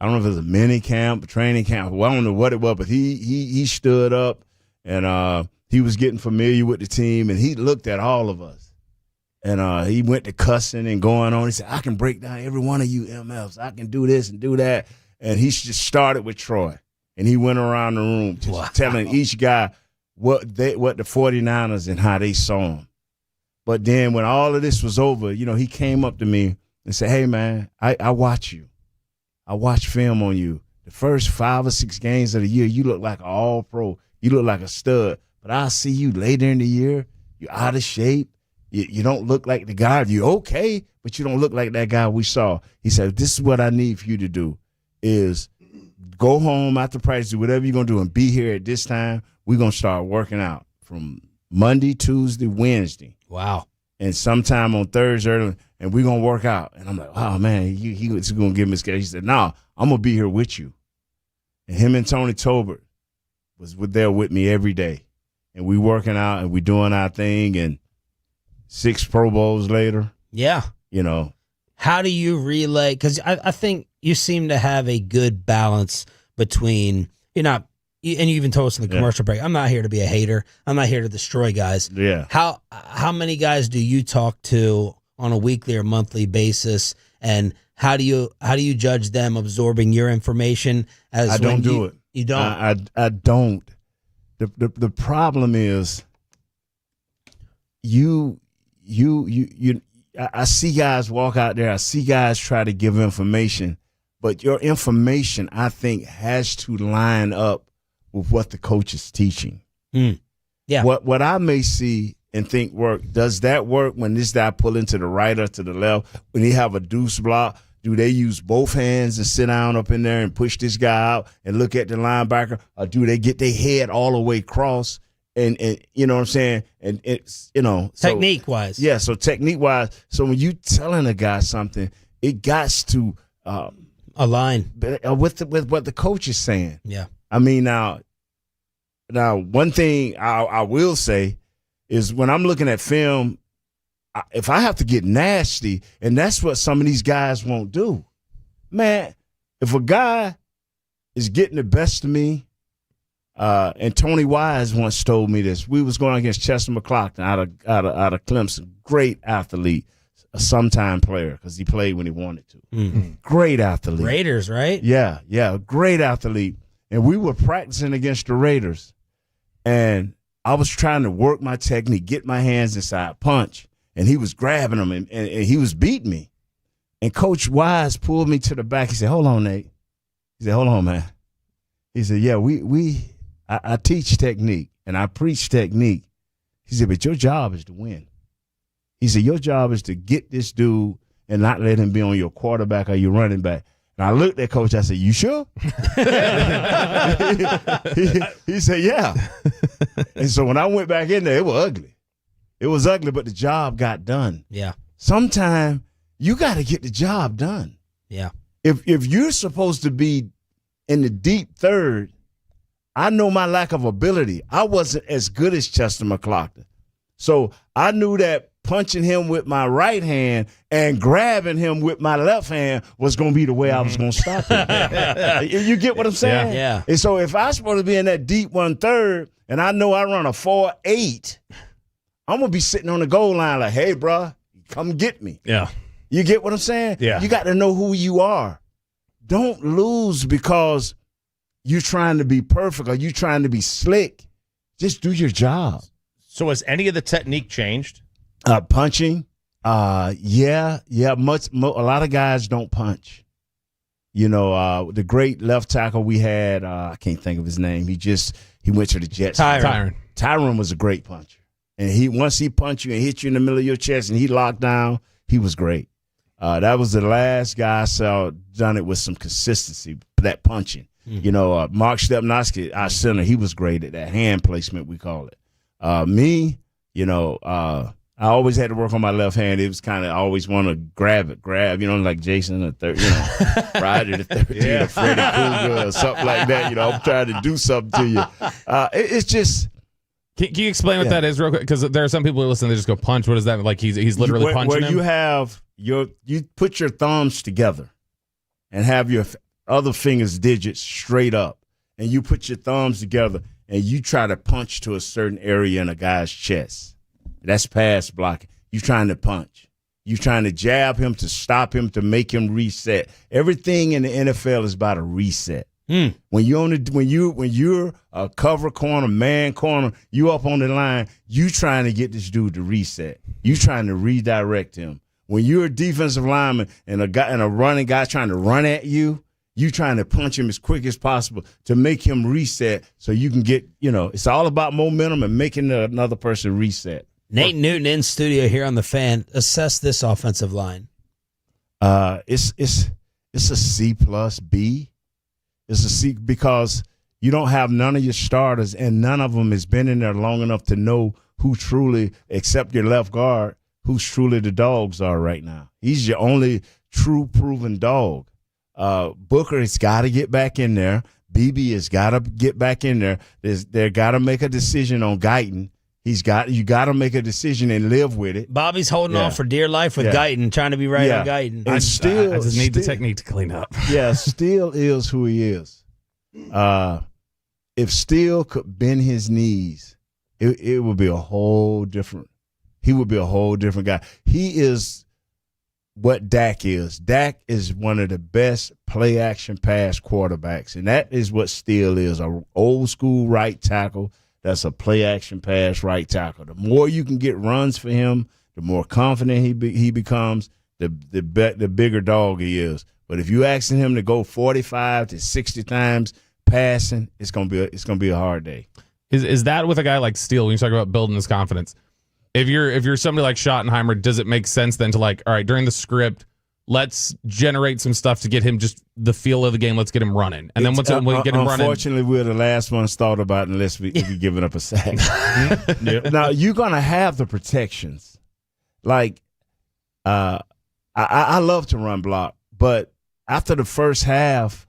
don't know if it was a mini camp, training camp, well, I don't know what it was, but he stood up and he was getting familiar with the team, and he looked at all of us. And he went to cussing and going on. He said, I can break down every one of you MFs. I can do this and do that. And he just started with Troy. And he went around the room just telling each guy what the 49ers and how they saw him. But then when all of this was over, he came up to me and said, hey, man, I watch you. I watch film on you. The first 5 or 6 games of the year, you look like an all-pro. You look like a stud. But I see you later in the year, you're out of shape. You don't look like the guy. You're okay, but you don't look like that guy we saw. He said, this is what I need for you to do is go home after practice, do whatever you're going to do, and be here at this time. We're going to start working out from Monday, Tuesday, Wednesday. Wow. And sometime on Thursday, and we're going to work out. And I'm like, oh, man, he was going to give me a schedule. He said, no, I'm going to be here with you. And him and Tony Tolbert was there with me every day. And we working out, and we doing our thing, and 6 Pro Bowls later. Yeah. How do you relay? Because I think you seem to have a good balance between, and you even told us in the commercial break, I'm not here to be a hater. I'm not here to destroy guys. Yeah. How many guys do you talk to on a weekly or monthly basis? And how do you judge them absorbing your information? I don't do it. You don't? I don't. The problem is I see guys walk out there. I see guys try to give information, but your information, I think, has to line up with what the coach is teaching. Yeah. What I may see and think work, does that work when this guy pull into the right or to the left? When he have a deuce block, do they use both hands and sit down up in there and push this guy out and look at the linebacker, or do they get their head all the way across? And you know what I'm saying? And it's, technique-wise. Yeah, so technique-wise. So when you telling a guy something, it got to align with what the coach is saying. Yeah. Now one thing I will say is when I'm looking at film, if I have to get nasty, and that's what some of these guys won't do. Man, if a guy is getting the best of me, and Tony Wise once told me this. We was going against Chester McLaughlin out of Clemson. Great athlete, a sometime player because he played when he wanted to. Mm-hmm. Great athlete. Raiders, right? Yeah, great athlete. And we were practicing against the Raiders, and I was trying to work my technique, get my hands inside, punch, and he was grabbing them, and he was beating me. And Coach Wise pulled me to the back. He said, "Hold on, Nate." He said, "Hold on, man." He said, "Yeah, I teach technique and I preach technique." He said, "But your job is to win." He said, "Your job is to get this dude and not let him be on your quarterback or your running back." And I looked at Coach. I said, "You sure?" he said, "Yeah." And so when I went back in there, it was ugly. It was ugly, but the job got done. Yeah. Sometimes you got to get the job done. Yeah. If you're supposed to be in the deep third, I know my lack of ability. I wasn't as good as Chester McLaughlin. So I knew that punching him with my right hand and grabbing him with my left hand was going to be the way I was going to stop him. You get what I'm saying? Yeah. And so if I'm supposed to be in that deep 1/3 and I know I run a 4.8, I'm going to be sitting on the goal line like, "Hey, bro, come get me." Yeah. You get what I'm saying? Yeah. You got to know who you are. Don't lose because you're trying to be perfect or you trying to be slick. Just do your job. So has any of the technique changed? Punching, yeah. A lot of guys don't punch. The great left tackle we had, I can't think of his name. He went to the Jets. Tyron was a great puncher, and once he punched you and hit you in the middle of your chest and he locked down, he was great. That was the last guy I saw done it with some consistency. That punching. Mm-hmm. Mark Stepnoski, our center, he was great at that hand placement, we call it. Me, I always had to work on my left hand. It was kind of always want to grab, like Jason the third, Friday the 13th, or Freddy Krueger or something like that. I'm trying to do something to you. It's just. Can you explain what that is real quick? Because there are some people who listen, they just go punch. What is that? Like he's literally punching him? You have you put your thumbs together and have your other fingers digits straight up, and you put your thumbs together and you try to punch to a certain area in a guy's chest. That's pass blocking. You're trying to punch. You're trying to jab him to stop him, to make him reset. Everything in the NFL is about a reset. When you're a cover corner, man corner, you up on the line, you trying to get this dude to reset. You trying to redirect him. When you're a defensive lineman and a running guy trying to run at you, you trying to punch him as quick as possible to make him reset so you can get, it's all about momentum and making another person reset. Nate Newton in studio here on The Fan. Assess this offensive line. It's a C plus B. It's a C because you don't have none of your starters, and none of them has been in there long enough to know who truly, except your left guard, who's truly the dogs are right now. He's your only true proven dog. Booker has got to get back in there. BB has got to get back in there. They got to make a decision on Guyton. You got to make a decision and live with it. Bobby's holding on for dear life with Guyton, trying to be right on Guyton. And I just need the technique to clean up. Yeah, Steele is who he is. If Steele could bend his knees, it would be a whole different. He would be a whole different guy. He is what Dak is. Dak is one of the best play action pass quarterbacks, and that is what Steele is, an old school right tackle. That's a play-action pass right tackle. The more you can get runs for him, the more confident he becomes, the bigger dog he is. But if you asking him to go 45 to 60 times passing, it's gonna be a hard day. Is that with a guy like Steele when you talk about building his confidence? If you're somebody like Schottenheimer, does it make sense then to all right, during the script, let's generate some stuff to get him just the feel of the game. Let's get him running. And then once we get him running. Unfortunately, we're the last ones thought about unless we be giving up a sack. Now, you're going to have the protections. Like, I love to run block, but after the first half,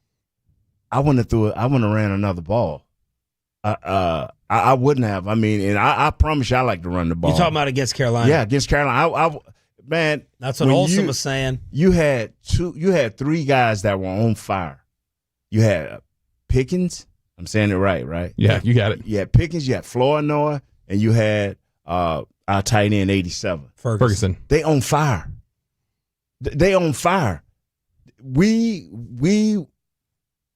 I wouldn't have ran another ball. I wouldn't have. I mean, and I promise you I like to run the ball. You're talking about against Carolina? Yeah, against Carolina. Man, that's what Olsen was saying. You had three guys that were on fire. You had Pickens. I'm saying it right? Yeah, you got it. You had Pickens, you had Flournoy, and you had our tight end 87. Ferguson. They on fire. They on fire. I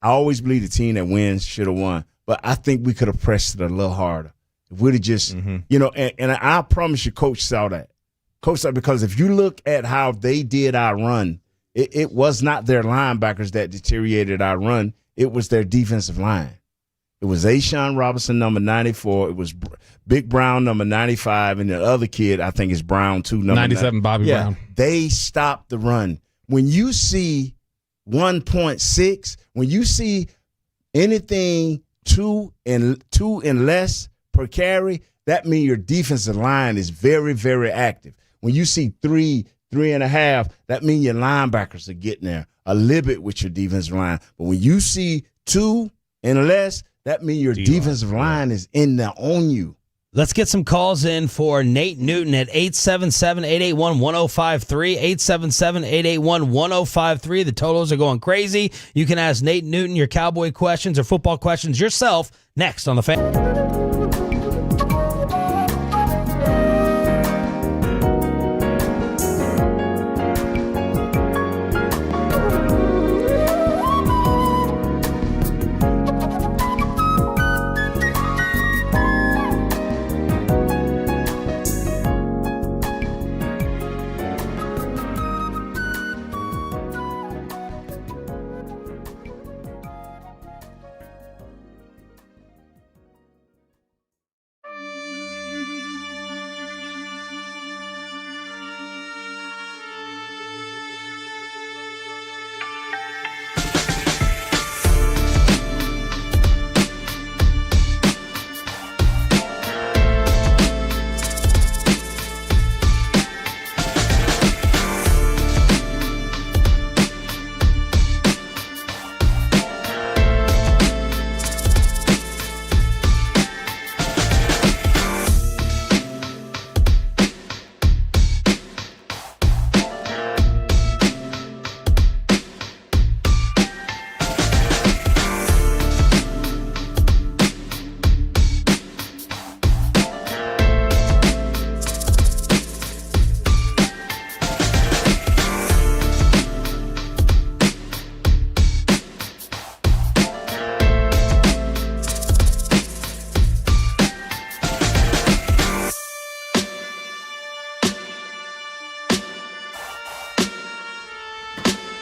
always believe the team that wins should have won, but I think we could have pressed it a little harder. If we'd have just, and I promise you, Coach saw that. Because if you look at how they did our run, it was not their linebackers that deteriorated our run. It was their defensive line. It was Ashawn Robinson, number 94. It was Big Brown, number 95. And the other kid, I think, is Brown, too. Number 97, Bobby Brown. They stopped the run. When you see 1.6, when you see anything two and less per carry, that means your defensive line is very, very active. When you see 3.5, that means your linebackers are getting there a little bit with your defensive line. But when you see 2 and less, that means your defensive line is in there on you. Let's get some calls in for Nate Newton at 877-881-1053, 877-881-1053. The totals are going crazy. You can ask Nate Newton your Cowboy questions or football questions yourself next on The Fan.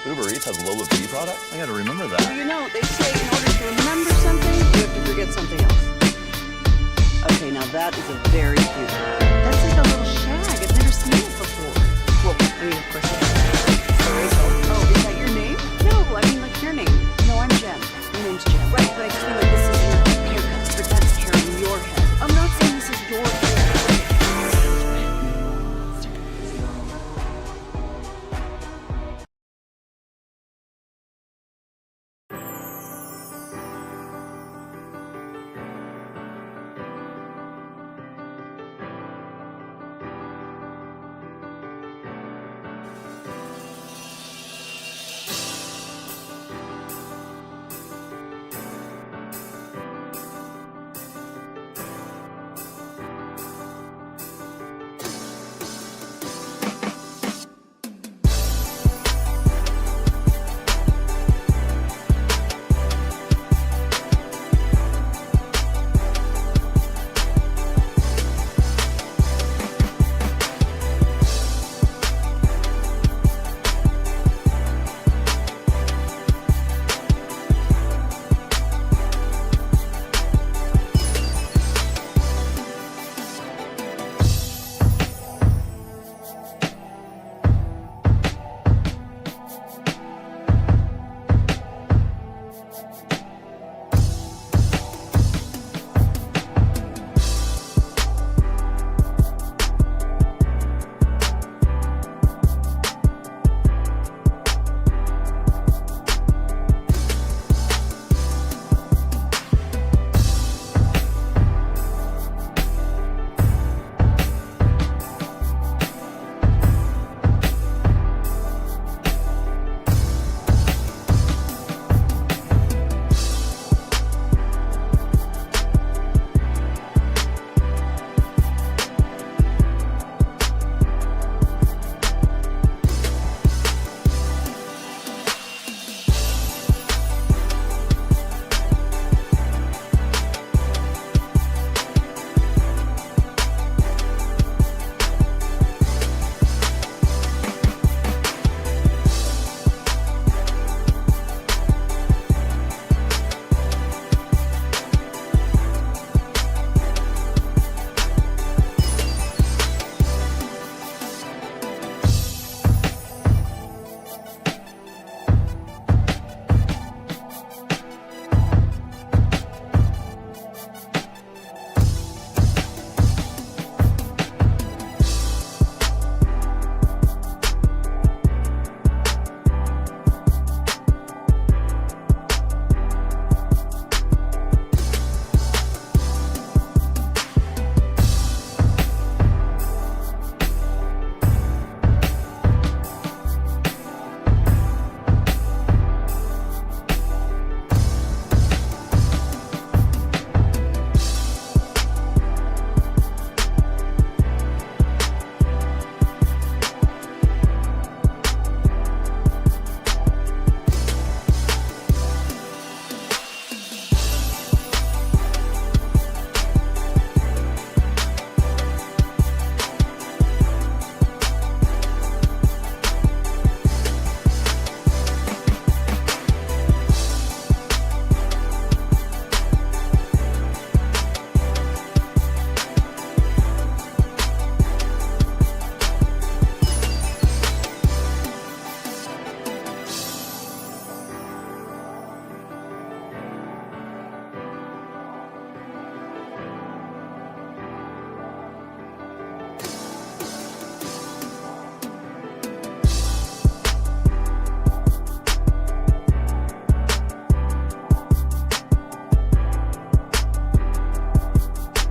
Uber Eats has Lola V products? I gotta remember Well, that. you know, they say in order to remember something, you have to forget something else. Okay, now that is a very cute haircut. That's like a little shag. I've never seen it before. Well, I mean, of course, Rachel. Oh, is that your name? No, I mean, like your name. No, I'm Jen. My name's Jen. Right, but I just mean like this is your haircut, but that's hair on your head. I'm not saying this is your hair.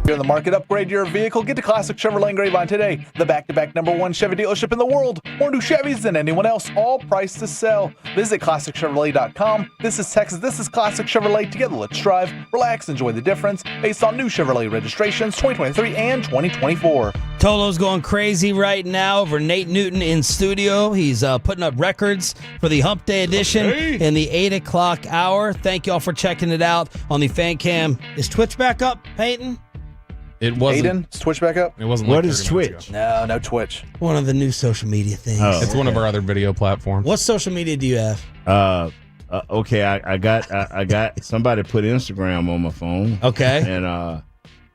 You're in the market, upgrade your vehicle. Get to Classic Chevrolet in Grapevine today. The back-to-back #1 Chevy dealership in the world. More new Chevys than anyone else, all priced to sell. Visit ClassicChevrolet.com. This is Texas. This is Classic Chevrolet. Together, let's drive, relax, enjoy the difference. Based on new Chevrolet registrations 2023 and 2024. Tolo's going crazy right now over Nate Newton in studio. He's putting up records for the Hump Day edition in the 8 o'clock hour. Thank you all for checking it out on the fan cam. Is Twitch back up, Peyton? It wasn't. Aiden, is Twitch back up? It wasn't. What like is 30 minutes Twitch? ago. No Twitch. One of the new social media things. Oh. It's one of our other video platforms. What social media do you have? Okay, I got somebody put Instagram on my phone. Okay. And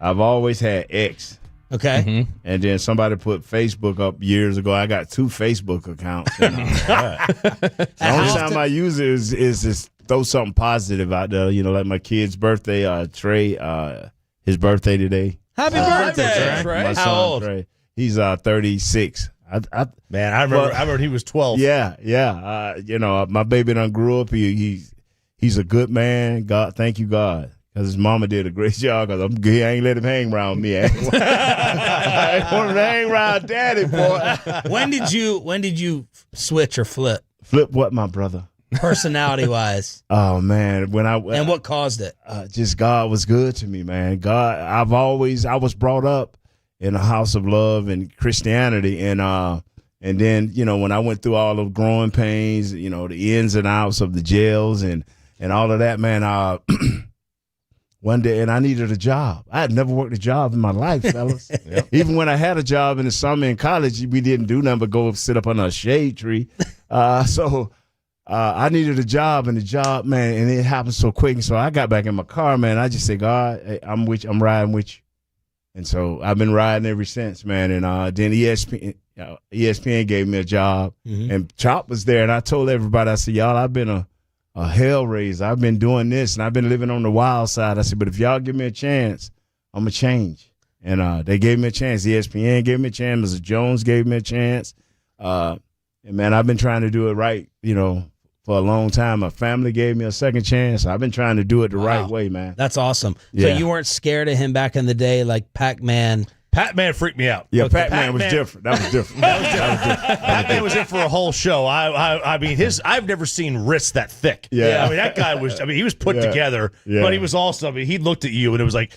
I've always had X. Okay. Mm-hmm. And then somebody put Facebook up years ago. I got 2 Facebook accounts. And, the only time I use it is just throw something positive out there. You know, like my kid's birthday. Trey, his birthday today. Happy birthday, Trey. My son, How old? Trey. He's 36. Man, I remember he was 12. Yeah. You know, my baby done grew up. He's a good man. God, thank you, God. Because his mama did a great job. Because I ain't let him hang around me. I ain't want him to hang around daddy, boy. When did you switch or flip? Flip what, my brother? Personality wise. Oh man, and what caused it? Just God was good to me, man. God, I was brought up in a house of love and Christianity, and then when I went through all of growing pains, the ins and outs of the jails and all of that, man. One day, and I needed a job. I had never worked a job in my life, fellas. Yep. Even when I had a job in the summer in college, we didn't do nothing but go sit up under a shade tree. So I needed a job, and the job, man, and it happened so quick. And so I got back in my car, man. I just said, God, hey, I'm riding with you. And so I've been riding ever since, man. And then ESPN gave me a job, and Chop was there, and I told everybody, I said, y'all, I've been a hell raiser. I've been doing this, and I've been living on the wild side. I said, but if y'all give me a chance, I'm going to change. And they gave me a chance. ESPN gave me a chance. Mr. Jones gave me a chance. And, man, I've been trying to do it right, for a long time. My family gave me a second chance. I've been trying to do it the right way, man. That's awesome. Yeah. So you weren't scared of him back in the day like Pac-Man? Pac-Man freaked me out. Yeah, okay. Pac-Man was different. That was different. Pac-Man was in for a whole show. I mean, I've never seen wrists that thick. Yeah. I mean, that guy was, he was put together, but he was also, he looked at you and it was like,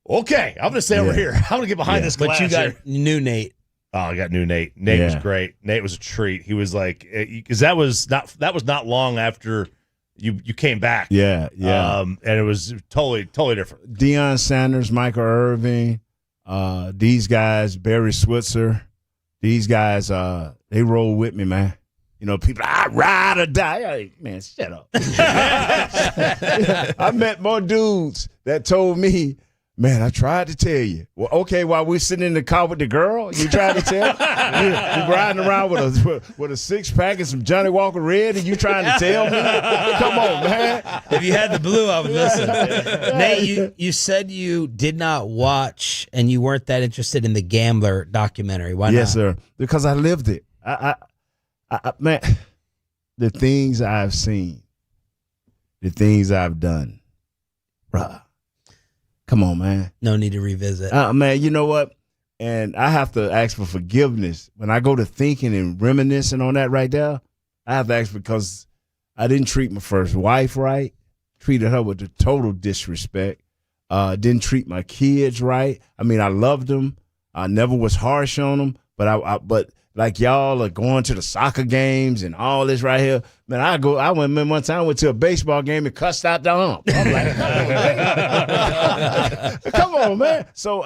okay, I'm going to stay over here. I'm going to get behind this glass. But you got here. new Nate. Oh, I got new Nate. Nate was great. Nate was a treat. He was like, because that was not long after you came back. Yeah. And it was totally different. Deion Sanders, Michael Irvin, these guys, Barry Switzer, these guys, they roll with me, man. People, I ride or die. Man, shut up. I met more dudes that told me, man, I tried to tell you. Well, okay, while we're sitting in the car with the girl, you tried to tell? You're riding around with a 6-pack and some Johnny Walker Red, and you trying to tell me? Come on, man. If you had the blue, I would listen. Nate, you said you did not watch and you weren't that interested in the Gambler documentary. Why not? Yes, sir. Because I lived it. I man, the things I've seen, the things I've done, bruh. Come on, man. No need to revisit. Man, you know what? And I have to ask for forgiveness. When I go to thinking and reminiscing on that right there, I have to ask because I didn't treat my first wife right, treated her with the total disrespect, didn't treat my kids right. I mean, I loved them. I never was harsh on them, but like y'all are going to the soccer games and all this right here. Man, I went one time, went to a baseball game and cussed out the ump. I'm like, come on, man. So,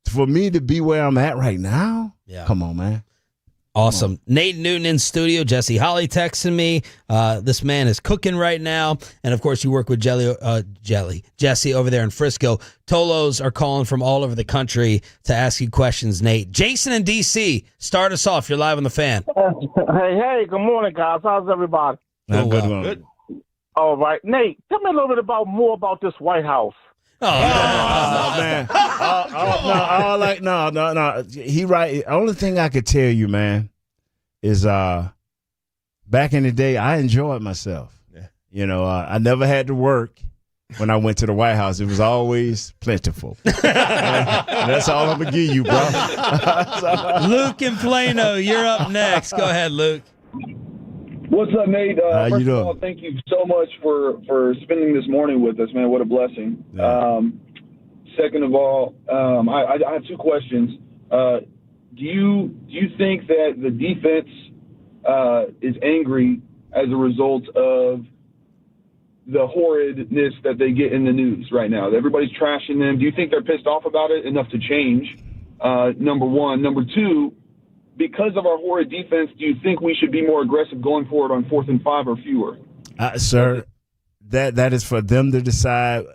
for me to be where I'm at right now, come on, man. Awesome. Nate Newton in studio. Jesse Holly texting me. This man is cooking right now. And, of course, you work with Jesse over there in Frisco. Tolos are calling from all over the country to ask you questions, Nate. Jason in D.C., start us off. You're live on the Fan. Hey, good morning, guys. How's everybody? Good. All right. Nate, tell me a little bit more about this White House. Man. No. He right. Only thing I could tell you, man, is back in the day, I enjoyed myself. Yeah. I never had to work when I went to the White House. It was always plentiful. That's all I'm gonna give you, bro. Luke in Plano, you're up next. Go ahead, Luke. What's up, Nate? How First you doing? of all, thank you so much for spending this morning with us, man. What a blessing. Yeah. Second of all, I have two questions. Do you think that the defense is angry as a result of the horridness that they get in the news right now? Everybody's trashing them. Do you think they're pissed off about it enough to change? Number one. Number two, because of our horrid defense, do you think we should be more aggressive going forward on 4th and 5 or fewer? Sir, that is for them to decide.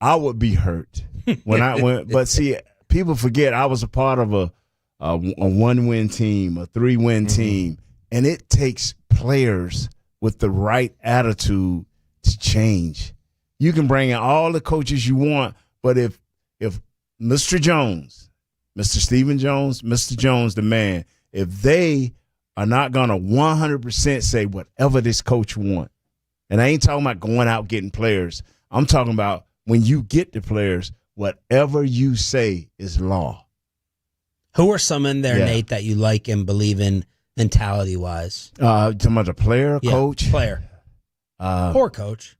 I would be hurt when I went, but see, people forget I was a part of a 1-win team, a 3-win team, and it takes players with the right attitude to change. You can bring in all the coaches you want, but if Mr. Jones, Mr. Stephen Jones, Mr. Jones, the man, if they are not going to 100% say whatever this coach wants, and I ain't talking about going out getting players. I'm talking about when you get the players, whatever you say is law. Who are some in there, Nate, that you like and believe in mentality-wise? Talking about the player, coach? Player. Or coach.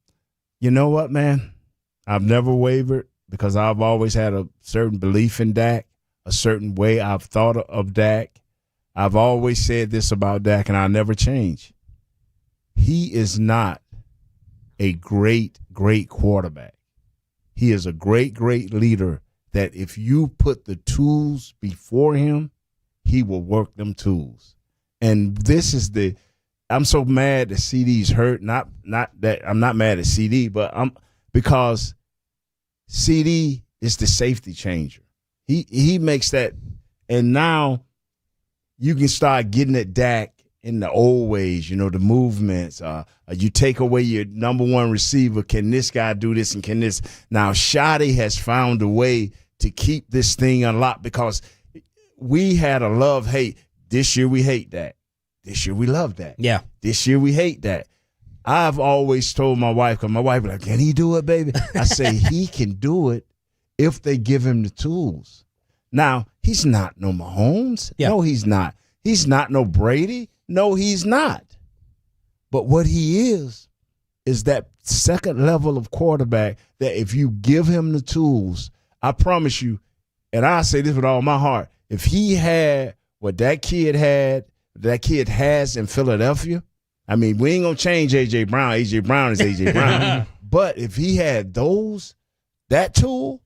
You know what, man? I've never wavered because I've always had a certain belief in Dak, a certain way I've thought of Dak. I've always said this about Dak, and I'll never change. He is not a great, great quarterback. He is a great, great leader that if you put the tools before him, he will work them tools. And this is I'm so mad that CD's hurt. Not that I'm not mad at CD, but because CD is the safety changer. He makes that, and now you can start getting at Dak in the old ways, the movements. You take away your number one receiver. Can this guy do this and can this? Now, Shotty has found a way to keep this thing unlocked because we had a love-hate. This year we hate that. This year we love that. Yeah. This year we hate that. I've always told my wife, because my wife be like, can he do it, baby? I say he can do it if they give him the tools. Now, he's not no Mahomes. Yeah. No, he's not. He's not no Brady. No, he's not. But what he is that second level of quarterback that if you give him the tools, I promise you, and I say this with all my heart, if he had what that kid has in Philadelphia, I mean, we ain't going to change A.J. Brown. A.J. Brown is A.J. Brown. But if he had that tool,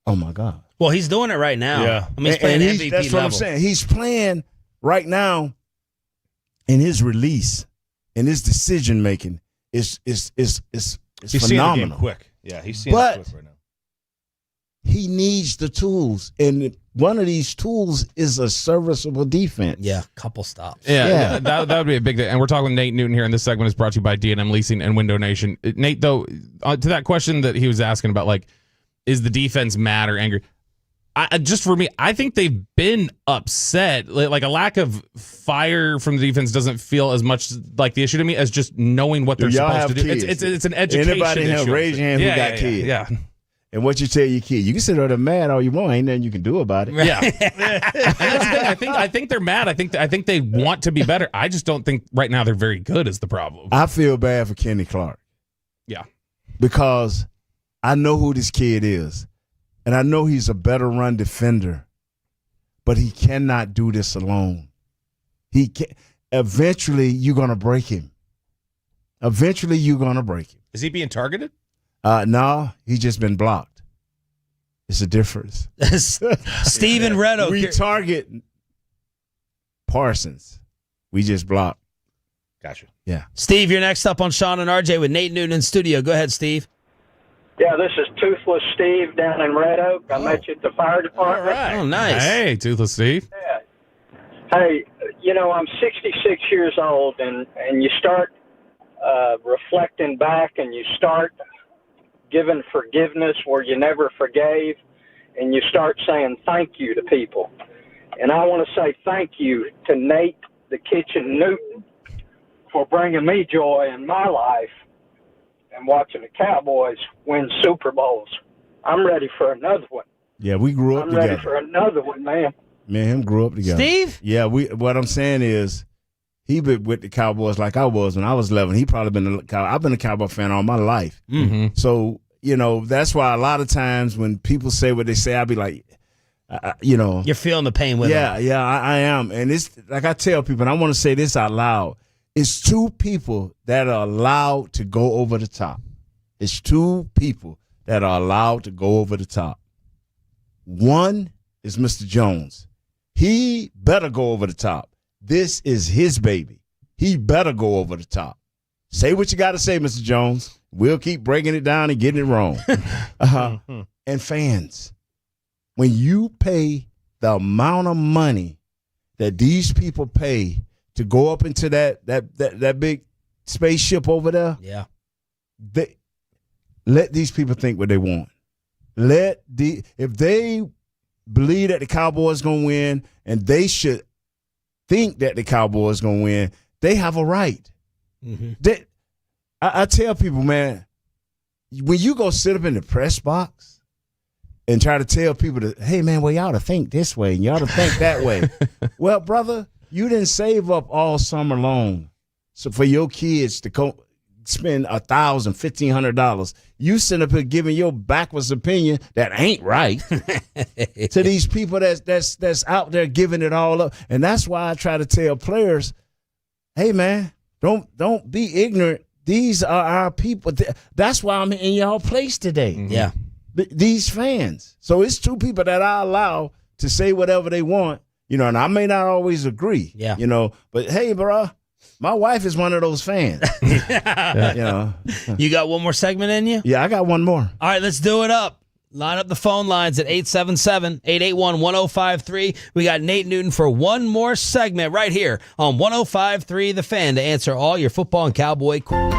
oh, my God. Well, he's doing it right now. Yeah. I mean, he's playing MVP that's what level. I'm saying. He's playing right now. In his release, in his decision making, is he's phenomenal. Seeing the game quick. Yeah, he's seeing it quick right now. He needs the tools, and one of these tools is a serviceable defense. Yeah, couple stops. Yeah. That would be a big thing. And we're talking with Nate Newton here, and this segment is brought to you by D&M Leasing and Window Nation. Nate, though, to that question that he was asking about, like, is the defense mad or angry? Just for me, I think they've been upset. Like a lack of fire from the defense doesn't feel as much like the issue to me as just knowing what they're supposed to do. It's an education Anybody issue. Here, raise your hand who got kids. Yeah. And what you tell your kid, you can sit there mad all you want. Ain't nothing you can do about it. Yeah. I think they're mad. I think they want to be better. I just don't think right now they're very good is the problem. I feel bad for Kenny Clark. Yeah. Because I know who this kid is. And I know he's a better run defender, but he cannot do this alone. Eventually, you're going to break him. Is he being targeted? No, he's just been blocked. It's a difference. Steven Redo. We target Parsons. We just block. Gotcha. Yeah. Steve, you're next up on Sean and RJ with Nate Newton in studio. Go ahead, Steve. Yeah, this is Toothless Steve down in Red Oak. I met you at the fire department. All right. Oh, nice. Hey, Toothless Steve. Yeah. Hey, I'm 66 years old, and you start reflecting back, and you start giving forgiveness where you never forgave, and you start saying thank you to people. And I want to say thank you to Nate the Kitchen Newton for bringing me joy in my life and watching the Cowboys win Super Bowls. I'm ready for another one. Yeah, we grew up together. I'm ready for another one, man. Me and him grew up together. Steve? Yeah, what I'm saying is he been with the Cowboys like I was when I was 11. He probably I've been a Cowboy fan all my life. Mm-hmm. So, that's why a lot of times when people say what they say, I'll be like, You're feeling the pain with him. Yeah, I am. And it's like I tell people, and I want to say this out loud. It's two people that are allowed to go over the top. It's two people that are allowed to go over the top. One is Mr. Jones. He better go over the top. This is his baby. He better go over the top. Say what you got to say, Mr. Jones. We'll keep breaking it down and getting it wrong. And fans, when you pay the amount of money that these people pay to go up into that big spaceship over there, let these people think what they want. If they believe that the Cowboys going to win and they should think that the Cowboys going to win, they have a right. Mm-hmm. I tell people, man, when you go sit up in the press box and try to tell people that, hey, man, well, you ought to think this way and you ought to think that way. Well, brother, you didn't save up all summer long so for your kids to spend $1,000, $1,500. You sit up here giving your backwards opinion that ain't right to these people that's out there giving it all up. And that's why I try to tell players, hey, man, don't be ignorant. These are our people. That's why I'm in y'all place today. Mm-hmm. Yeah. These fans. So it's two people that I allow to say whatever they want, and I may not always agree, but hey, bro, my wife is one of those fans. You got one more segment in you? Yeah, I got one more. All right, let's do it up. Line up the phone lines at 877-881-1053. We got Nate Newton for one more segment right here on 105.3 The Fan to answer all your football and Cowboy questions.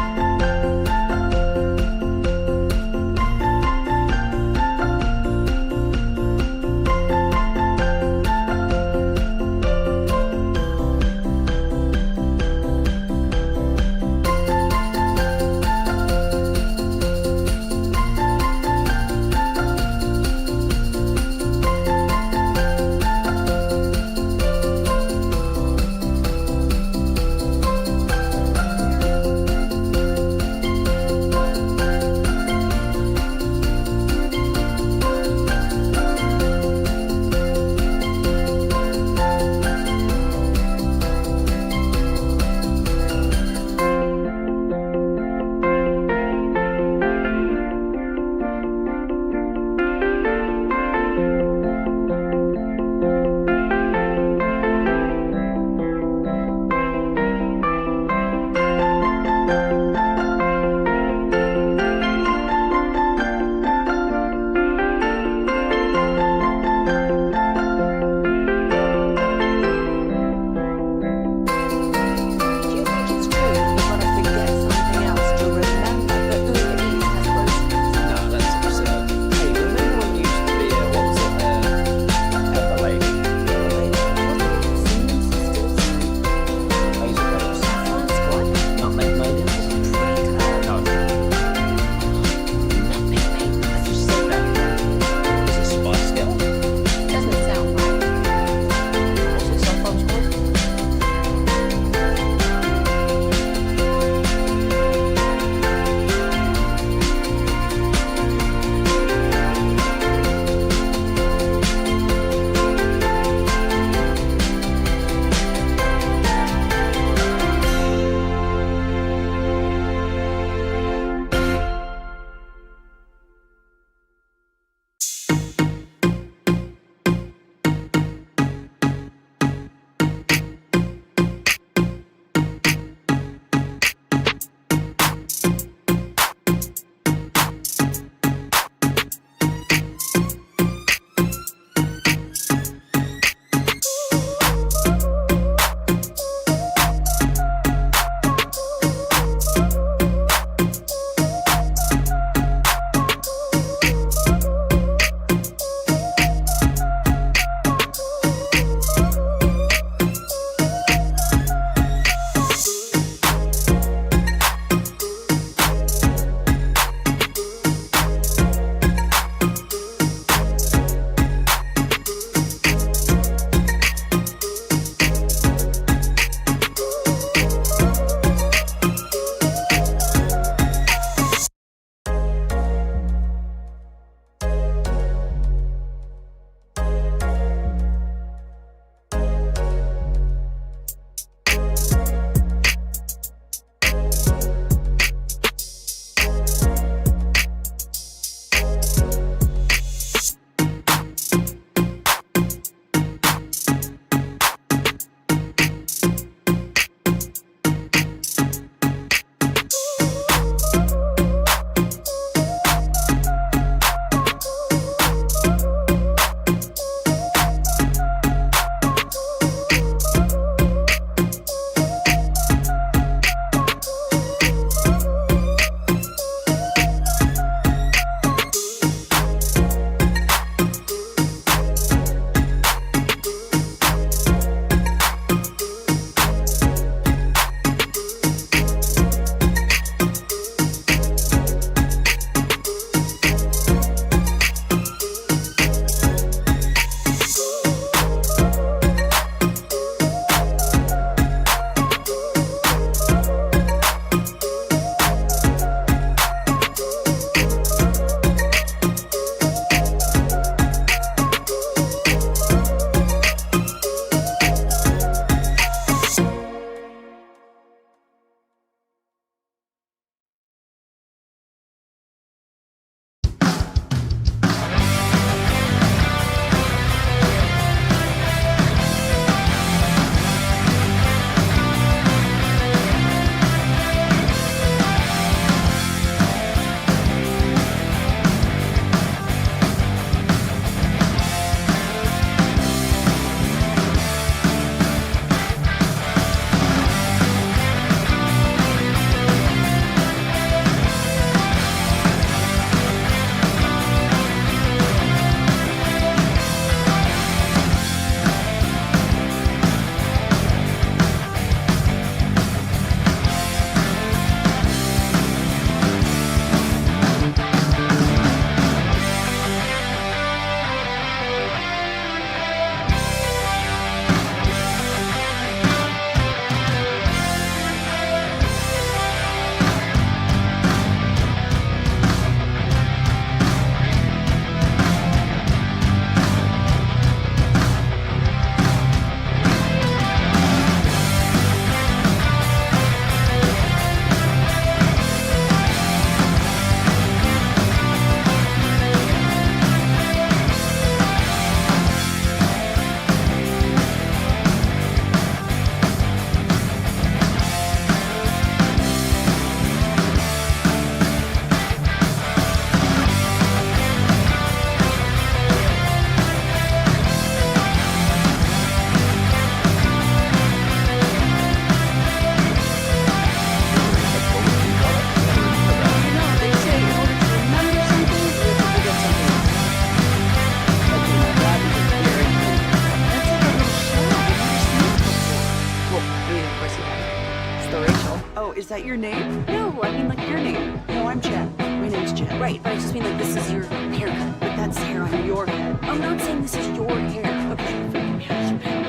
Oh, is that your name? No, I mean like your name. No, I'm Jen. My name's Jen. Right, but I just mean like this is your haircut. Like that's the hair on your head. I'm not saying this is your hair. Okay, freaking here's your pen.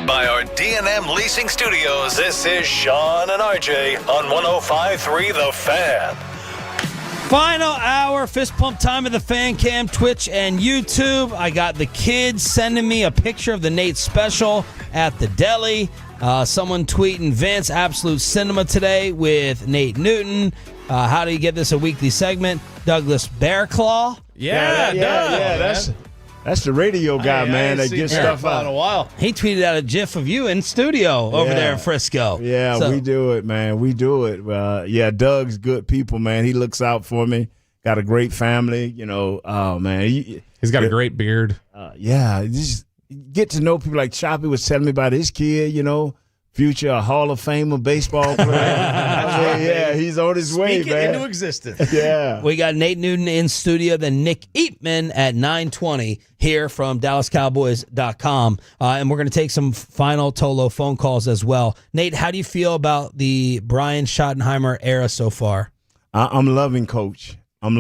By our D&M Leasing Studios, this is Sean and RJ on 105.3 The Fan. Final hour, fist pump time of the Fan Cam, Twitch, and YouTube. I got the kids sending me a picture of the Nate special at the deli. Someone tweeting Vince, Absolute Cinema today with Nate Newton. How do you get this a weekly segment? Douglas Bearclaw. Yeah. That's the radio guy, man. They get stuff out in a while. He tweeted out a GIF of you in studio over there in Frisco. Yeah, So- we do it, man. We do it. Doug's good people, man. He looks out for me. Got a great family, you know. Oh, man. He's got a great beard. Just get to know people like Choppy was telling me about his kid, you know. Future Hall of Famer baseball player. Yeah, he's on his way, Speak man. it into existence. Yeah. We got Nate Newton in studio, then Nick Eatman at 9:20 here from DallasCowboys.com. And we're going to take some final Tolo phone calls as well. Nate, how do you feel about the Brian Schottenheimer era so far? I'm loving Coach. I'm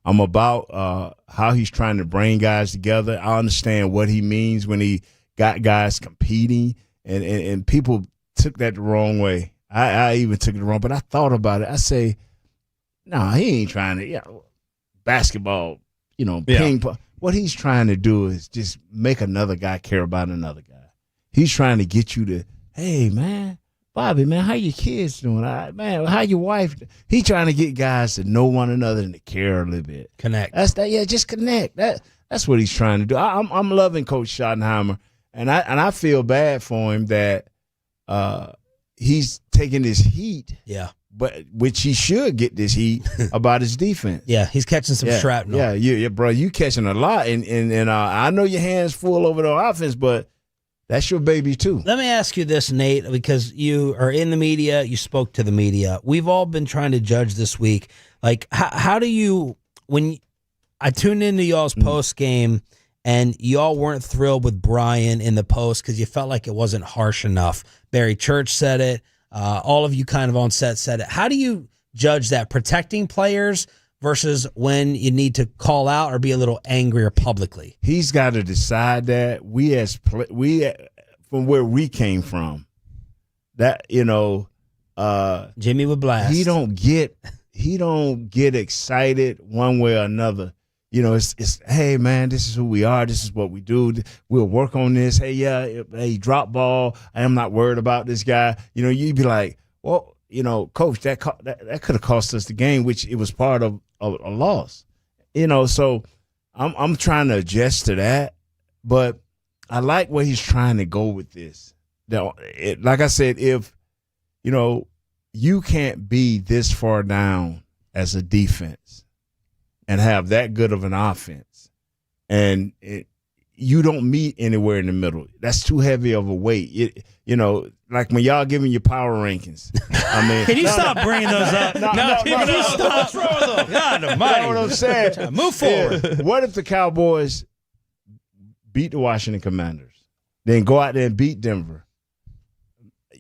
about how he's trying to bring guys together. I understand what he means when he got guys competing, and people took that the wrong way. I even took it wrong, but I thought about it. I say, no, he ain't trying to, basketball, ping pong. What he's trying to do is just make another guy care about another guy. He's trying to get you to, hey, man, Bobby, man, how your kids doing? Man, how your wife? He's trying to get guys to know one another and to care a little bit. Connect. Just connect. That's what he's trying to do. I'm loving Coach Schottenheimer. And I feel bad for him that he's taking this heat. Yeah. But which he should get this heat about his defense. Yeah, he's catching some shrapnel. Yeah, bro, you catching a lot, and I know your hands full over the offense, but that's your baby too. Let me ask you this, Nate, because you are in the media, you spoke to the media. We've all been trying to judge this week. Like, how do you, when I tuned into y'all's post game, and y'all weren't thrilled with Brian in the post because you felt like it wasn't harsh enough. Barry Church said it. All of you kind of on set said it. How do you judge that? Protecting players versus when you need to call out or be a little angrier publicly? He's got to decide that. We from where we came from, that Jimmy would blast. He don't get excited one way or another. It's hey, man, this is who we are. This is what we do. We'll work on this. Hey, drop ball. I am not worried about this guy. You'd be like, well, Coach, that could have cost us the game, which it was part of a loss. So I'm trying to adjust to that, but I like where he's trying to go with this. Like I said, if you can't be this far down as a defense and have that good of an offense, and you don't meet anywhere in the middle. That's too heavy of a weight. Like when y'all giving your power rankings. I mean, can you stop bringing those up? No, stop. What's wrong with them? God almighty. You know what I'm saying? Move forward. What if the Cowboys beat the Washington Commanders, then go out there and beat Denver?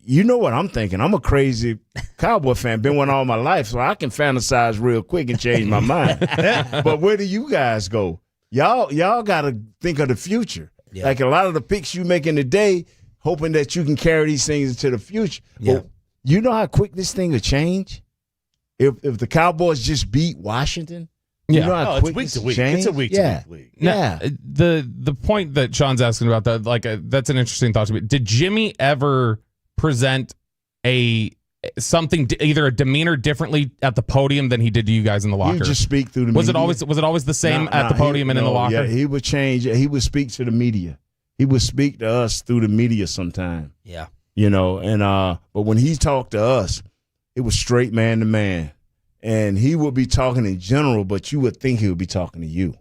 You know what I'm thinking. I'm a crazy Cowboy fan. Been one all my life, so I can fantasize real quick and change my mind. But where do you guys go? Y'all got to think of the future. Yeah. Like a lot of the picks you make in the day, hoping that you can carry these things into the future. Yeah. But you know how quick this thing will change? If the Cowboys just beat Washington? Yeah. You know how quick it's week to this week. change? It's a week to week league. Now, the point that Sean's asking about that, that's an interesting thought to me. Did Jimmy ever present something, either a demeanor differently at the podium than he did to you guys in the locker? You just speak through the media. Was it always the same at the podium and in the locker? Yeah, he would change. He would speak to the media. He would speak to us through the media sometime. Yeah. But when he talked to us, it was straight man to man. And he would be talking in general, but you would think he would be talking to you.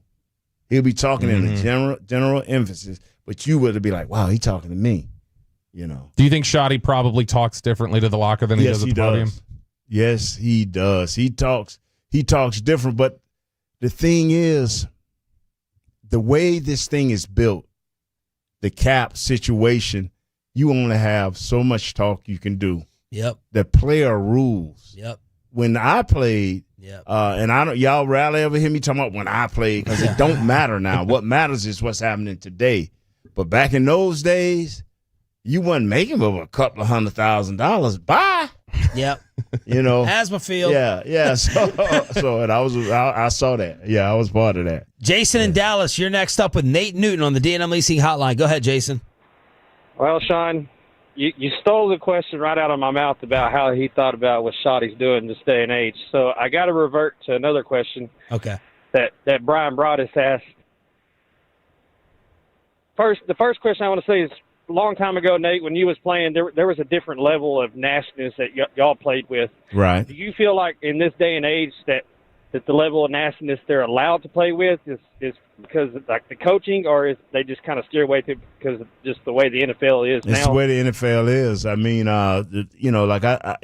He would be talking in a general emphasis, but you would be like, wow, he's talking to me. Do you think Shotty probably talks differently to the locker than he does at the podium? Yes, he does. He talks different, but the thing is, the way this thing is built, the cap situation, you only have so much talk you can do. Yep. The player rules. Yep. When I played, Yep. and I don't, y'all rarely ever hear me talking about when I played because it don't matter now. What matters is what's happening today. But back in those days, you wasn't making but a couple of $100,000. Bye. Yep. You know, Asthma field. Yeah. So and I saw that. Yeah, I was part of that. Jason in Dallas, you're next up with Nate Newton on the D&M Leasing Hotline. Go ahead, Jason. Well, Sean, you stole the question right out of my mouth about how he thought about what Shotty's doing this day and age. So I got to revert to another question. Okay. That Brian Broaddus asked. The first question I want to say is, a long time ago, Nate, when you was playing, there was a different level of nastiness that y'all played with. Right. Do you feel like in this day and age that the level of nastiness they're allowed to play with is because of, like, the coaching, or is they just kind of steer away to because of just the way the NFL is now? It's the way the NFL is. I mean, like I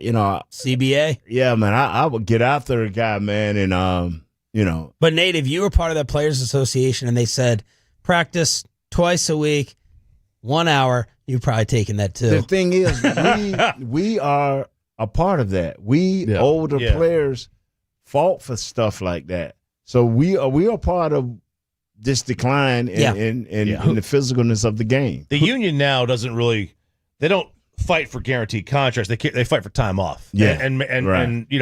CBA. Yeah, man, I would get after a guy, man, and But Nate, if you were part of that Players Association and they said practice twice a week, 1 hour, you've probably taken that too. The thing is, we are a part of that. We older players fought for stuff like that. So we are part of this decline in the physicalness of the game. The union now doesn't really – they don't fight for guaranteed contracts. They fight for time off. Yeah. And there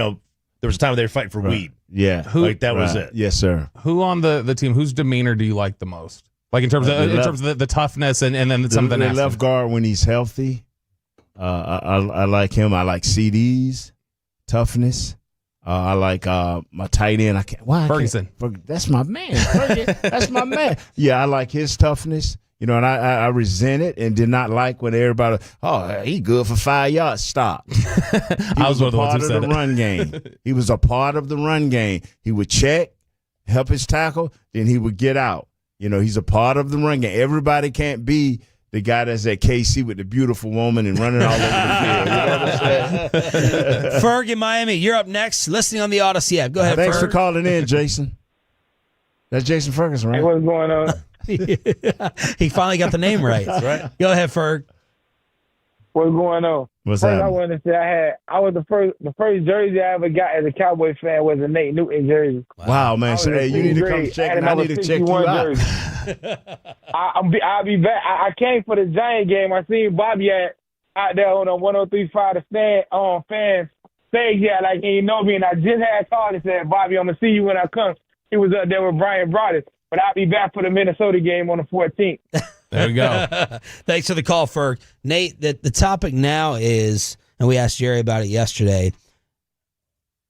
was a time where they were fighting for weed. Yeah. That was it. Yes, sir. Who on the team, whose demeanor do you like the most? Like in terms of the toughness and then some of the nastiness. Left guard when he's healthy. I like him. I like CD's toughness. I like my tight end. Ferguson. That's my man. That's my man. Yeah, I like his toughness. You know, and I resent it and did not like when everybody, he good for 5 yards. Stop. I was one of the ones who said the run game. He was a part of the run game. He would check, help his tackle, then he would get out. You know, he's a part of the run game. Everybody can't be the guy that's at KC with the beautiful woman and running all over the field. You know what I'm saying? Ferg in Miami, you're up next, listening on the Odyssey app. Go ahead, Thanks Ferg. for calling in, Jason. That's Jason Ferguson, right? Hey, what's going on? He finally got the name right. That's right. Go ahead, Ferg. What's going on? What's First, I happening? wanted to say I was the first jersey I ever got as a Cowboys fan was a Nate Newton jersey. Wow, man. So, hey, you need to come check. I need to check you out. I'll be back. I came for the Giant game. I seen Bobby out there on a 103.5 the fans stage. Yeah, like he know me, and I just had called and said, Bobby, I'm gonna see you when I come. He was up there with Brian Broaddus, but I'll be back for the Minnesota game on the 14th. There we go. Thanks for the call, Ferg. Nate, the topic now is, and we asked Jerry about it yesterday,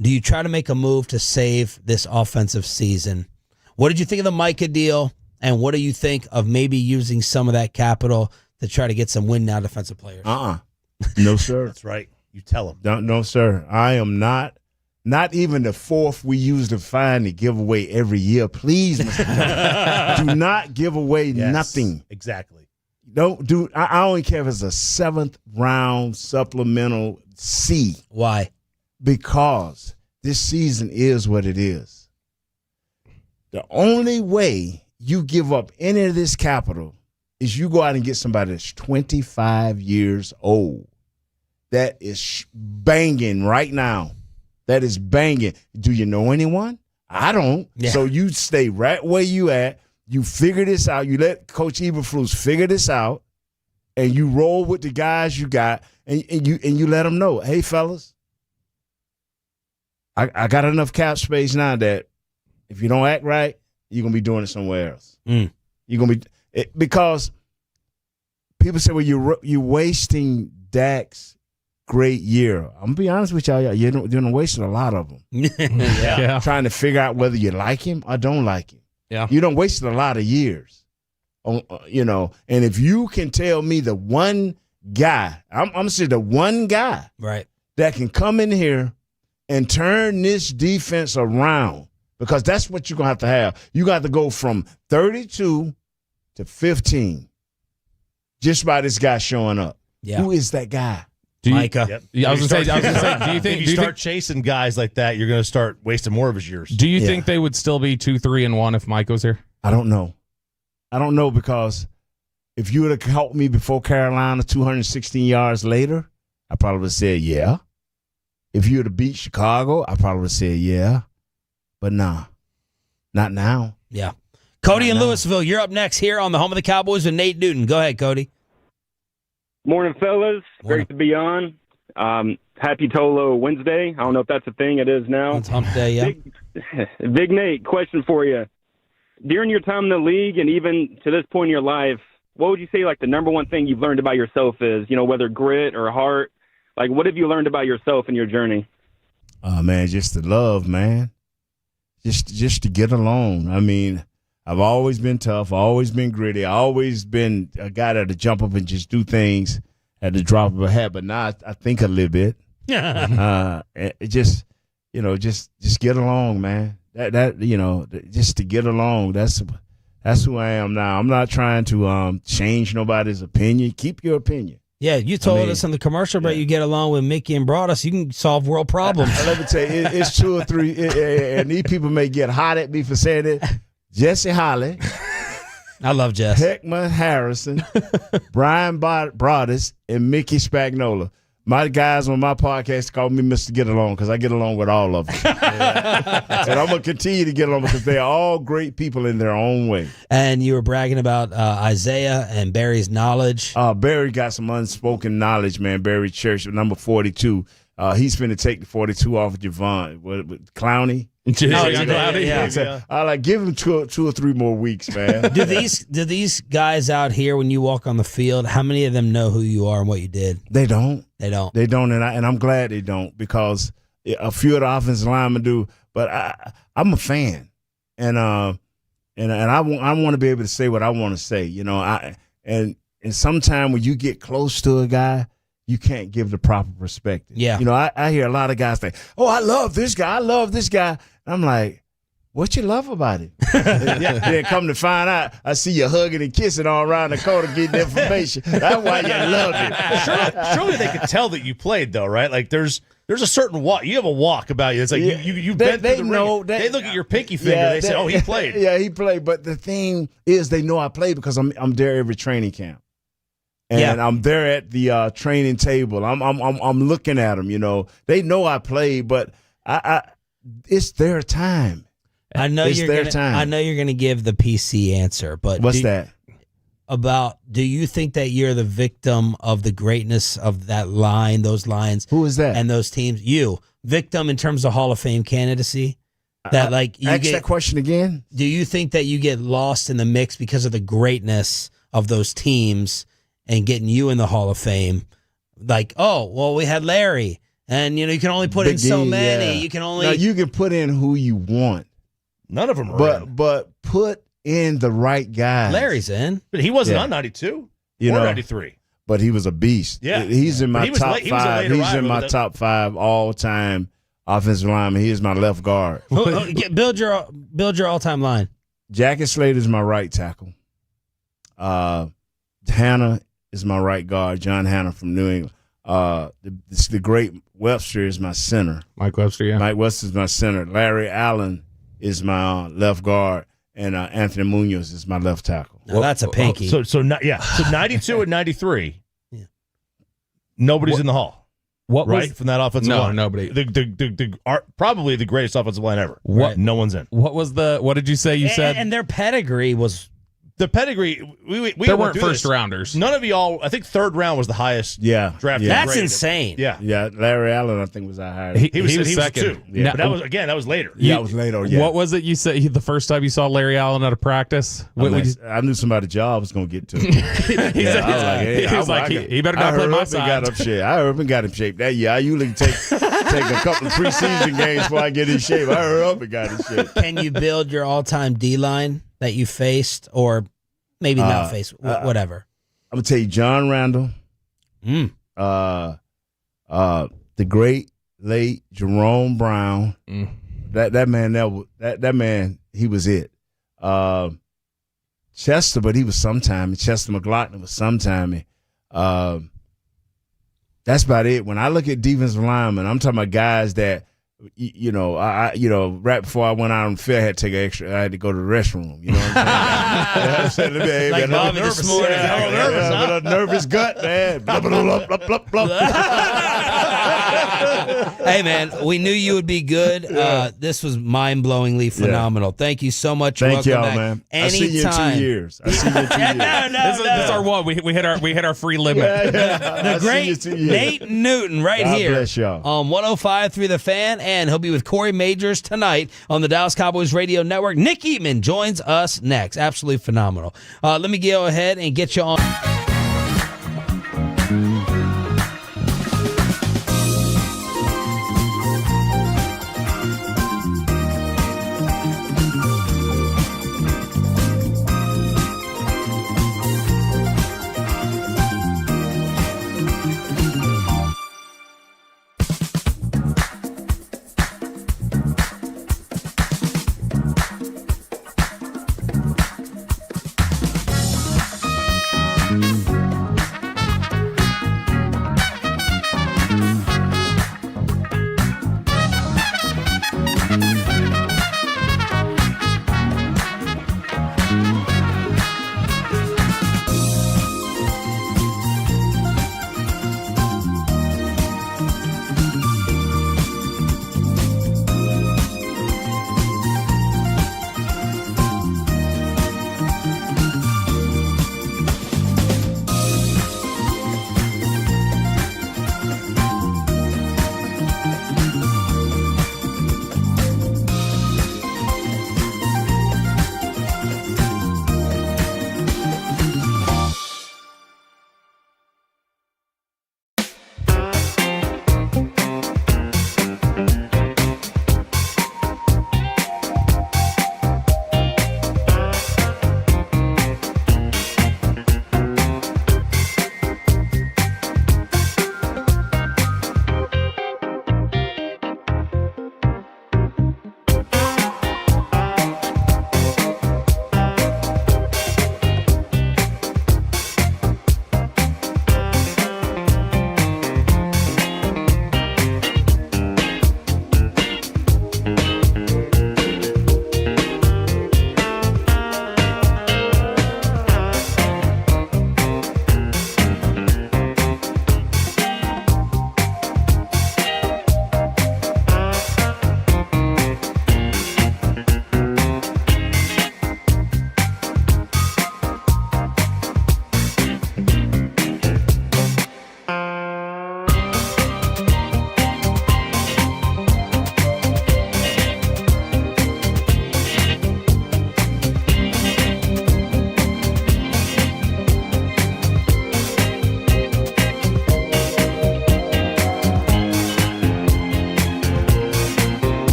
do you try to make a move to save this offensive season? What did you think of the Micah deal, and what do you think of maybe using some of that capital to try to get some win-now defensive players? No, sir. That's right. You tell them. No, sir. I am not even the fourth we use to find the giveaway every year. Please, Mr. Jones, do not give away nothing. Exactly. Don't do. I don't care if it's a 7th round supplemental C. Why? Because this season is what it is. The only way you give up any of this capital is you go out and get somebody that's 25 years old that is banging right now. That is banging. Do you know anyone? I don't. Yeah. So you stay right where you at. You figure this out. You let Coach Eberflus figure this out, and you roll with the guys you got, and you let them know, hey, fellas, I got enough cap space now that if you don't act right, you're going to be doing it somewhere else. You're going to be – because people say, well, you're wasting Dak's great year. I'm going to be honest with y'all. You're wasting a lot of them. Yeah. Trying to figure out whether you like him or don't like him. Yeah. You don't waste a lot of years. You know, and if you can tell me the one guy, I'm going to say the one guy right, that can come in here and turn this defense around, because that's what you're going to have. You got to go from 32 to 15 just by this guy showing up. Yeah. Who is that guy? Micah. Yep. Yeah, I was going to say, do you think if you start chasing guys like that, you're going to start wasting more of his years? Do you think they would still be 2-3-1 if Mike was here? I don't know. I don't know, because if you would have caught me before Carolina 216 yards later, I probably would have said, yeah. If you would have beat Chicago, I probably would have said, yeah. But nah, not now. Yeah. Cody in Louisville, you're up next here on the home of the Cowboys with Nate Newton. Go ahead, Cody. Morning, fellas. Morning. Great to be on. Happy Tolo Wednesday. I don't know if that's a thing. It is now. It's hump day, yeah. Big Nate, question for you. During your time in the league and even to this point in your life, what would you say like the number one thing you've learned about yourself is, whether grit or heart? Like, what have you learned about yourself in your journey? Man, just the love, man. Just to get along. I mean, I've always been tough, always been gritty, always been a guy that'll jump up and just do things at the drop of a hat. But now I think a little bit. Just get along, man. Just to get along. That's who I am now. I'm not trying to change nobody's opinion. Keep your opinion. Yeah, you told us in the commercial break you get along with Mickey and Broadus. You can solve world problems. Let me tell you, it's 2 or 3, and these people may get hot at me for saying it. Jesse Holly. I love Jess. Heckman Harrison, Brian Broadus, and Mickey Spagnola. My guys on my podcast call me Mr. Get Along because I get along with all of them. And I'm going to continue to get along because they're all great people in their own way. And you were bragging about Isaiah and Barry's knowledge. Barry got some unspoken knowledge, man. Barry Church, number 42. He's finna take the 42 off of Javon. With Clowney? Yeah. I like give him two or 3 more weeks, man. Do these guys out here, when you walk on the field, how many of them know who you are and what you did? They don't. They don't, and I'm glad they don't because a few of the offensive linemen do. But I'm a fan, and I want to be able to say what I want to say. And sometimes when you get close to a guy, you can't give the proper perspective. Yeah. I hear a lot of guys say, "Oh, I love this guy. I love this guy." And I'm like, what you love about it? Then come to find out, I see you hugging and kissing all around the corner getting information. That's why you love it. Surely they could tell that you played, though, right? Like there's a certain walk. You have a walk about you. It's like you've been through the ring. They look at your pinky finger. They say, "Oh, he played." Yeah, he played. But the thing is, they know I played because I'm there every training camp. And I'm there at the training table. I'm looking at them. They know I played, but it's their time. I know you're going to give the PC answer, but what's that? Do you think that you're the victim of the greatness of that line, those lines? Who is that? And those teams? You victim in terms of Hall of Fame candidacy. That ask that question again. Do you think that you get lost in the mix because of the greatness of those teams? And getting you in the Hall of Fame, like, oh, well, we had Larry, and you can only put in so many. Yeah. You can only you can put in who you want. None of them are in. But put in the right guys. Larry's in, but he wasn't on 92 or 93. But he was a beast. Yeah, he's in my top 5. He's in my top 5 all time offensive lineman. He is my left guard. Build your all time line. Jackie Slater is my right tackle. Hannah is my right guard, John Hanna from New England. The great Webster is my center. Mike Webster, yeah. Mike Webster is my center. Larry Allen is my left guard, and Anthony Munoz is my left tackle. Now that's a pinky. So 92 and 93, nobody's in the Hall. What right was, from that offensive line? No, nobody. Probably the greatest offensive line ever. What? No one's in. What did you say? You said and their pedigree was. The pedigree, we there weren't first rounders. None of y'all, I think third round was the highest draft. That's insane. Yeah. Larry Allen, I think, was our highest. He was second. Too. Yeah. But that was later. Yeah, that was later. Yeah. What was it you said the first time you saw Larry Allen at a practice? I knew somebody's job was going to get to him. He better not play my side. I heard him got in shape that year. I usually take a couple of preseason games before I get in shape. I heard up and got in shape. Can you build your all-time D-line that you faced, or maybe not faced, whatever? I'm going to tell you, John Randall, the great late Jerome Brown, that man, he was it. Chester, but he was sometime. Chester McLaughlin was sometime. That's about it. When I look at defensive linemen, I'm talking about guys that right before I went out on the field, I had to take extra. I had to go to the restroom. You know what I'm saying? Like Bobby this morning. A nervous gut, man. Blah, blah, blah, blah, blah, Hey, man, we knew you would be good. This was mind-blowingly phenomenal. Thank you so much. Thank y'all, back. man. Anytime. I see you in 2 years. This is our one. We hit our free limit. The great Nate Newton God here bless y'all. on 105.3 The Fan, and he'll be with Corey Majors tonight on the Dallas Cowboys Radio Network. Nick Eatman joins us next. Absolutely phenomenal. Let me go ahead and get you on.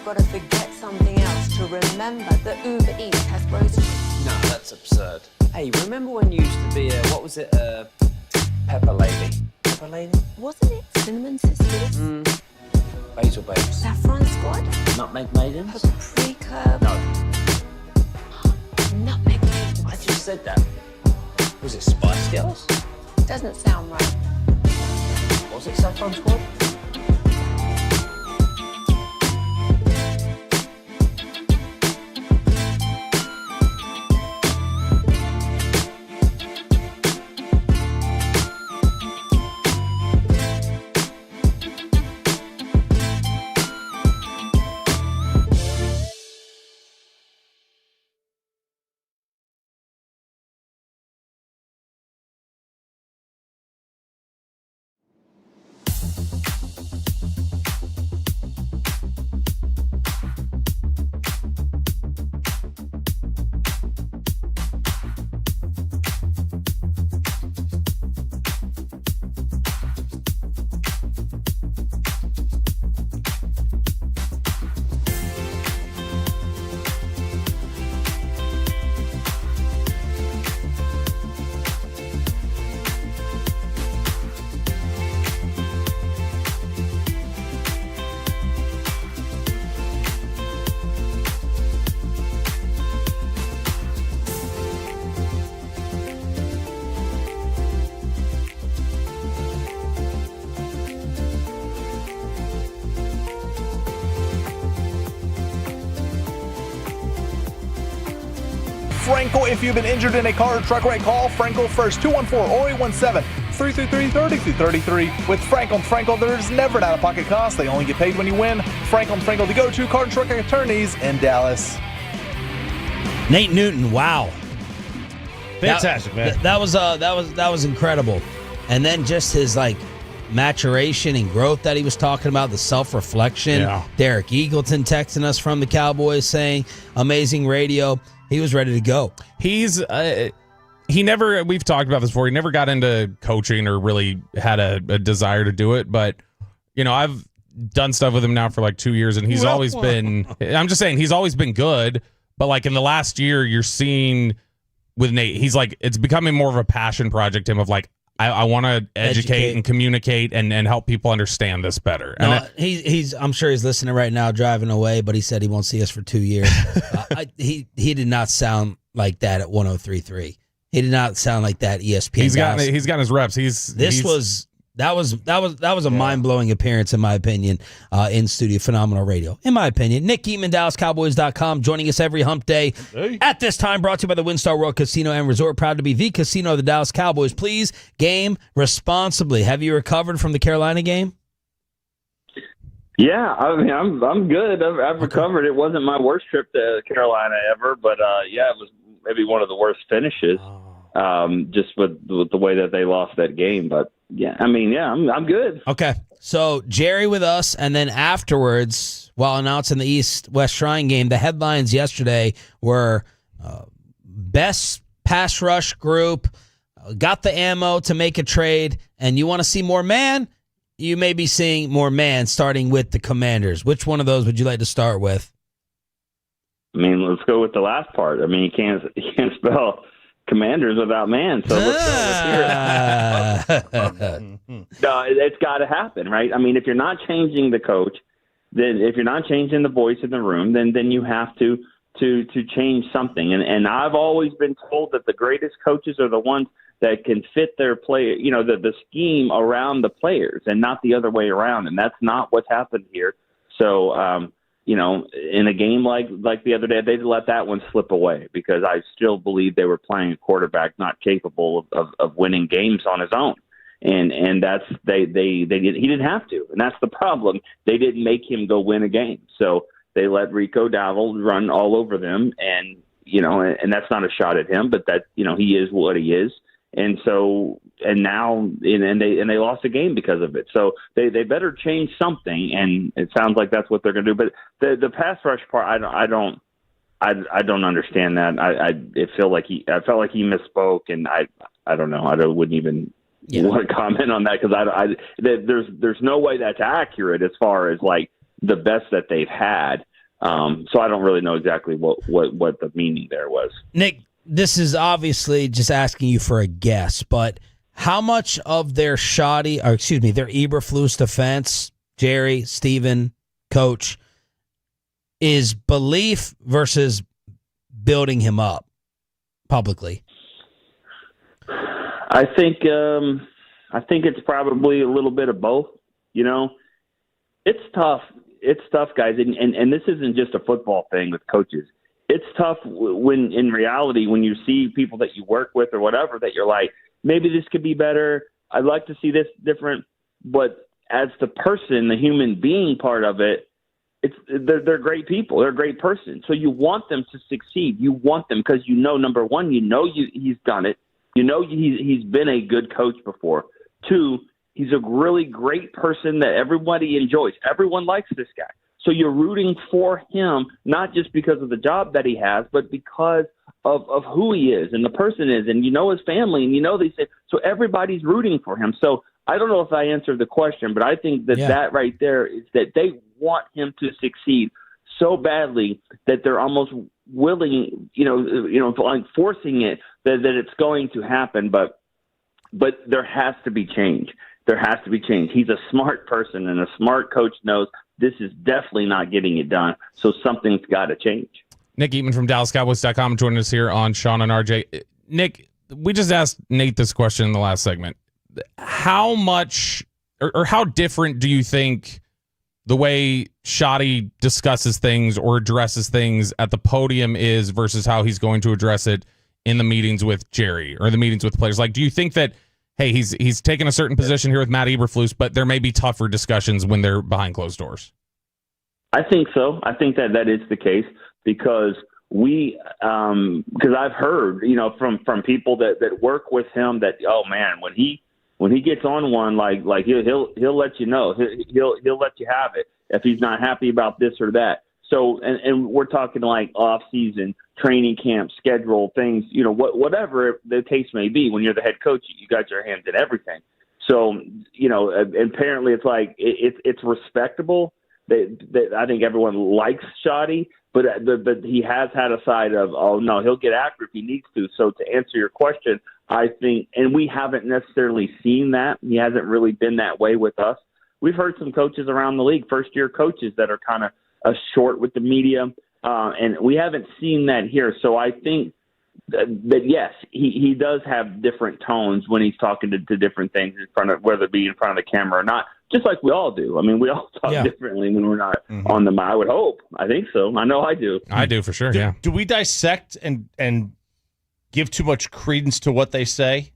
you've got to forget something else to remember that Uber Eats has groceries. No, that's absurd. Hey, remember when you used to be what was it, Pepper Lady? Pepper Lady? Wasn't it Cinnamon Sisters? Basil Babes. Saffron Squad? Nutmeg Maidens? Paprika? No, Nutmeg Maidens. I just said that. Was it Spice Girls? Doesn't sound right. Was it Saffron Squad? Frankel, if you've been injured in a car or truck wreck, call Frankel first, 214-817-333-3333. With Frankel & Frankel, there's never an out-of-pocket cost. They only get paid when you win. Frankel & Frankel, the go-to car and truck attorneys in Dallas. Nate Newton, wow. Fantastic, man. That was incredible. And then just his maturation and growth that he was talking about, the self-reflection. Yeah. Derek Eagleton texting us from the Cowboys saying, amazing radio. He was ready to go. We've talked about this before, he never got into coaching or really had a desire to do it. But, I've done stuff with him now for 2 years, and he's always been, I'm just saying, he's always been good. But in the last year, you're seeing with Nate, he's it's becoming more of a passion project to him of I want to educate and communicate and help people understand this better. No, And I'm sure he's listening right now, driving away, but he said he won't see us for 2 years. He did not sound like that at 103.3. He did not sound like that ESPN. he's gotten his reps. That was a mind-blowing appearance, in my opinion, in studio. Phenomenal radio, in my opinion. Nick Eatman, DallasCowboys.com, joining us every hump day. At this time, brought to you by the WinStar World Casino and Resort. Proud to be the casino of the Dallas Cowboys. Please game responsibly. Have you recovered from the Carolina game? Yeah, I'm good. I've recovered. It wasn't my worst trip to Carolina ever, but it was maybe one of the worst finishes. Just with the way that they lost that game, but I'm good. Okay, so Jerry with us, and then afterwards, while announcing the East-West Shrine game, the headlines yesterday were best pass rush group, got the ammo to make a trade, and you want to see more man? You may be seeing more man, starting with the Commanders. Which one of those would you like to start with? Let's go with the last part. You can't spell Commanders without man, so let's No, it's got to happen, right? If you're not changing the coach, then if you're not changing the voice in the room, then you have to change something. And I've always been told that the greatest coaches are the ones that can fit their player, the scheme around the players, and not the other way around. And that's not what's happened here. So, in a game like the other day, they let that one slip away because I still believe they were playing a quarterback not capable of winning games on his own. And that's he didn't have to. And that's the problem. They didn't make him go win a game. So they let Rico Dowdle run all over them. And, and that's not a shot at him, but that, he is what he is. And so, and they lost a game because of it. So they better change something, and it sounds like that's what they're going to do. But the pass rush part, I don't understand that. I felt like he misspoke, and I don't know. I wouldn't even want to comment on that because there's no way that's accurate as far as like the best that they've had. So I don't really know exactly what the meaning there was. Nick, this is obviously just asking you for a guess, but how much of their Eberflus defense, Jerry, Steven, Coach, is belief versus building him up publicly? I think it's probably a little bit of both. You know, it's tough. It's tough, guys, and this isn't just a football thing with coaches. It's tough when, in reality, when you see people that you work with or whatever, that you're like, maybe this could be better. I'd like to see this different. But as the person, the human being part of it, they're great people. They're a great person. So you want them to succeed. You want them because number one, he's done it. He's been a good coach before. Two, he's a really great person that everybody enjoys. Everyone likes this guy. So you're rooting for him, not just because of the job that he has, but because of who he is and the person is, and his family, and they say, so everybody's rooting for him. So I don't know if I answered the question, but I think that right there is that they want him to succeed so badly that they're almost willing, like forcing it that it's going to happen. But there has to be change. There has to be change. He's a smart person, and a smart coach knows this is definitely not getting it done. So something's got to change. Nick Eatman from DallasCowboys.com joining us here on Sean and RJ. Nick, we just asked Nate this question in the last segment. How much or how different do you think the way Shoddy discusses things or addresses things at the podium is versus how he's going to address it in the meetings with Jerry or the meetings with players? Like, do you think that, hey, he's taken a certain position here with Matt Eberflus, but there may be tougher discussions when they're behind closed doors? I think so. I think that is the case because because I've heard, from people that work with him that, oh man, when he gets on one, like he'll let you know, he'll let you have it if he's not happy about this or that. So, and we're talking like off season, training camp, schedule things, whatever the case may be. When you're the head coach, you got your hands in everything. So, apparently it's like it's respectable. That I think everyone likes Shoddy, but he has had a side of, oh no, he'll get after if he needs to. So to answer your question, I think, and we haven't necessarily seen that. He hasn't really been that way with us. We've heard some coaches around the league, first-year coaches that are kind of short with the media, and we haven't seen that here. So I think that yes, he does have different tones when he's talking to different things in front of, whether it be in front of the camera or not, just like we all do. I mean, we all talk differently when we're not on the mic. I would hope. I think so. I know I do. I do for sure, yeah. Do we dissect and give too much credence to what they say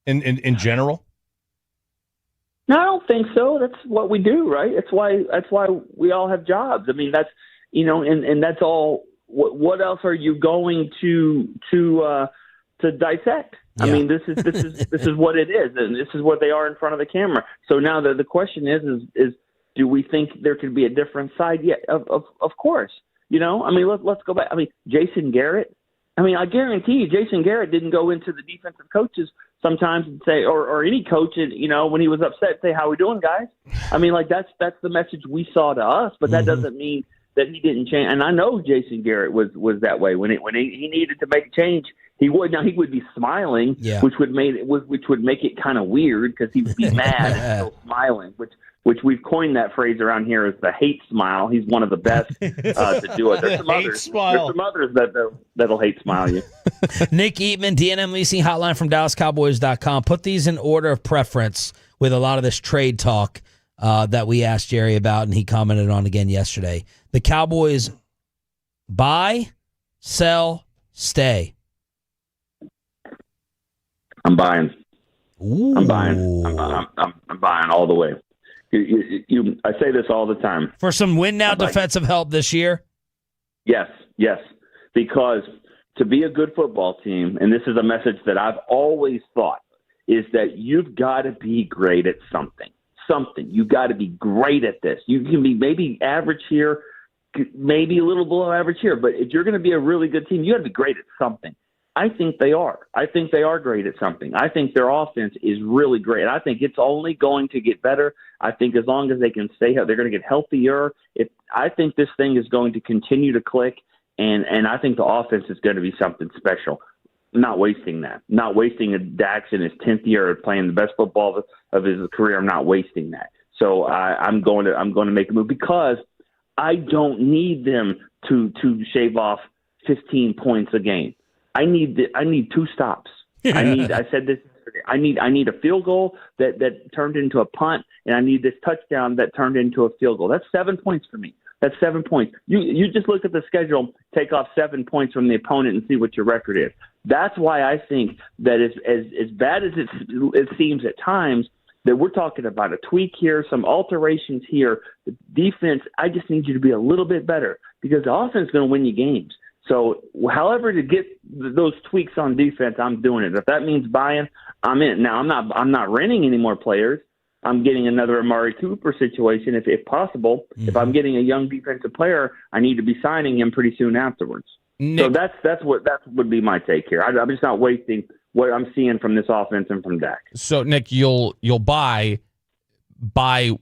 in general? No, I don't think so. That's what we do, right? That's why we all have jobs. I mean, that's and that's all. What else are you going to dissect? Yeah. I mean, this is what it is, and this is what they are in front of the camera. So now the question is do we think there could be a different side? Yeah, of course. I mean, let's go back. I mean, Jason Garrett. I mean, I guarantee you, Jason Garrett didn't go into the defensive coaches sometimes and say, or any coach, when he was upset, say, "How we doing, guys?" I mean, like that's the message we saw to us, but that doesn't mean that he didn't change. And I know Jason Garrett was that way when he needed to make a change. He would be smiling, which would make it kind of weird because he would be mad and still smiling, which we've coined that phrase around here as the hate smile. He's one of the best to do it. There's some others that'll hate smile you. Nick Eatman, D&M Leasing Hotline from DallasCowboys.com. Put these in order of preference with a lot of this trade talk that we asked Jerry about, and he commented on again yesterday. The Cowboys buy, sell, stay. I'm buying. Ooh. I'm buying. I'm buying all the way. I say this all the time. For some win now defensive help this year? Yes. Because to be a good football team, and this is a message that I've always thought, is that you've got to be great at something. You've got to be great at this. You can be maybe average here, maybe a little below average here, but if you're going to be a really good team, you got to be great at something. I think they are. I think they are great at something. I think their offense is really great. I think it's only going to get better. I think as long as they can stay healthy, they're going to get healthier. I think this thing is going to continue to click, and I think the offense is going to be something special. Not wasting that. Not wasting a Dax in his 10th year of playing the best football of his career. I'm not wasting that. So I'm going to make a move because I don't need them to shave off 15 points a game. I need 2 stops. I said this yesterday. I need a field goal that turned into a punt, and I need this touchdown that turned into a field goal. That's 7 points for me. That's 7 points. You just look at the schedule, take off 7 points from the opponent, and see what your record is. That's why I think that as bad as it seems at times, that we're talking about a tweak here, some alterations here. The defense, I just need you to be a little bit better because the offense is going to win you games. So however to get those tweaks on defense, I'm doing it. If that means buying, I'm in. Now, I'm not renting any more players. I'm getting another Amari Cooper situation if possible. Mm-hmm. If I'm getting a young defensive player, I need to be signing him pretty soon afterwards. Nick, so that would be my take here. I'm just not wasting what I'm seeing from this offense and from Dak. So Nick, you'll buy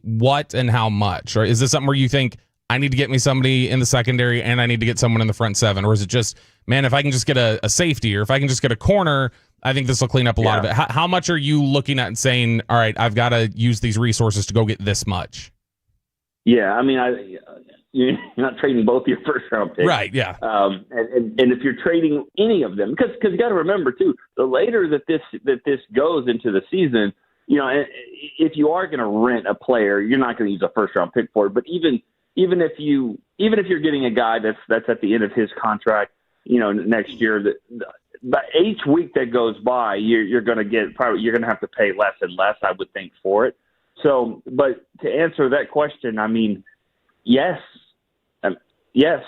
what and how much? Or is this something where you think I need to get me somebody in the secondary and I need to get someone in the front 7? Or is it just, man, if I can just get a safety or if I can just get a corner, I think this will clean up a lot of it. How much are you looking at and saying, all right, I've got to use these resources to go get this much? Yeah, I mean, you're not trading both your first-round picks. Right, yeah. And if you're trading any of them, because you got to remember, too, the later that this goes into the season, you know, if you are going to rent a player, you're not going to use a first-round pick for it. But even if you're getting a guy that's at the end of his contract, you know, next year, but each week that goes by, you're going to have to pay less and less, I would think, for it. So, but to answer that question, I mean, yes.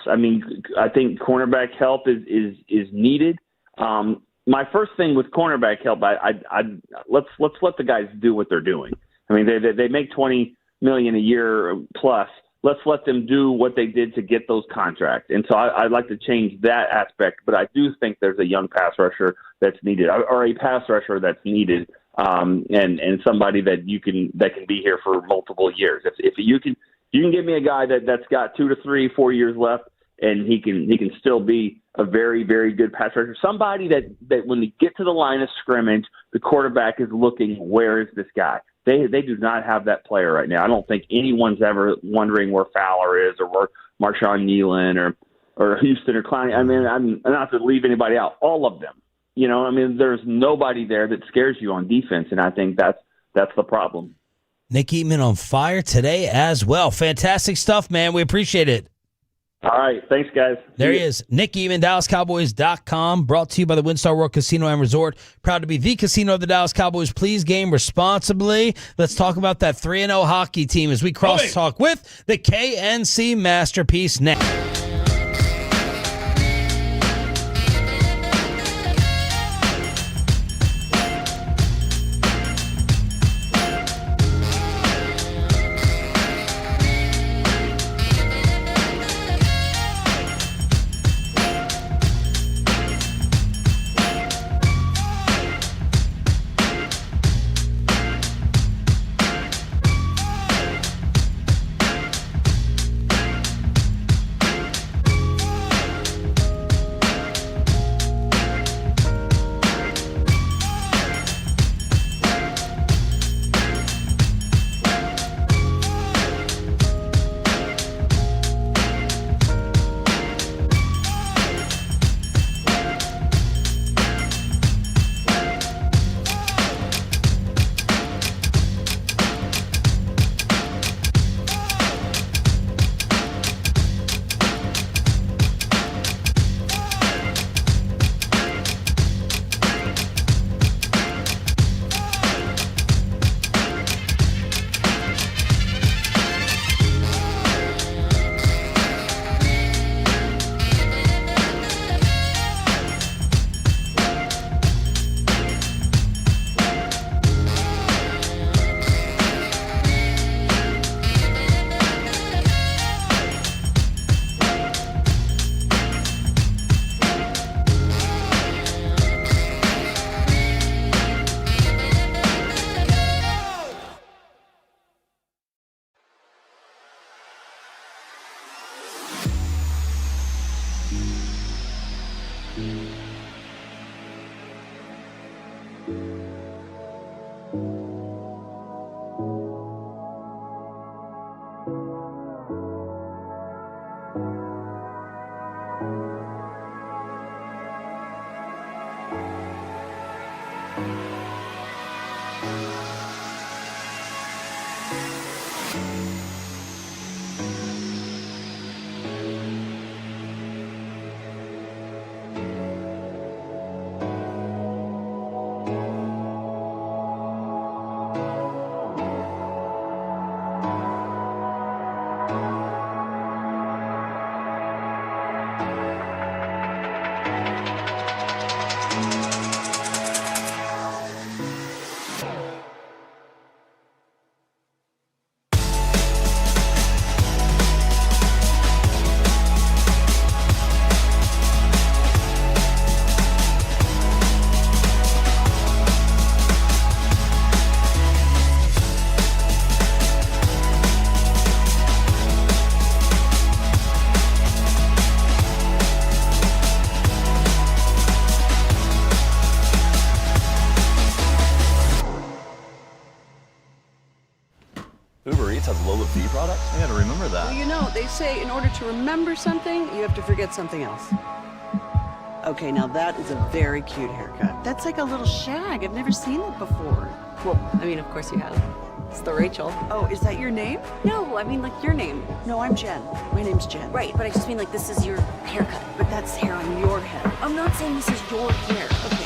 I mean, I think cornerback help is needed. My first thing with cornerback help, let's let the guys do what they're doing. I mean, they make $20 million a year plus. Let's let them do what they did to get those contracts. And so I'd like to change that aspect, but I do think there's a young pass rusher that's needed, or a pass rusher that's needed, and somebody that can be here for multiple years. If you can give me a guy that's got 2 to 3, 4 years left, and he can still be a very, very good pass rusher. Somebody that when they get to the line of scrimmage, the quarterback is looking, where is this guy? They do not have that player right now. I don't think anyone's ever wondering where Fowler is or where Marshawn Nealon or Houston or Clowney. I mean, I'm not to leave anybody out. All of them. You know, I mean, there's nobody there that scares you on defense, and I think that's the problem. Nick Eatman on fire today as well. Fantastic stuff, man. We appreciate it. All right. Thanks, guys. There he is. Nick Eatman, DallasCowboys.com, brought to you by the WinStar World Casino and Resort. Proud to be the casino of the Dallas Cowboys. Please game responsibly. Let's talk about that 3-0 hockey team as we cross-talk with the KNC Masterpiece next. Uber Eats has low fee products? I gotta remember that. Well, you know, they say in order to remember something, you have to forget something else. Okay, now that is a very cute haircut. That's like a little shag. I've never seen it before. Well, I mean, of course you have. It's the Rachel. Oh, is that your name? No, I mean like your name. No, I'm Jen. My name's Jen. Right, but I just mean like this is your haircut. But that's hair on your head. I'm not saying this is your hair. Okay.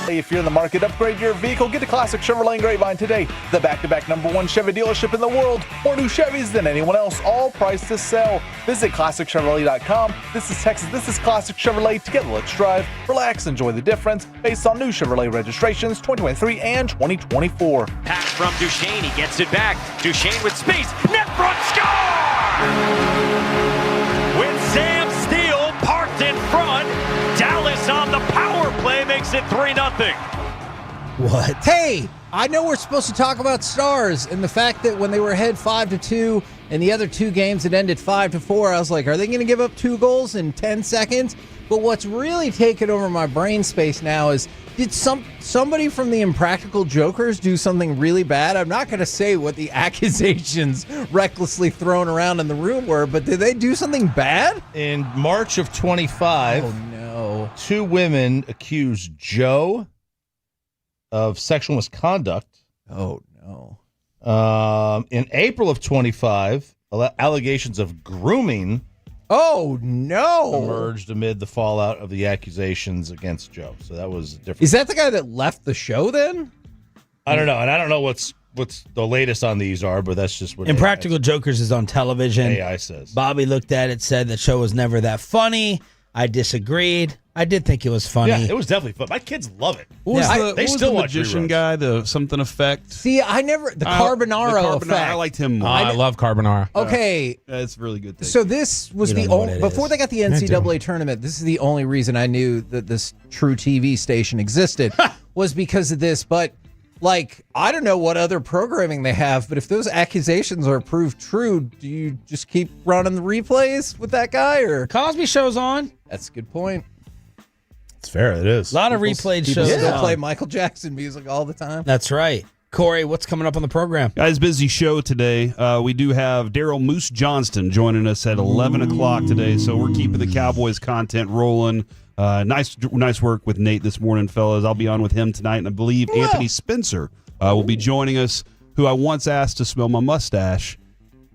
If you're in the market, upgrade your vehicle. Get a classic Chevrolet Grapevine today. The back-to-back #1 Chevy dealership in the world. More new Chevys than anyone else, all priced to sell. Visit ClassicChevrolet.com. This is Texas. This is Classic Chevrolet. Together, let's drive, relax, enjoy the difference based on new Chevrolet registrations 2023 and 2024. Pass from Duchesne. He gets it back. Duchesne with space. Net front score! With Sam Steele parked in front, Dallas on the power play makes it 3-0. What? Hey, I know we're supposed to talk about stars and the fact that when they were ahead 5-2 and the other two games had ended 5-4, I was like, are they going to give up 2 goals in 10 seconds? But what's really taken over my brain space now is, did somebody from the Impractical Jokers do something really bad? I'm not going to say what the accusations recklessly thrown around in the room were, but did they do something bad? In March of 25, oh no, 2 women accused Joe of sexual misconduct. Oh no. In April of 25, allegations of grooming. Oh no! Emerged amid the fallout of the accusations against Joe. So that was different. Is that the guy that left the show then? I don't know, and I don't know what's the latest on these are, but that's just what Impractical Jokers is on television. AI says. Bobby looked at it, said the show was never that funny. I disagreed. I did think it was funny. Yeah, it was definitely fun. My kids love it. What was They what was still the watch magician reruns. guy, the something effect? See, I never the Carbonaro effect. I liked him more. I love Carbonara. Okay, That's really good. so this was You the don't know what only it before is. they got the NCAA tournament. This is the only reason I knew that this True TV station existed was because of this. But like, I don't know what other programming they have, but if those accusations are proved true, do you just keep running the replays with that guy, or Cosby Show's on. That's a good point. It's fair. It is. A lot of replayed People shows. still on. play Michael Jackson music all the time. That's right. Corey, what's coming up on the program? Guys, busy show today. We do have Daryl Moose Johnston joining us at 11 o'clock today, so we're keeping the Cowboys content rolling. Nice work with Nate this morning, fellas. I'll be on with him tonight, and I believe Anthony Spencer will be joining us, who I once asked to smell my mustache.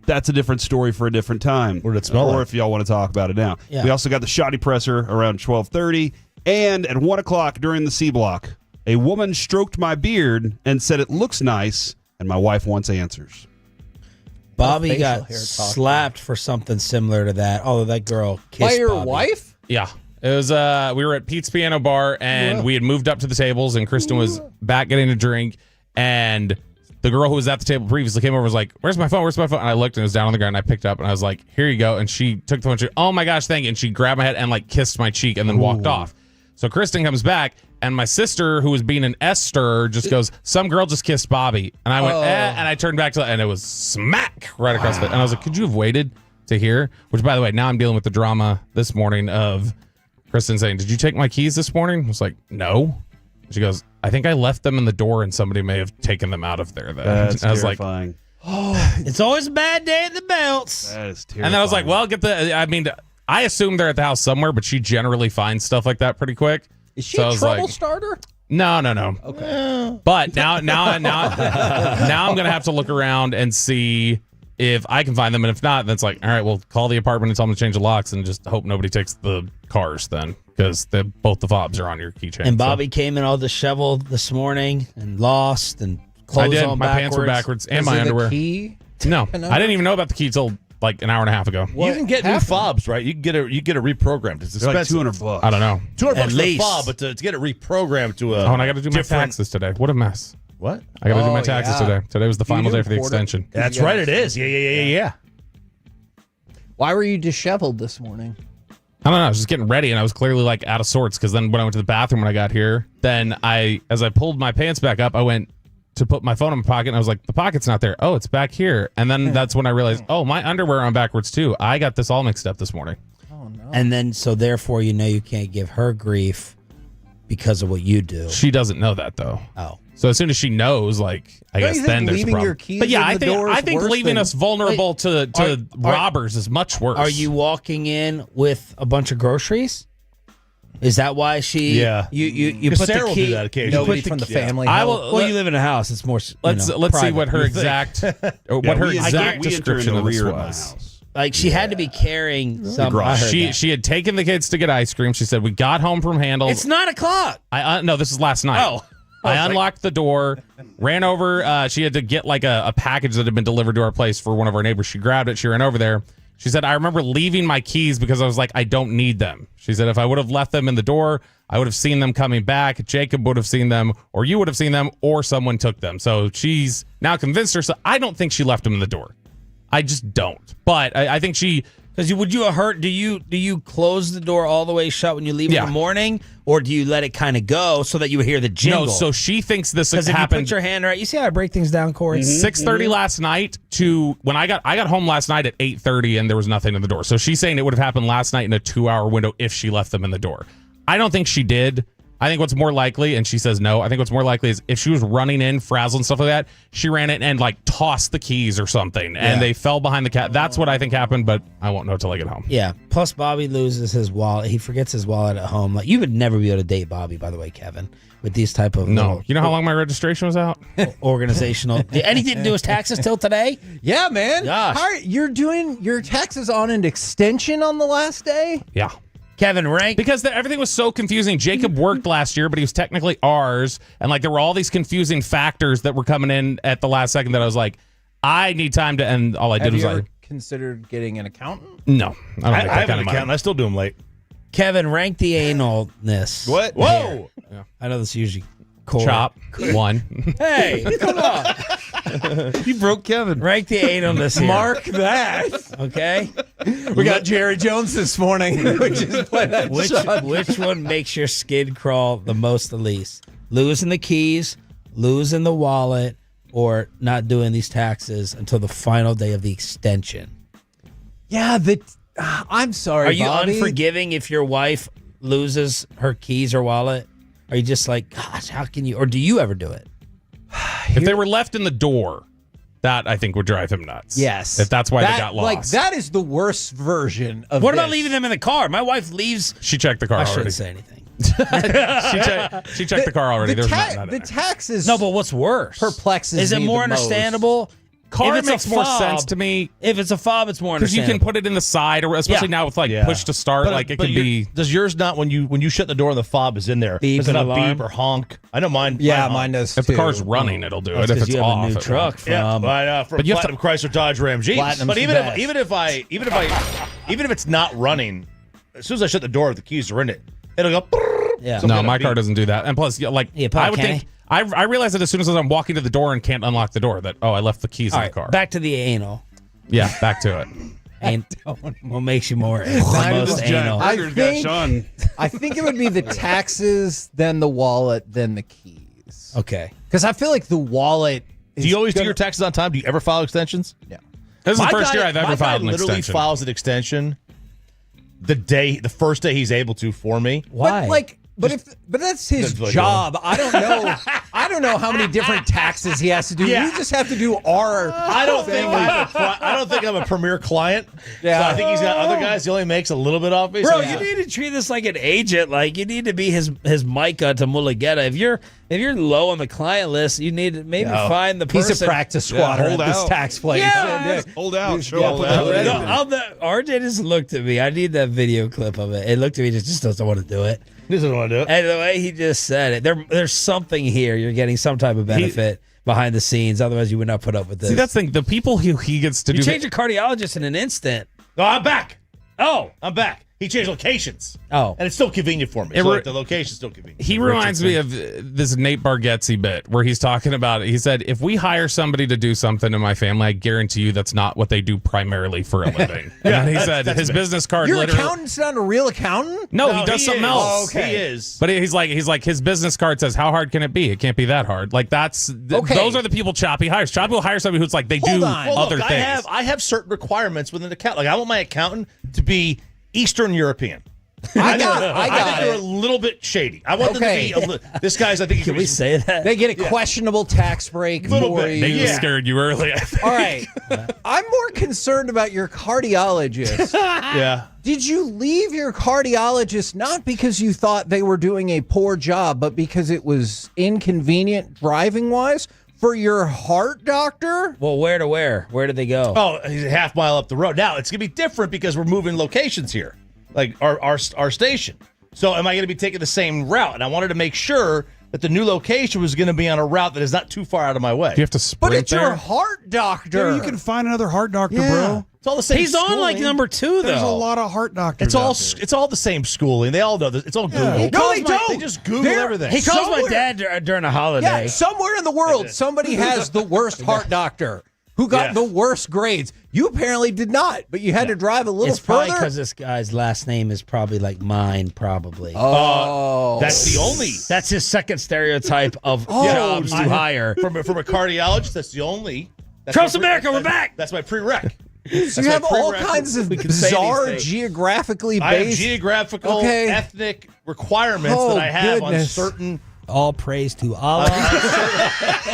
That's a different story for a different time. What did it smell Or like? if y'all want to talk about it now. Yeah. We also got the Shoddy Presser around 12:30, and at 1 o'clock during the C Block, a woman stroked my beard and said it looks nice, and my wife wants answers. Bobby facial got hair talk. slapped for something similar to that. Although that girl kissed By your Bobby. wife? Yeah. It was we were at Pete's Piano Bar and we had moved up to the tables and Kristen was back getting a drink and the girl who was at the table previously came over and was like, "Where's my phone? Where's my phone?" And I looked and it was down on the ground and I picked it up and I was like, "Here you go." And she took the phone and she, "Oh my gosh, thank you." And she grabbed my head and like kissed my cheek and then walked off. So Kristen comes back and my sister, who was being an S-stir, just goes, "Some girl just kissed Bobby." And I went, and I turned back to and it was smack right across the. And I was like, "Could you have waited to hear?" Which, by the way, now I'm dealing with the drama this morning of Kristen saying, "Did you take my keys this morning?" I was like, "No." She goes, "I think I left them in the door and somebody may have taken them out of there." Then That's I was terrifying. It's always a bad day at the belts. That is terrifying. and then I was like, "Well, get the." I mean, I assume they're at the house somewhere, but she generally finds stuff like that pretty quick. Is she So I a was trouble like, starter? No. Okay. But now I'm gonna have to look around and see if I can find them, and if not, then it's like, all right, we'll call the apartment and tell them to change the locks, and just hope nobody takes the cars then, because both the fobs are on your keychain. And Bobby came in all disheveled this morning and lost and clothes I did. on My backwards. pants were backwards and Is my it the underwear. key? No, I didn't even know about the key till like an hour and a half ago. You can get new fobs, right? You can get it reprogrammed. It's They're like expensive. $200. I don't know. $200 At for a least. fob, but to get it reprogrammed to a Oh, and I got to do my different- taxes today. What a mess. What? I got to do Oh, my taxes yeah. today. Today was the Do you final do day for the quarter? extension. That's right, it is. Yeah. Why were you disheveled this morning? I don't know. I was just getting ready, and I was clearly like out of sorts. Because then when I went to the bathroom when I got here, then as I pulled my pants back up, I went to put my phone in my pocket, and I was like, the pocket's not there. Oh, it's back here. And then that's when I realized, oh, my underwear on backwards too. I got this all mixed up this morning. Oh no. And then, so therefore, you can't give her grief because of what you do. She doesn't know that though. Oh. So as soon as she knows, like, I Don't guess you think then there's a leaving problem. your keys But yeah, in the door I is think worse leaving than- us vulnerable to robbers is much worse. Are you walking in with a bunch of groceries? Is that why she? Yeah. You 'Cause put Sarah the will key. do that occasionally. Nobody from the family. I help? will. Well, you live in a house. It's more. Let's see private. what her You think. exact what Yeah, her we exact enter description in the of this rear of my was. house. Like she had to be carrying some. I heard She that. she had taken the kids to get ice cream. She said we got home from Handle. It's 9 o'clock. No, this is last night. Oh. I unlocked the door, ran over. She had to get like a package that had been delivered to our place for one of our neighbors. She grabbed it. She ran over there. She said, I remember leaving my keys because I was like, I don't need them. She said, if I would have left them in the door, I would have seen them coming back. Jacob would have seen them, or you would have seen them, or someone took them. So she's now convinced herself. I don't think she left them in the door. I just don't. But I think she... Because would you have hurt? Do you close the door all the way shut when you leave in the morning, or do you let it kind of go so that you hear the jingle? No, so she thinks this Because if happened. you put your hand right, you see how I break things down, Corey. 6:30 last night to when I got home last night at 8:30 and there was nothing in the door. So she's saying it would have happened last night in a 2-hour window if she left them in the door. I don't think she did. I think what's more likely, and she says no, I think what's more likely is if she was running in, frazzled and stuff like that, she ran in and like tossed the keys or something, and they fell behind the cat. That's what I think happened, but I won't know till I get home. Yeah. Plus, Bobby loses his wallet. He forgets his wallet at home. Like you would never be able to date Bobby, by the way, Kevin, with these type of No. You know how long my registration was out? organizational. Anything to do with taxes till today? Yeah, man. Gosh. You're doing your taxes on an extension on the last day? Yeah. Kevin, rank. Because everything was so confusing. Jacob worked last year, but he was technically ours. And like there were all these confusing factors that were coming in at the last second that I was like, I need time to, and all I did Have was you like, ever considered getting an accountant? no. I don't I make that have kind an of money. account. I still do them late. Kevin, rank the analness. What? Whoa! Yeah. I know this is usually cool. Chop 1. Hey, come on. You broke Kevin. Rank the analness here. Mark that. Okay. We got Jerry Jones this morning. Which one makes your skin crawl the most, the least? Losing the keys, losing the wallet, or not doing these taxes until the final day of the extension? Yeah, I'm sorry, Are you Bobby. unforgiving if your wife loses her keys or wallet? Are you just like, gosh, how can you? Or do you ever do it? If they were left in the door, that I think would drive him nuts. Yes. If that's why they got lost. Like, that is the worst version of What about this. leaving them in the car? My wife leaves. She checked the car I already. shouldn't say anything. she checked the car already. The, There's not the taxes. No, but what's worse? Perplexes Is it me more the most. understandable? Car If it's a makes more fob- sense to me. If it's a fob, it's more Because you understandable. can put it in the side, or especially now with push to start, it but can be. Does yours not when you shut the door and the fob is in there? Beep does it and not alarm? beep or honk? I know mine. Yeah, honk. mine does If too. the car's running, it'll do That's it. If 'cause it's you have off, a new it truck won't. from. From But you have Platinum Chrysler Dodge Ram Jeeps. Platinum's But the even best. if it's not running, as soon as I shut the door, the keys are in it. It'll go. Yeah. No, my car doesn't do that. And plus, I would think I realize that as soon as I'm walking to the door and can't unlock the door, that I left the keys in the car. Back to the anal. Yeah, back to it. What makes you more most anal? I think it would be the taxes, then the wallet, then the keys. Okay. Because I feel like the wallet. Do you always do your taxes on time? Do you ever file extensions? Yeah. This is the first year I've ever my guy filed an literally extension. files an extension the first day he's able to for me. Why? But that's his job. I don't know. I don't know how many different taxes he has to do. Yeah. We just have to do our. I don't think I'm a premier client. Yeah. So I think he's got other guys. He only makes a little bit off me. Bro, so you need to treat this like an agent. Like you need to be his Micah to Mulligeta. If you're low on the client list, you need to maybe find the person. He's a practice squatter hold at this out. tax place. Yeah. Hold out. Show hold up. out. RJ just looked at me. I need that video clip of it. It looked at me. Just doesn't want to do it. He doesn't want to do it. And the way he just said it, there's something here. You're getting some type of benefit behind the scenes. Otherwise, you would not put up with this. See, that's the thing. The people who he gets to you do change your cardiologist in an instant. No, I'm back. Oh, I'm back. He changed locations. Oh. And it's still convenient for me. So the location's still convenient. He reminds me of this Nate Bargatze bit where he's talking about it. He said, if we hire somebody to do something in my family, I guarantee you that's not what they do primarily for a living. And he said his business card Your literally. accountant's not a real accountant? No, he does something else. Oh, okay. He is. But he's like his business card says, how hard can it be? It can't be that hard. Like those are the people Choppy hires. Choppy will hire somebody who's like they do other look, things. I have certain requirements with an account. Like I want my accountant to be Eastern European. I think got they're a it. little bit shady. I want them to be. This guy's. I think. Can we say that? They get a questionable tax break Little for bit. you. They just scared you early. I think. All right. I'm more concerned about your cardiologist. Yeah. Did you leave your cardiologist not because you thought they were doing a poor job, but because it was inconvenient driving-wise for your heart doctor? Well, where to where? Where did they go? Oh, he's a half mile up the road. Now it's gonna be different because we're moving locations here, like our station. So am I going to be taking the same route? And I wanted to make sure that the new location was going to be on a route that is not too far out of my way. Do you have to sprint But it's there? your heart doctor. Yeah, you can find another heart doctor, bro. It's all the same. He's on schooling. like number 2 though. There's a lot of heart doctors. It's all the same schooling. They all know this. It's all Google. No, they don't. They just Google They're- everything. He calls my Somewhere- dad during a holiday. Yeah, somewhere in the world, somebody has the worst heart doctor who got the worst grades. You apparently did not, but you had to drive a little It's probably further. because this guy's last name is probably like mine, probably. Oh. That's the only. That's his second stereotype of jobs to hire. From a cardiologist, that's the only. That's Trump's my pre- America, we're that's- back. That's my prereq. So you have all prerequisite. kinds of We can say these bizarre things. geographically I have based. geographical, ethnic requirements Oh, that I have goodness. on certain. All praise to Allah.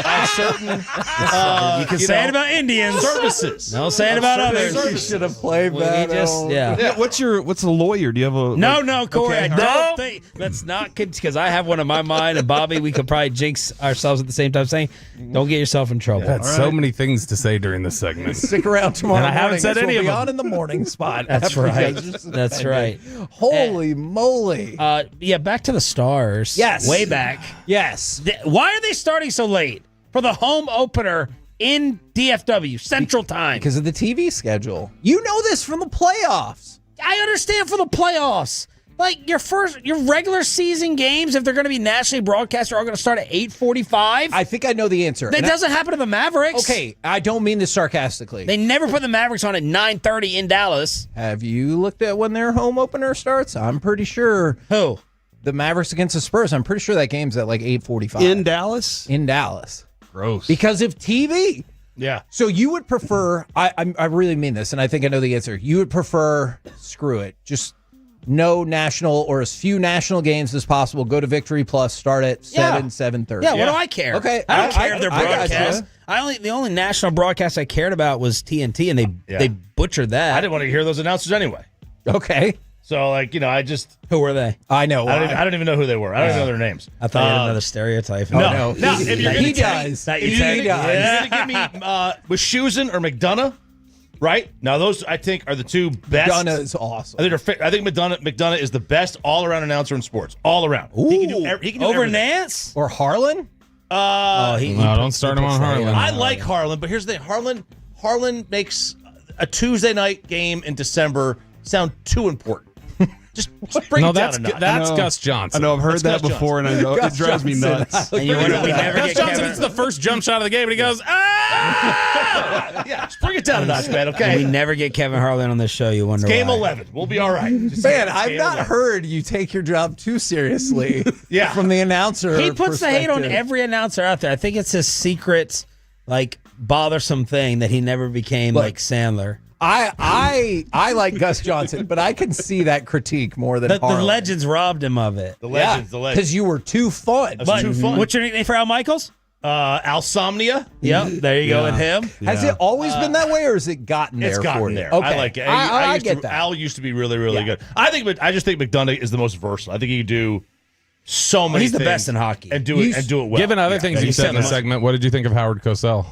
on certain. You can say it about Indians. Services. No, say it about others. You should have played We that. just, yeah. What's a lawyer? Do you have a No, Corey. Okay, I don't think. Let's not, because I have one in my mind, and Bobby, we could probably jinx ourselves at the same time. Saying, don't get yourself in trouble. Had so many things to say during this segment. Stick around tomorrow And I haven't morning, said as any we'll of be them. on in the morning spot. That's after right. you guys are That's suspended. right. Holy moly. Yeah, back to the Stars. Yes. Way back. Yes. Why are they starting so late for the home opener in DFW Central Time? Because of the TV schedule. You know this from the playoffs. I understand for the playoffs. Like your regular season games, if they're going to be nationally broadcast, are all going to start at 8:45. I think I know the answer. That doesn't happen to the Mavericks. Okay, I don't mean this sarcastically. They never put the Mavericks on at 9:30 in Dallas. Have you looked at when their home opener starts? I'm pretty sure. Who? The Mavericks against the Spurs. I'm pretty sure that game's at like 8:45. In Dallas? In Dallas. Gross. Because of TV. Yeah. So you would prefer, I really mean this, and I think I know the answer. You would prefer, screw it, just no national or as few national games as possible. Go to Victory Plus, start at 7:30. Yeah, what do I care? Okay. I don't care if they're broadcast. gotcha. The only national broadcast I cared about was TNT, and they butchered that. I didn't want to hear those announcers anyway. Okay. So, like, you know, I just... Who were they? I know. I don't even know who they were. I don't even know their names. I thought you had another stereotype. No. no. If you're He gonna does. take- He if you're does. gonna give me Wischusen or McDonough, right? Now, those, I think, are the two best. McDonough is awesome. I think McDonough is the best all-around announcer in sports. All around. Ooh. He can do Over everything. Nance? Or Harlan? Don't start him on Harlan. I like Harlan, but here's the thing. Harlan makes a Tuesday night game in December sound too important. Just bring it down a notch. That's Gus Johnson. I know I've heard That's that Gus before, and I know it drives me nuts. And you wonder we never Gus get Johnson Kevin. is the first jump shot of the game, and he goes, ah! Yeah, just bring it down a notch, man, okay? We never get Kevin Harlan on this show. You wonder Game why. 11. We'll be all right. Just Man, it's I've game not 11. heard you take your job too seriously. Yeah. From the announcer. He puts the hate on perspective. every announcer out there. I think it's his secret, like, bothersome thing that he never became Look, like Sandler. I like Gus Johnson, but I can see that critique more than The Harlan. legends robbed him of it. The legends, the legends. Because you were too fun. That's too fun. What's your nickname for Al Michaels? Alsomnia. Yep, there you go with him. Has it always been that way, or has it gotten there It's gotten for you? there. Okay. I like it. I used get to, that. Al used to be really, really good. I just think McDonough is the most versatile. I think he could do so many He's the things best in hockey. and do it well. Given other things you said in the segment, what did you think of Howard Cosell?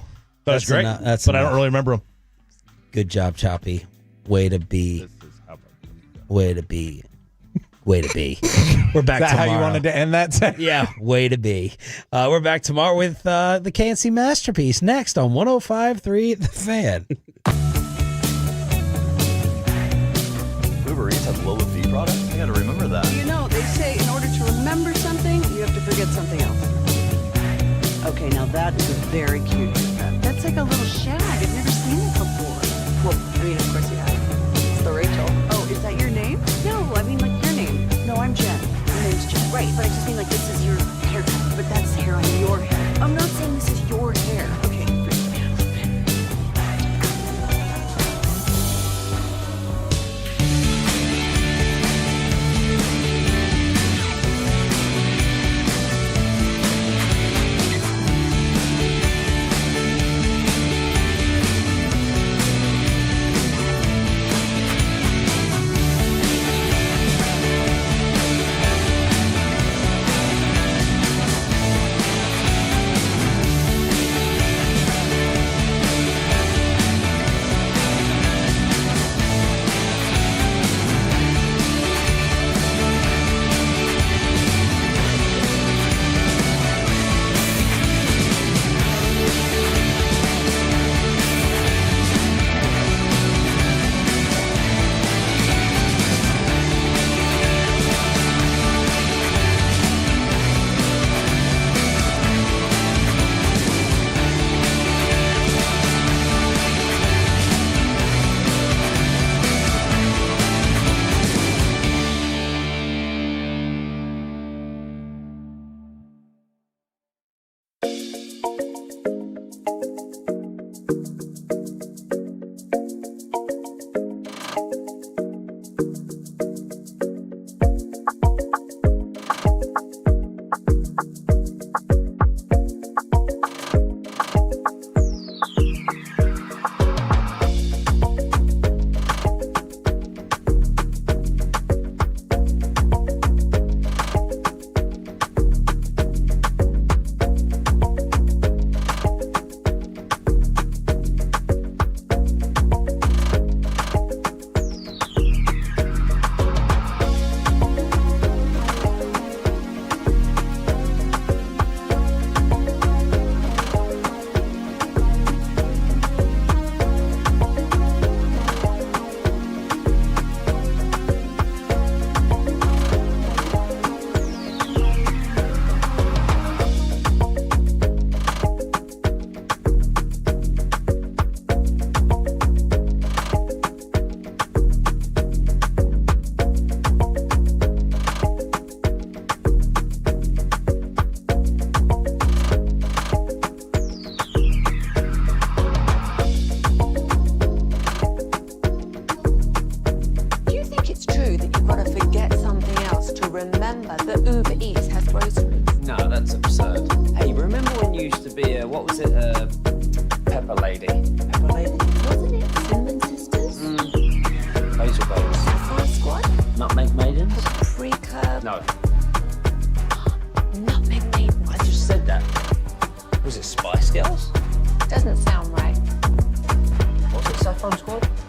That's great. But I don't really remember him. Good job, Choppy. Way to be. Way to be. Way to be. We're back Is that tomorrow. how you wanted to end that segment? Yeah, way to be. We're back tomorrow with the KNC Masterpiece next on 105.3 The Fan. Uber Eats has low fee product? I gotta remember that. You know, they say in order to remember something, you have to forget something else. Okay, now that is a very cute haircut. That's like a little shag. I've never seen it before. Well, I mean, of course you have. It's the Rachel. Oh, is that your name? No, I mean like your name. No, I'm Jen. Your name's Jen. Right, but I just mean like this is your haircut, but that's hair on your head. I'm not saying this is your hair. Okay, forgive me. Farm Squad.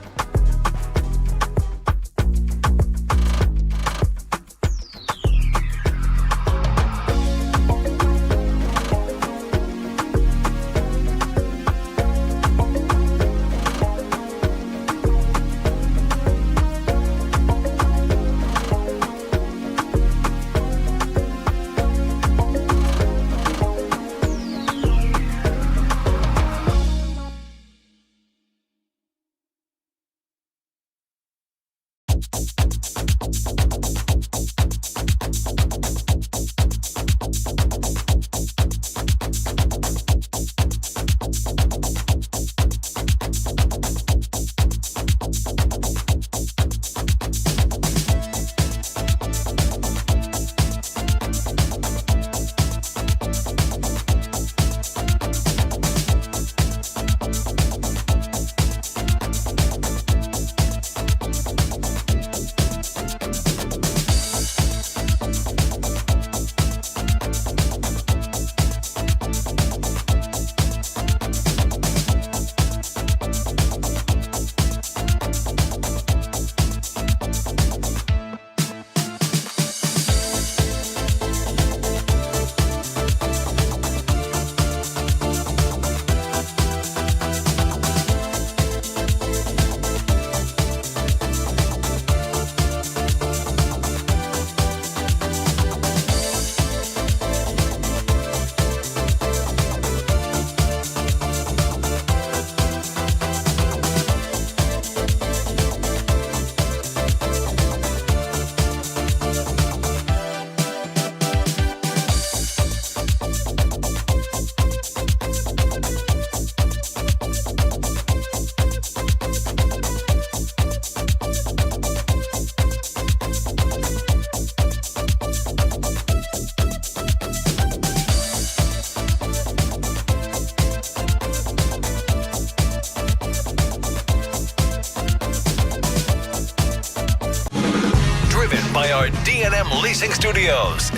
By our D&M Leasing Studios.